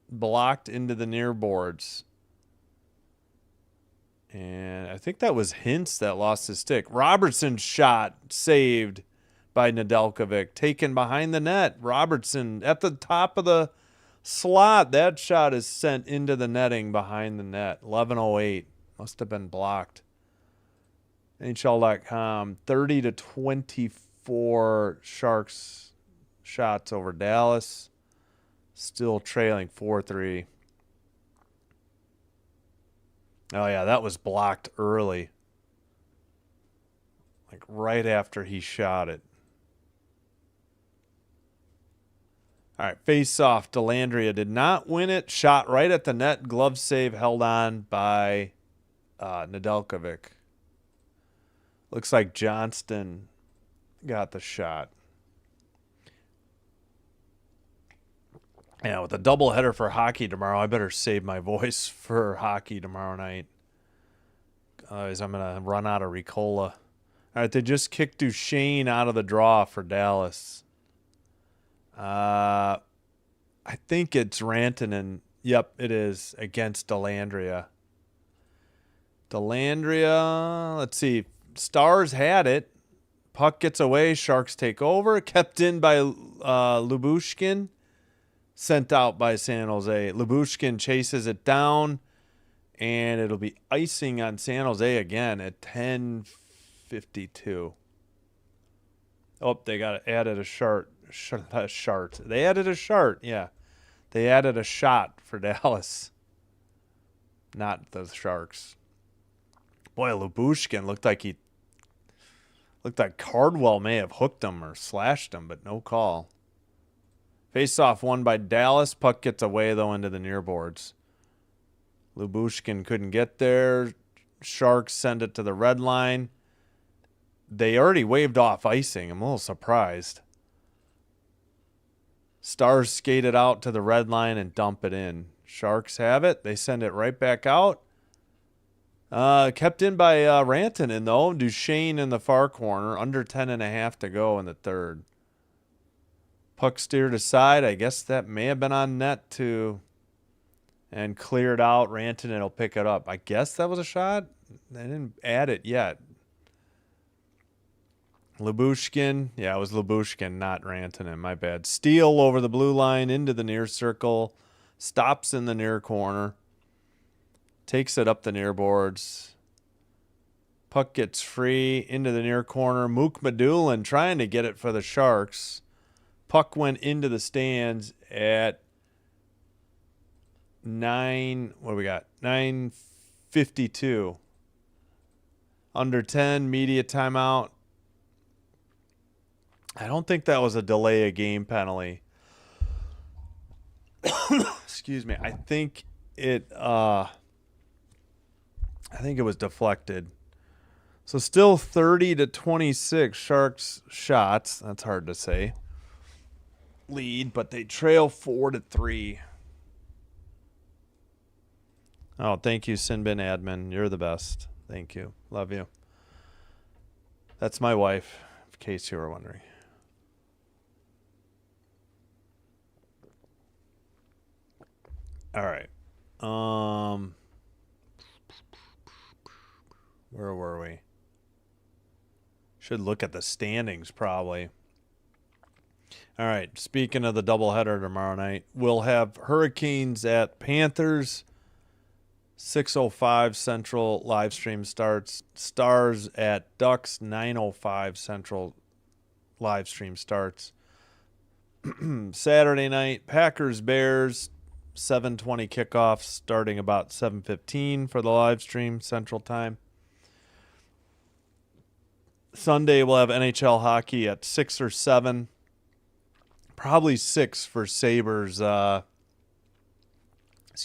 Blocked into the near boards. And I think that was Hintz that lost his stick. Robertson's shot saved by Nedeljkovic. Taken behind the net. Robertson at the top of the slot. That shot is sent into the netting behind the net. 11:08. Must have been blocked. NHL.com. 30-24 Sharks shots over Dallas. Still trailing 4-3. Oh, yeah, that was blocked early. Like right after he shot it. All right, face-off. Dellandrea did not win it. Shot right at the net. Glove save held on by Nedeljkovic. Looks like Johnston got the shot. Yeah, with a doubleheader for hockey tomorrow, I better save my voice for hockey tomorrow night. Otherwise, I'm going to run out of Ricola. All right, they just kicked Duchesne out of the draw for Dallas. I think it's Rantanen. Yep, it is, against Dellandrea. Dellandrea, let's see. Stars had it. Puck gets away. Sharks take over. Kept in by Lyubushkin. Sent out by San Jose. Lyubushkin chases it down. And it'll be icing on San Jose again at 10:52. Oh, they got added a shart. They added a shart, yeah. They added a shot for Dallas. Not the Sharks. Boy, Lyubushkin looked like Cardwell may have hooked him or slashed him, but no call. Face-off won by Dallas. Puck gets away, though, into the near boards. Lyubushkin couldn't get there. Sharks send it to the red line. They already waved off icing. I'm a little surprised. Stars skated out to the red line and dump it in. Sharks have it. They send it right back out. Kept in by Rantanen, though. Duchesne in the far corner. Under 10.5 to go in the third. Puck steered aside. I guess that may have been on net, too. And cleared out. Rantanen will pick it up. I guess that was a shot. They didn't add it yet. Lyubushkin. Yeah, it was Lyubushkin, not Rantanen. My bad. Steal over the blue line into the near circle. Stops in the near corner. Takes it up the near boards. Puck gets free into the near corner. Mook Madulin trying to get it for the Sharks. Puck went into the stands at 9:52. Under 10, media timeout. I don't think that was a delay of game penalty. Excuse me. I think it was deflected. So still 30-26 Sharks shots. That's hard to say. Lead, but they trail 4-3. Oh, thank you, Sinbin admin. You're the best. Thank you. Love you. That's my wife, in case you were wondering. All right. Where were we? Should look at the standings probably. All right. Speaking of the doubleheader tomorrow night, we'll have Hurricanes at Panthers. 6:05 Central live stream starts. Stars at Ducks. 9:05 Central live stream starts. Saturday night, Packers Bears. 7:20 kickoff, starting about 7:15 for the live stream Central Time. Sunday we'll have NHL hockey at 6 or 7. Probably 6 for Sabres.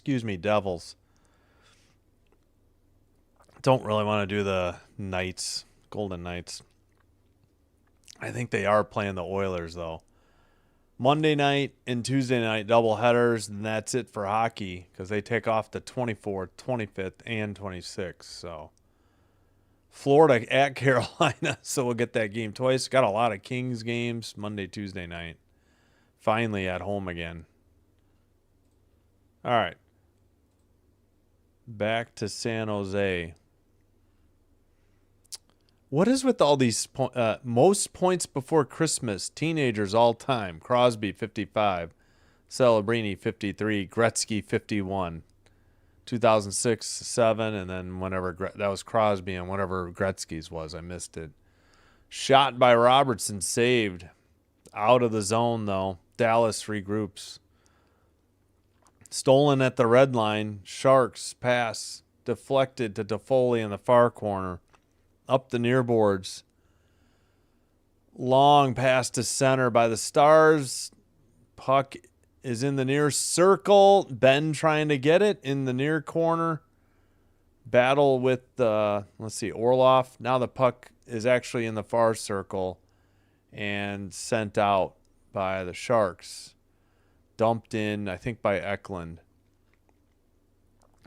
Devils. Don't really want to do the Knights, Golden Knights. I think they are playing the Oilers, though. Monday night and Tuesday night doubleheaders, and that's it for hockey because they take off the 24th, 25th, and 26th. So Florida at Carolina, so we'll get that game twice. Got a lot of Kings games Monday, Tuesday night. Finally at home again. All right. Back to San Jose. What is with all these most points before Christmas? Teenagers all time. Crosby, 55. Celebrini, 53. Gretzky, 51. 2006, 7, and then whenever that was Crosby and whatever Gretzky's was. I missed it. Shot by Robertson, saved. Out of the zone, though. Dallas regroups. Stolen at the red line. Sharks pass. Deflected to Toffoli in the far corner. Up the near boards. Long pass to center by the Stars. Puck is in the near circle. Ben trying to get it in the near corner. Battle with, Orlov. Now the puck is actually in the far circle and sent out by the Sharks. Dumped in, I think, by Eklund.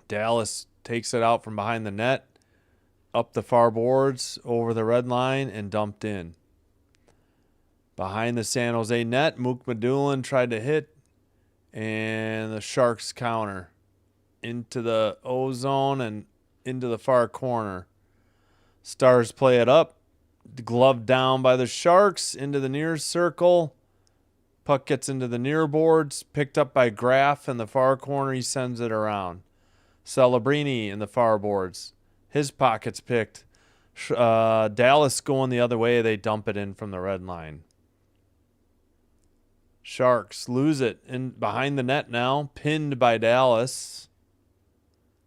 Dallas takes it out from behind the net. Up the far boards, over the red line, and dumped in. Behind the San Jose net, Mook Madulin tried to hit, and the Sharks counter. Into the O zone and into the far corner. Stars play it up. Glove down by the Sharks, into the near circle. Puck gets into the near boards, picked up by Graf in the far corner. He sends it around. Celebrini in the far boards. His pocket's picked. Dallas going the other way. They dump it in from the red line. Sharks lose it in behind the net now. Pinned by Dallas.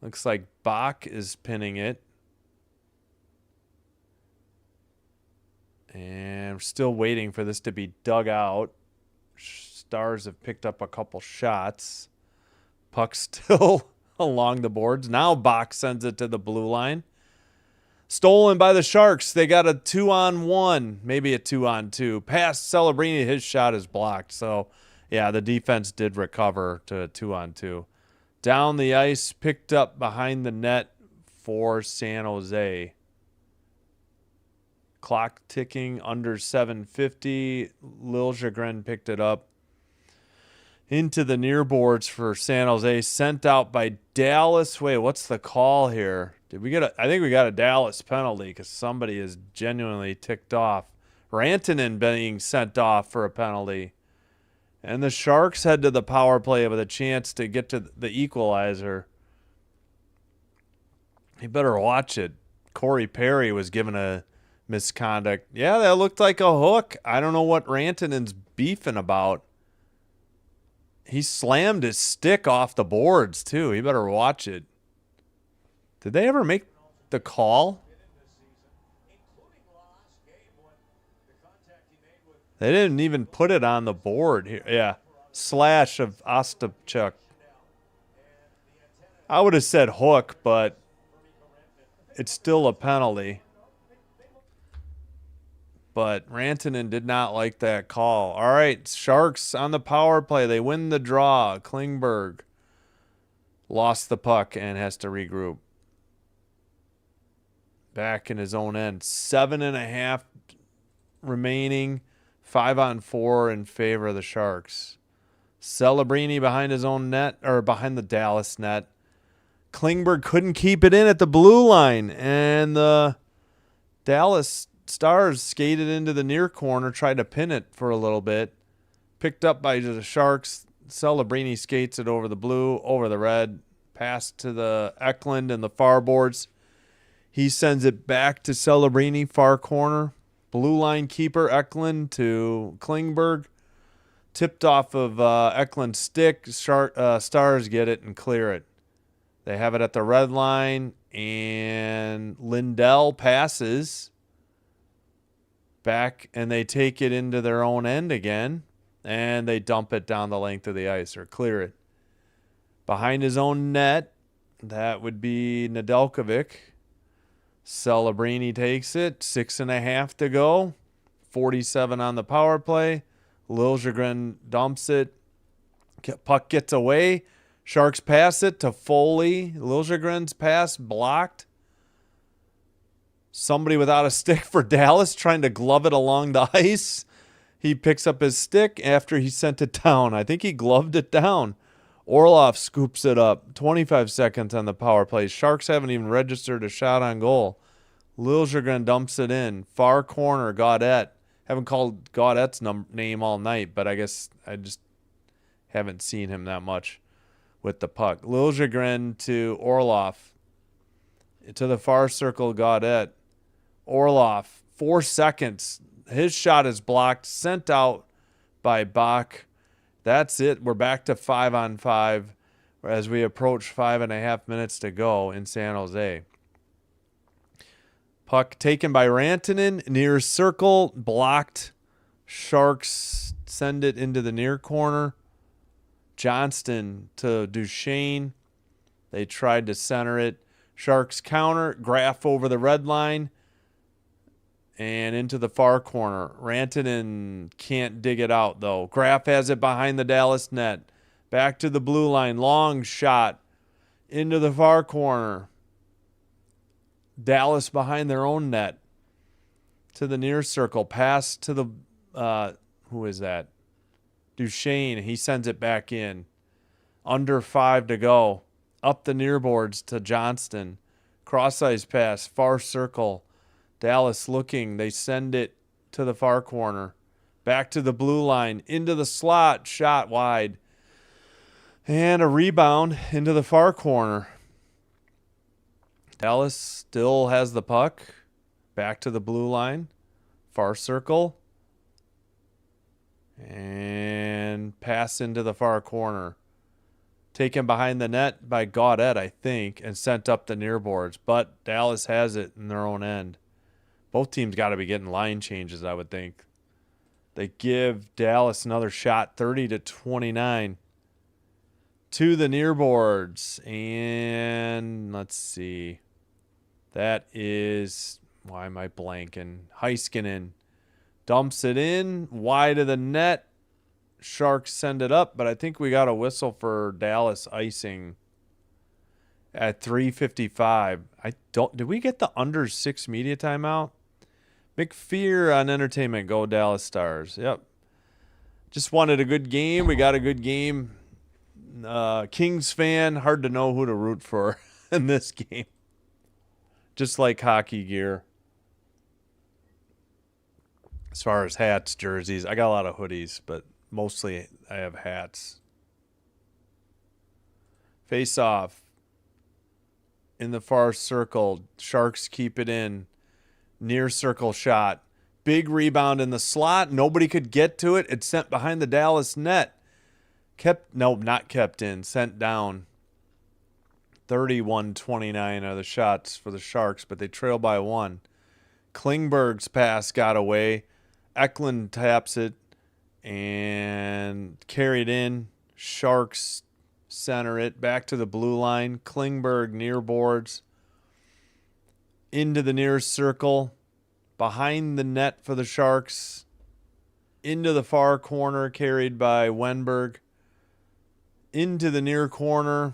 Looks like Bach is pinning it. And we're still waiting for this to be dug out. Stars have picked up a couple shots. Puck still along the boards. Now Bach sends it to the blue line. Stolen by the Sharks. They got a 2-on-1, maybe a 2-on-2. Past Celebrini, his shot is blocked. So, yeah, the defense did recover to a 2-on-2. Down the ice, picked up behind the net for San Jose. Clock ticking under 7:50. Liljegren picked it up. Into the near boards for San Jose, sent out by Dallas. Wait, what's the call here? Did we get I think we got a Dallas penalty because somebody is genuinely ticked off. Rantanen being sent off for a penalty. And the Sharks head to the power play with a chance to get to the equalizer. You better watch it. Corey Perry was given a misconduct. Yeah, that looked like a hook. I don't know what Rantanen's beefing about. He slammed his stick off the boards, too. He better watch it. Did they ever make the call? They didn't even put it on the board here. Yeah. Slash of Ostapchuk. I would have said hook, but it's still a penalty. But Rantanen did not like that call. All right, Sharks on the power play. They win the draw. Klingberg lost the puck and has to regroup. Back in his own end. 7.5 remaining. 5-on-4 in favor of the Sharks. Celebrini behind his own net, or behind the Dallas net. Klingberg couldn't keep it in at the blue line, and the Dallas Stars skated into the near corner, tried to pin it for a little bit. Picked up by the Sharks. Celebrini skates it over the blue, over the red. Pass to the Eklund and the far boards. He sends it back to Celebrini, far corner. Blue line keeper Eklund to Klingberg. Tipped off of Eklund's stick. Stars get it and clear it. They have it at the red line, and Lindell passes back, and they take it into their own end again, and they dump it down the length of the ice or clear it. Behind his own net, that would be Nedeljkovic. Celebrini takes it. 6.5 to go. 47 on the power play. Liljegren dumps it. Puck gets away. Sharks pass it to Foley. Liljegren's pass blocked. Somebody without a stick for Dallas trying to glove it along the ice. He picks up his stick after he sent it down. I think he gloved it down. Orlov scoops it up. 25 seconds on the power play. Sharks haven't even registered a shot on goal. Liljegren dumps it in. Far corner, Gaudette. Haven't called Gaudette's name all night, but I guess I just haven't seen him that much with the puck. Liljegren to Orlov. To the far circle, Gaudette. Orlov, 4 seconds. His shot is blocked, sent out by Bach. That's it. We're back to 5-on-5 as we approach 5.5 minutes to go in San Jose. Puck taken by Rantanen, near circle, blocked. Sharks send it into the near corner. Johnston to Duchesne. They tried to center it. Sharks counter, Graf over the red line, and into the far corner. Rantanen can't dig it out, though. Graf has it behind the Dallas net. Back to the blue line. Long shot into the far corner. Dallas behind their own net. To the near circle. Pass to the... who is that? Duchesne. He sends it back in. Under 5 to go. Up the near boards to Johnston. Cross-ice pass. Far circle. Dallas looking. They send it to the far corner. Back to the blue line. Into the slot. Shot wide. And a rebound into the far corner. Dallas still has the puck. Back to the blue line. Far circle. And pass into the far corner. Taken behind the net by Gaudette, I think, and sent up the near boards. But Dallas has it in their own end. Both teams got to be getting line changes, I would think. They give Dallas another shot, 30-29. To the near boards. And let's see. That is, why am I blanking? Heiskanen dumps it in, wide of the net. Sharks send it up, but I think we got a whistle for Dallas icing at 3:55. Did we get the under 6 media timeout? McPhear on entertainment. Go Dallas Stars. Yep. Just wanted a good game. We got a good game. Kings fan, hard to know who to root for in this game. Just like hockey gear. As far as hats, jerseys, I got a lot of hoodies, but mostly I have hats. Face off. In the far circle. Sharks keep it in. Near circle shot. Big rebound in the slot. Nobody could get to it. It's sent behind the Dallas net. Not kept in. Sent down. 31-29 are the shots for the Sharks, but they trail by one. Klingberg's pass got away. Eklund taps it and carried in. Sharks center it back to the blue line. Klingberg near boards. Into the near circle. Behind the net for the Sharks. Into the far corner carried by Wenberg. Into the near corner.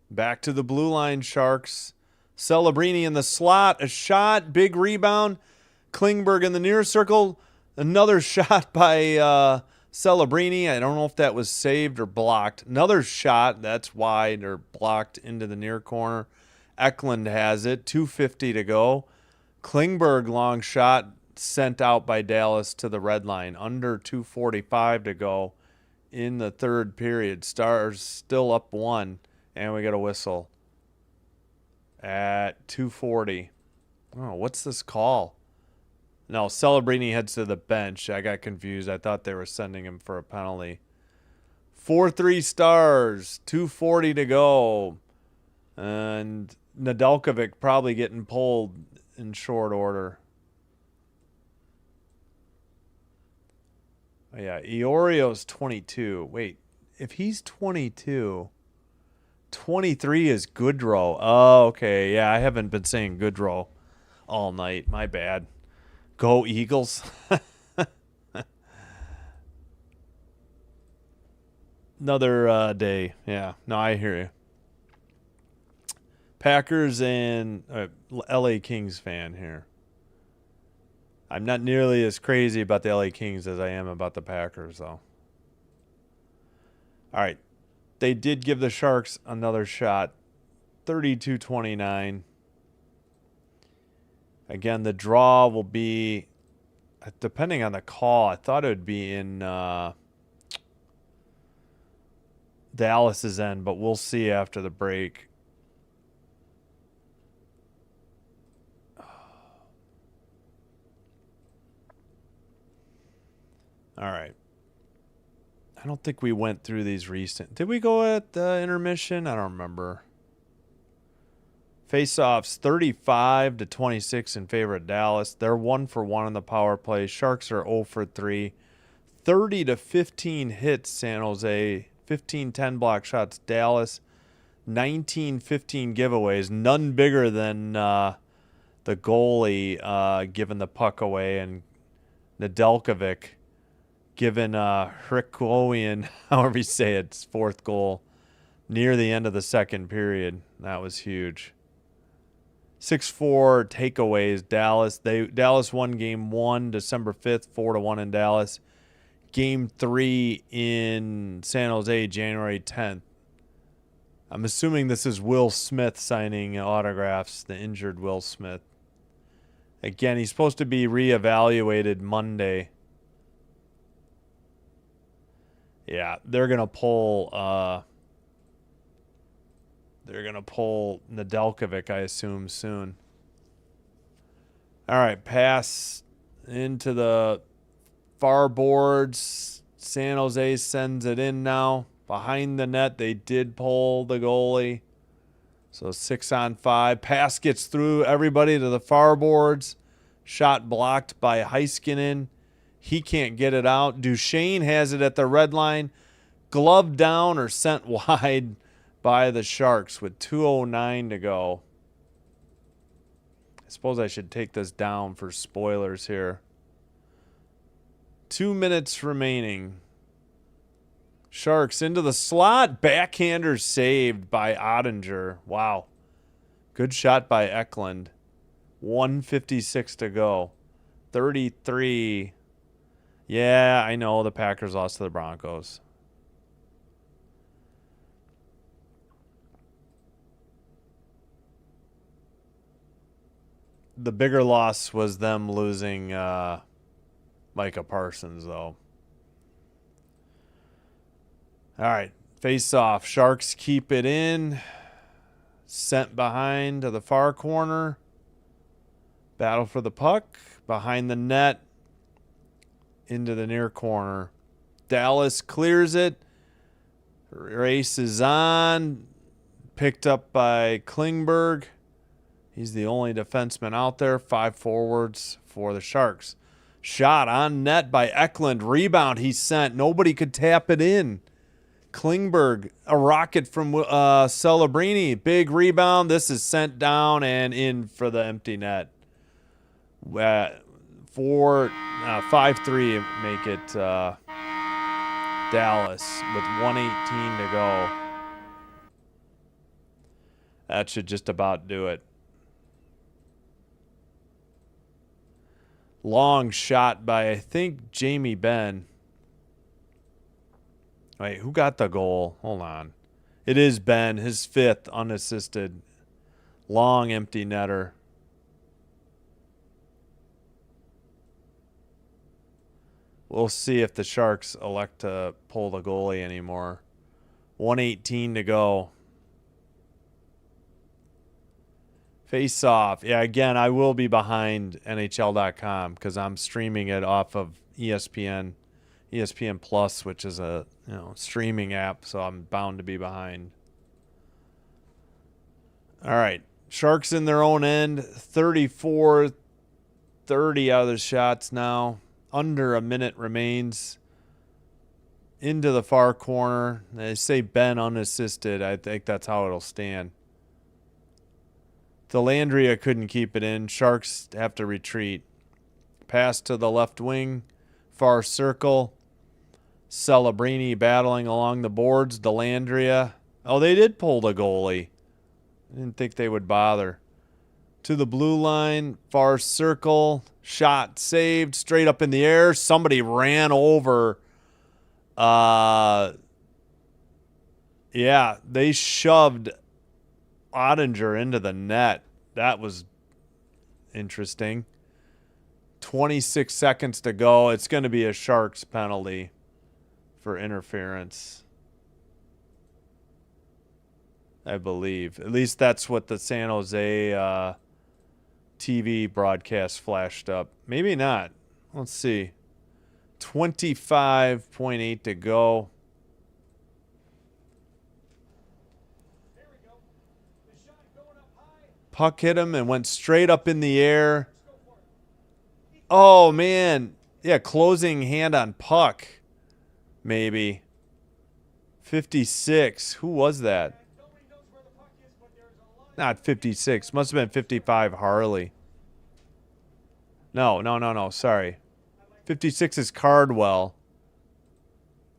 Back to the blue line Sharks. Celebrini in the slot. A shot. Big rebound. Klingberg in the near circle. Another shot by Celebrini. I don't know if that was saved or blocked. Another shot. That's wide or blocked into the near corner. Eklund has it. 2:50 to go. Klingberg long shot sent out by Dallas to the red line. Under 2:45 to go in the third period. Stars still up one. And we got a whistle at 2:40. Oh, what's this call? No, Celebrini heads to the bench. I got confused. I thought they were sending him for a penalty. 4-3 Stars. 2:40 to go. And Nedeljkovic probably getting pulled in short order. Oh, yeah, Iorio's 22. Wait, if he's 22... 23 is Goodrow. Oh, okay. Yeah, I haven't been saying Goodrow all night. My bad. Go Eagles. Another day. Yeah. No, I hear you. Packers and LA Kings fan here. I'm not nearly as crazy about the LA Kings as I am about the Packers, though. All right. They did give the Sharks another shot. 32-29. Again, the draw will be, depending on the call, I thought it would be in Dallas's end, but we'll see after the break. All right. I don't think we went through these recent. Did we go at the intermission? I don't remember. Faceoffs 35-26 in favor of Dallas. They're 1-for-1 on the power play. Sharks are 0-for-3. 30-15 hits San Jose. 15-10 block shots Dallas. 19-15 giveaways. None bigger than the goalie giving the puck away, and Nedeljkovic given Hrikowian, however you say it, its fourth goal near the end of the second period. That was huge. 6-4 takeaways, Dallas. Dallas won game 1 December 5th, 4-1 in Dallas. Game 3 in San Jose, January 10th. I'm assuming this is Will Smith signing autographs, the injured Will Smith. Again, he's supposed to be reevaluated Monday. Yeah, they're gonna pull Nedeljkovic, I assume, soon. All right, pass into the far boards. San Jose sends it in now. Behind the net, they did pull the goalie. So 6-on-5. Pass gets through everybody to the far boards. Shot blocked by Heiskanen. He can't get it out. Duchesne has it at the red line. Glove down or sent wide by the Sharks with 2:09 to go. I suppose I should take this down for spoilers here. 2 minutes remaining. Sharks into the slot. Backhander saved by Ottinger. Wow. Good shot by Eklund. 1:56 to go. 33. Yeah, I know the Packers lost to the Broncos. The bigger loss was them losing Micah Parsons, though. All right, face off. Sharks keep it in. Sent behind to the far corner. Battle for the puck. Behind the net. Into the near corner. Dallas clears it. Race is on. Picked up by Klingberg. He's the only defenseman out there. 5 forwards for the Sharks. Shot on net by Eklund. Rebound he sent. Nobody could tap it in. Klingberg, a rocket from Celebrini. Big rebound. This is sent down and in for the empty net. 5-3 make it Dallas with 1:18 to go. That should just about do it. Long shot by, I think, Jamie Benn. Wait, who got the goal? Hold on. It is Ben, his 5th unassisted. Long empty netter. We'll see if the Sharks elect to pull the goalie anymore. 1:18 to go. Face off. Yeah, again, I will be behind NHL.com because I'm streaming it off of ESPN Plus, which is a streaming app, so I'm bound to be behind. All right. Sharks in their own end, 34-30 out of the shots now. Under a minute remains. Into the far corner. They say Ben unassisted. I think that's how it'll stand. Delandria couldn't keep it in. Sharks have to retreat. Pass to the left wing. Far circle. Celebrini battling along the boards. Delandria. Oh, they did pull the goalie. I didn't think they would bother. To the blue line. Far circle. Shot saved. Straight up in the air. Somebody ran over. Yeah, they shoved Ottinger into the net. That was interesting. 26 seconds to go. It's going to be a Sharks penalty for interference, I believe. At least that's what the San Jose TV broadcast flashed up. Maybe not. Let's see. 25.8 to go. Puck hit him and went straight up in the air. Oh, man. Yeah, closing hand on puck. Maybe. 56. Who was that? Not 56. Must have been 55 Harley. No. Sorry. 56 is Cardwell.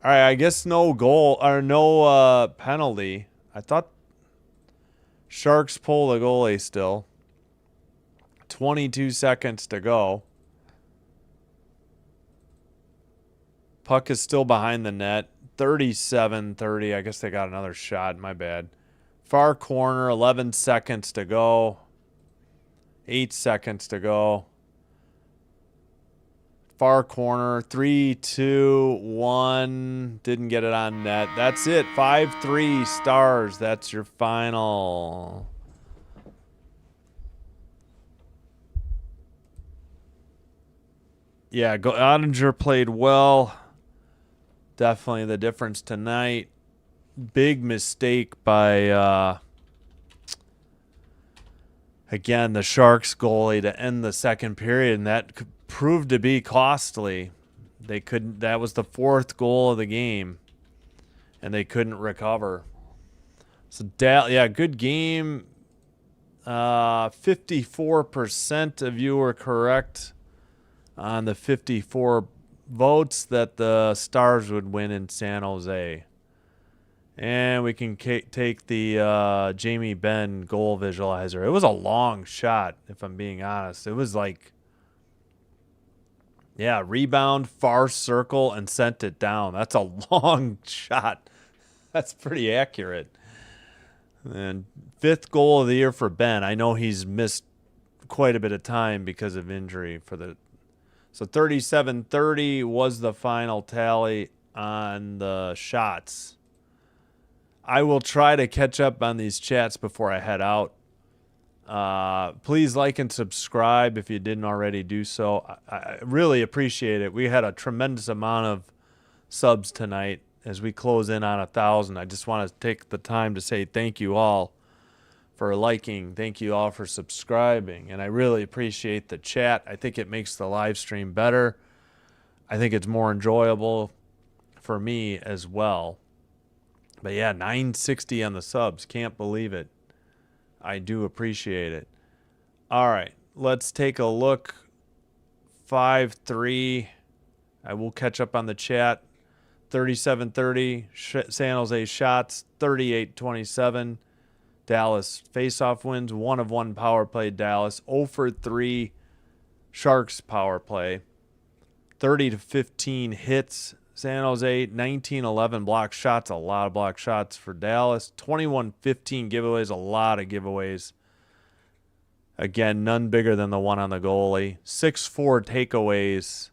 All right, I guess no goal or no penalty. I thought Sharks pull the goalie still. 22 seconds to go. Puck is still behind the net. 37-30. I guess they got another shot. My bad. Far corner. 11 seconds to go. 8 seconds to go. Far corner. 3, 2, 1. Didn't get it on net. That's it. 5-3 Stars. That's your final. Yeah, Ottinger played well. Definitely the difference tonight. Big mistake by, again, the Sharks goalie to end the second period, and that proved to be costly. They couldn't. That was the 4th goal of the game, and they couldn't recover. So, good game. 54% of you were correct on the 54 votes that the Stars would win in San Jose. And we can take the Jamie Benn goal visualizer. It was a long shot, if I'm being honest. It was like, rebound, far circle, and sent it down. That's a long shot. That's pretty accurate. And 5th goal of the year for Ben. I know he's missed quite a bit of time because of injury for the So 37-30 was the final tally on the shots. I will try to catch up on these chats before I head out. Please like and subscribe if you didn't already do so. I really appreciate it. We had a tremendous amount of subs tonight as we close in on 1,000. I just want to take the time to say thank you all for liking. Thank you all for subscribing. And I really appreciate the chat. I think it makes the live stream better. I think it's more enjoyable for me as well. But yeah, 960 on the subs. Can't believe it. I do appreciate it. All right, let's take a look. 5-3. I will catch up on the chat. 37-30. San Jose shots. 38-27. Dallas faceoff wins. 1 of 1 power play. Dallas 0 for 3. Sharks power play. 30-15 hits. San Jose 19-11 block shots. A lot of block shots for Dallas. 21-15 giveaways. A lot of giveaways. Again, none bigger than the one on the goalie. 6-4 takeaways.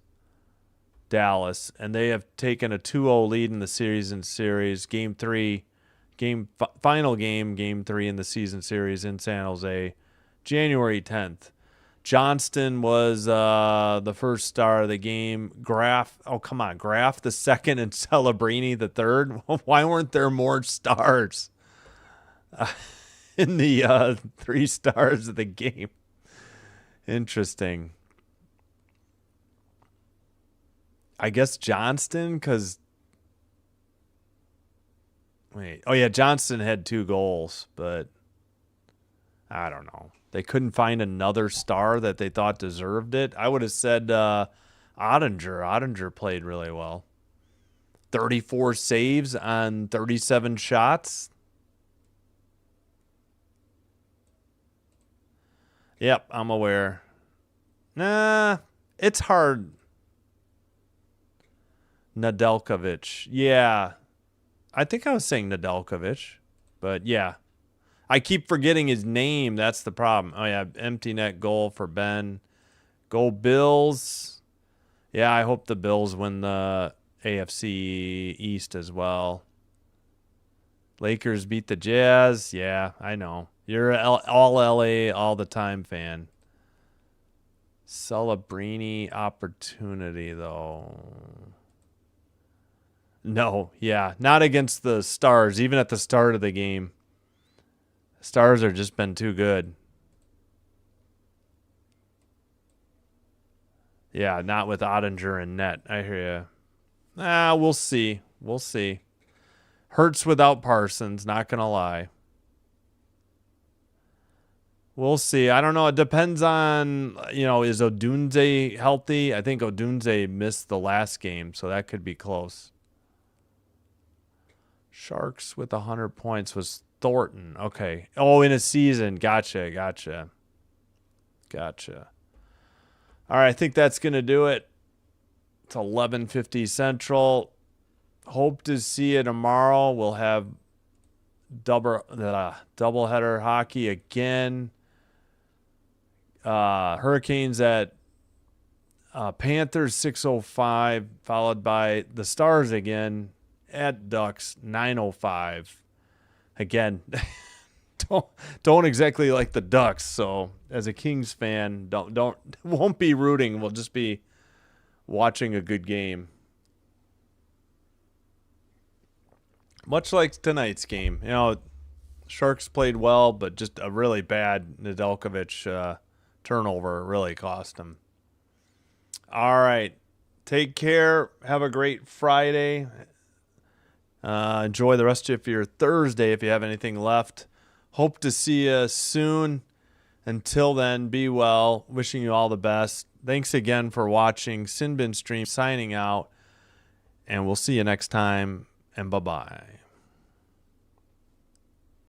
Dallas, and they have taken a 2-0 lead in the series. Game 3, final game 3 in the season series in San Jose, January 10th. Johnston was the first star of the game. Graf the second, and Celebrini the third. Why weren't there more stars in the 3 stars of the game? Interesting. I guess Johnston, because Johnston had 2 goals, but I don't know. They couldn't find another star that they thought deserved it. I would have said Ottinger. Ottinger played really well. 34 saves on 37 shots. Yep, I'm aware. Nah, it's hard. Nedeljkovic. Yeah. I think I was saying Nedeljkovic, but yeah. I keep forgetting his name. That's the problem. Oh, yeah. Empty net goal for Ben. Go Bills. Yeah, I hope the Bills win the AFC East as well. Lakers beat the Jazz. Yeah, I know. You're an all LA all the time fan. Celebrini opportunity, though. No, yeah. Not against the Stars, even at the start of the game. Stars have just been too good. Yeah, not with Ottinger and net. I hear you. We'll see. We'll see. Hurts without Parsons, not going to lie. We'll see. I don't know. It depends on, is Odunze healthy? I think Odunze missed the last game, so that could be close. Sharks with 100 points was Thornton. Okay. Oh, in a season. Gotcha. All right, I think that's going to do it. It's 11:50 Central. Hope to see you tomorrow. We'll have doubleheader hockey again. Hurricanes at Panthers 6:05, followed by the Stars again at Ducks 9:05. Again, don't exactly like the Ducks, so as a Kings fan, won't be rooting. We'll just be watching a good game. Much like tonight's game. Sharks played well, but just a really bad Nedeljkovic turnover really cost them. All right. Take care. Have a great Friday. Enjoy the rest of your Thursday if you have anything left. Hope to see you soon. Until then, be well. Wishing you all the best. Thanks again for watching. Sinbin Stream signing out. And we'll see you next time. And bye-bye.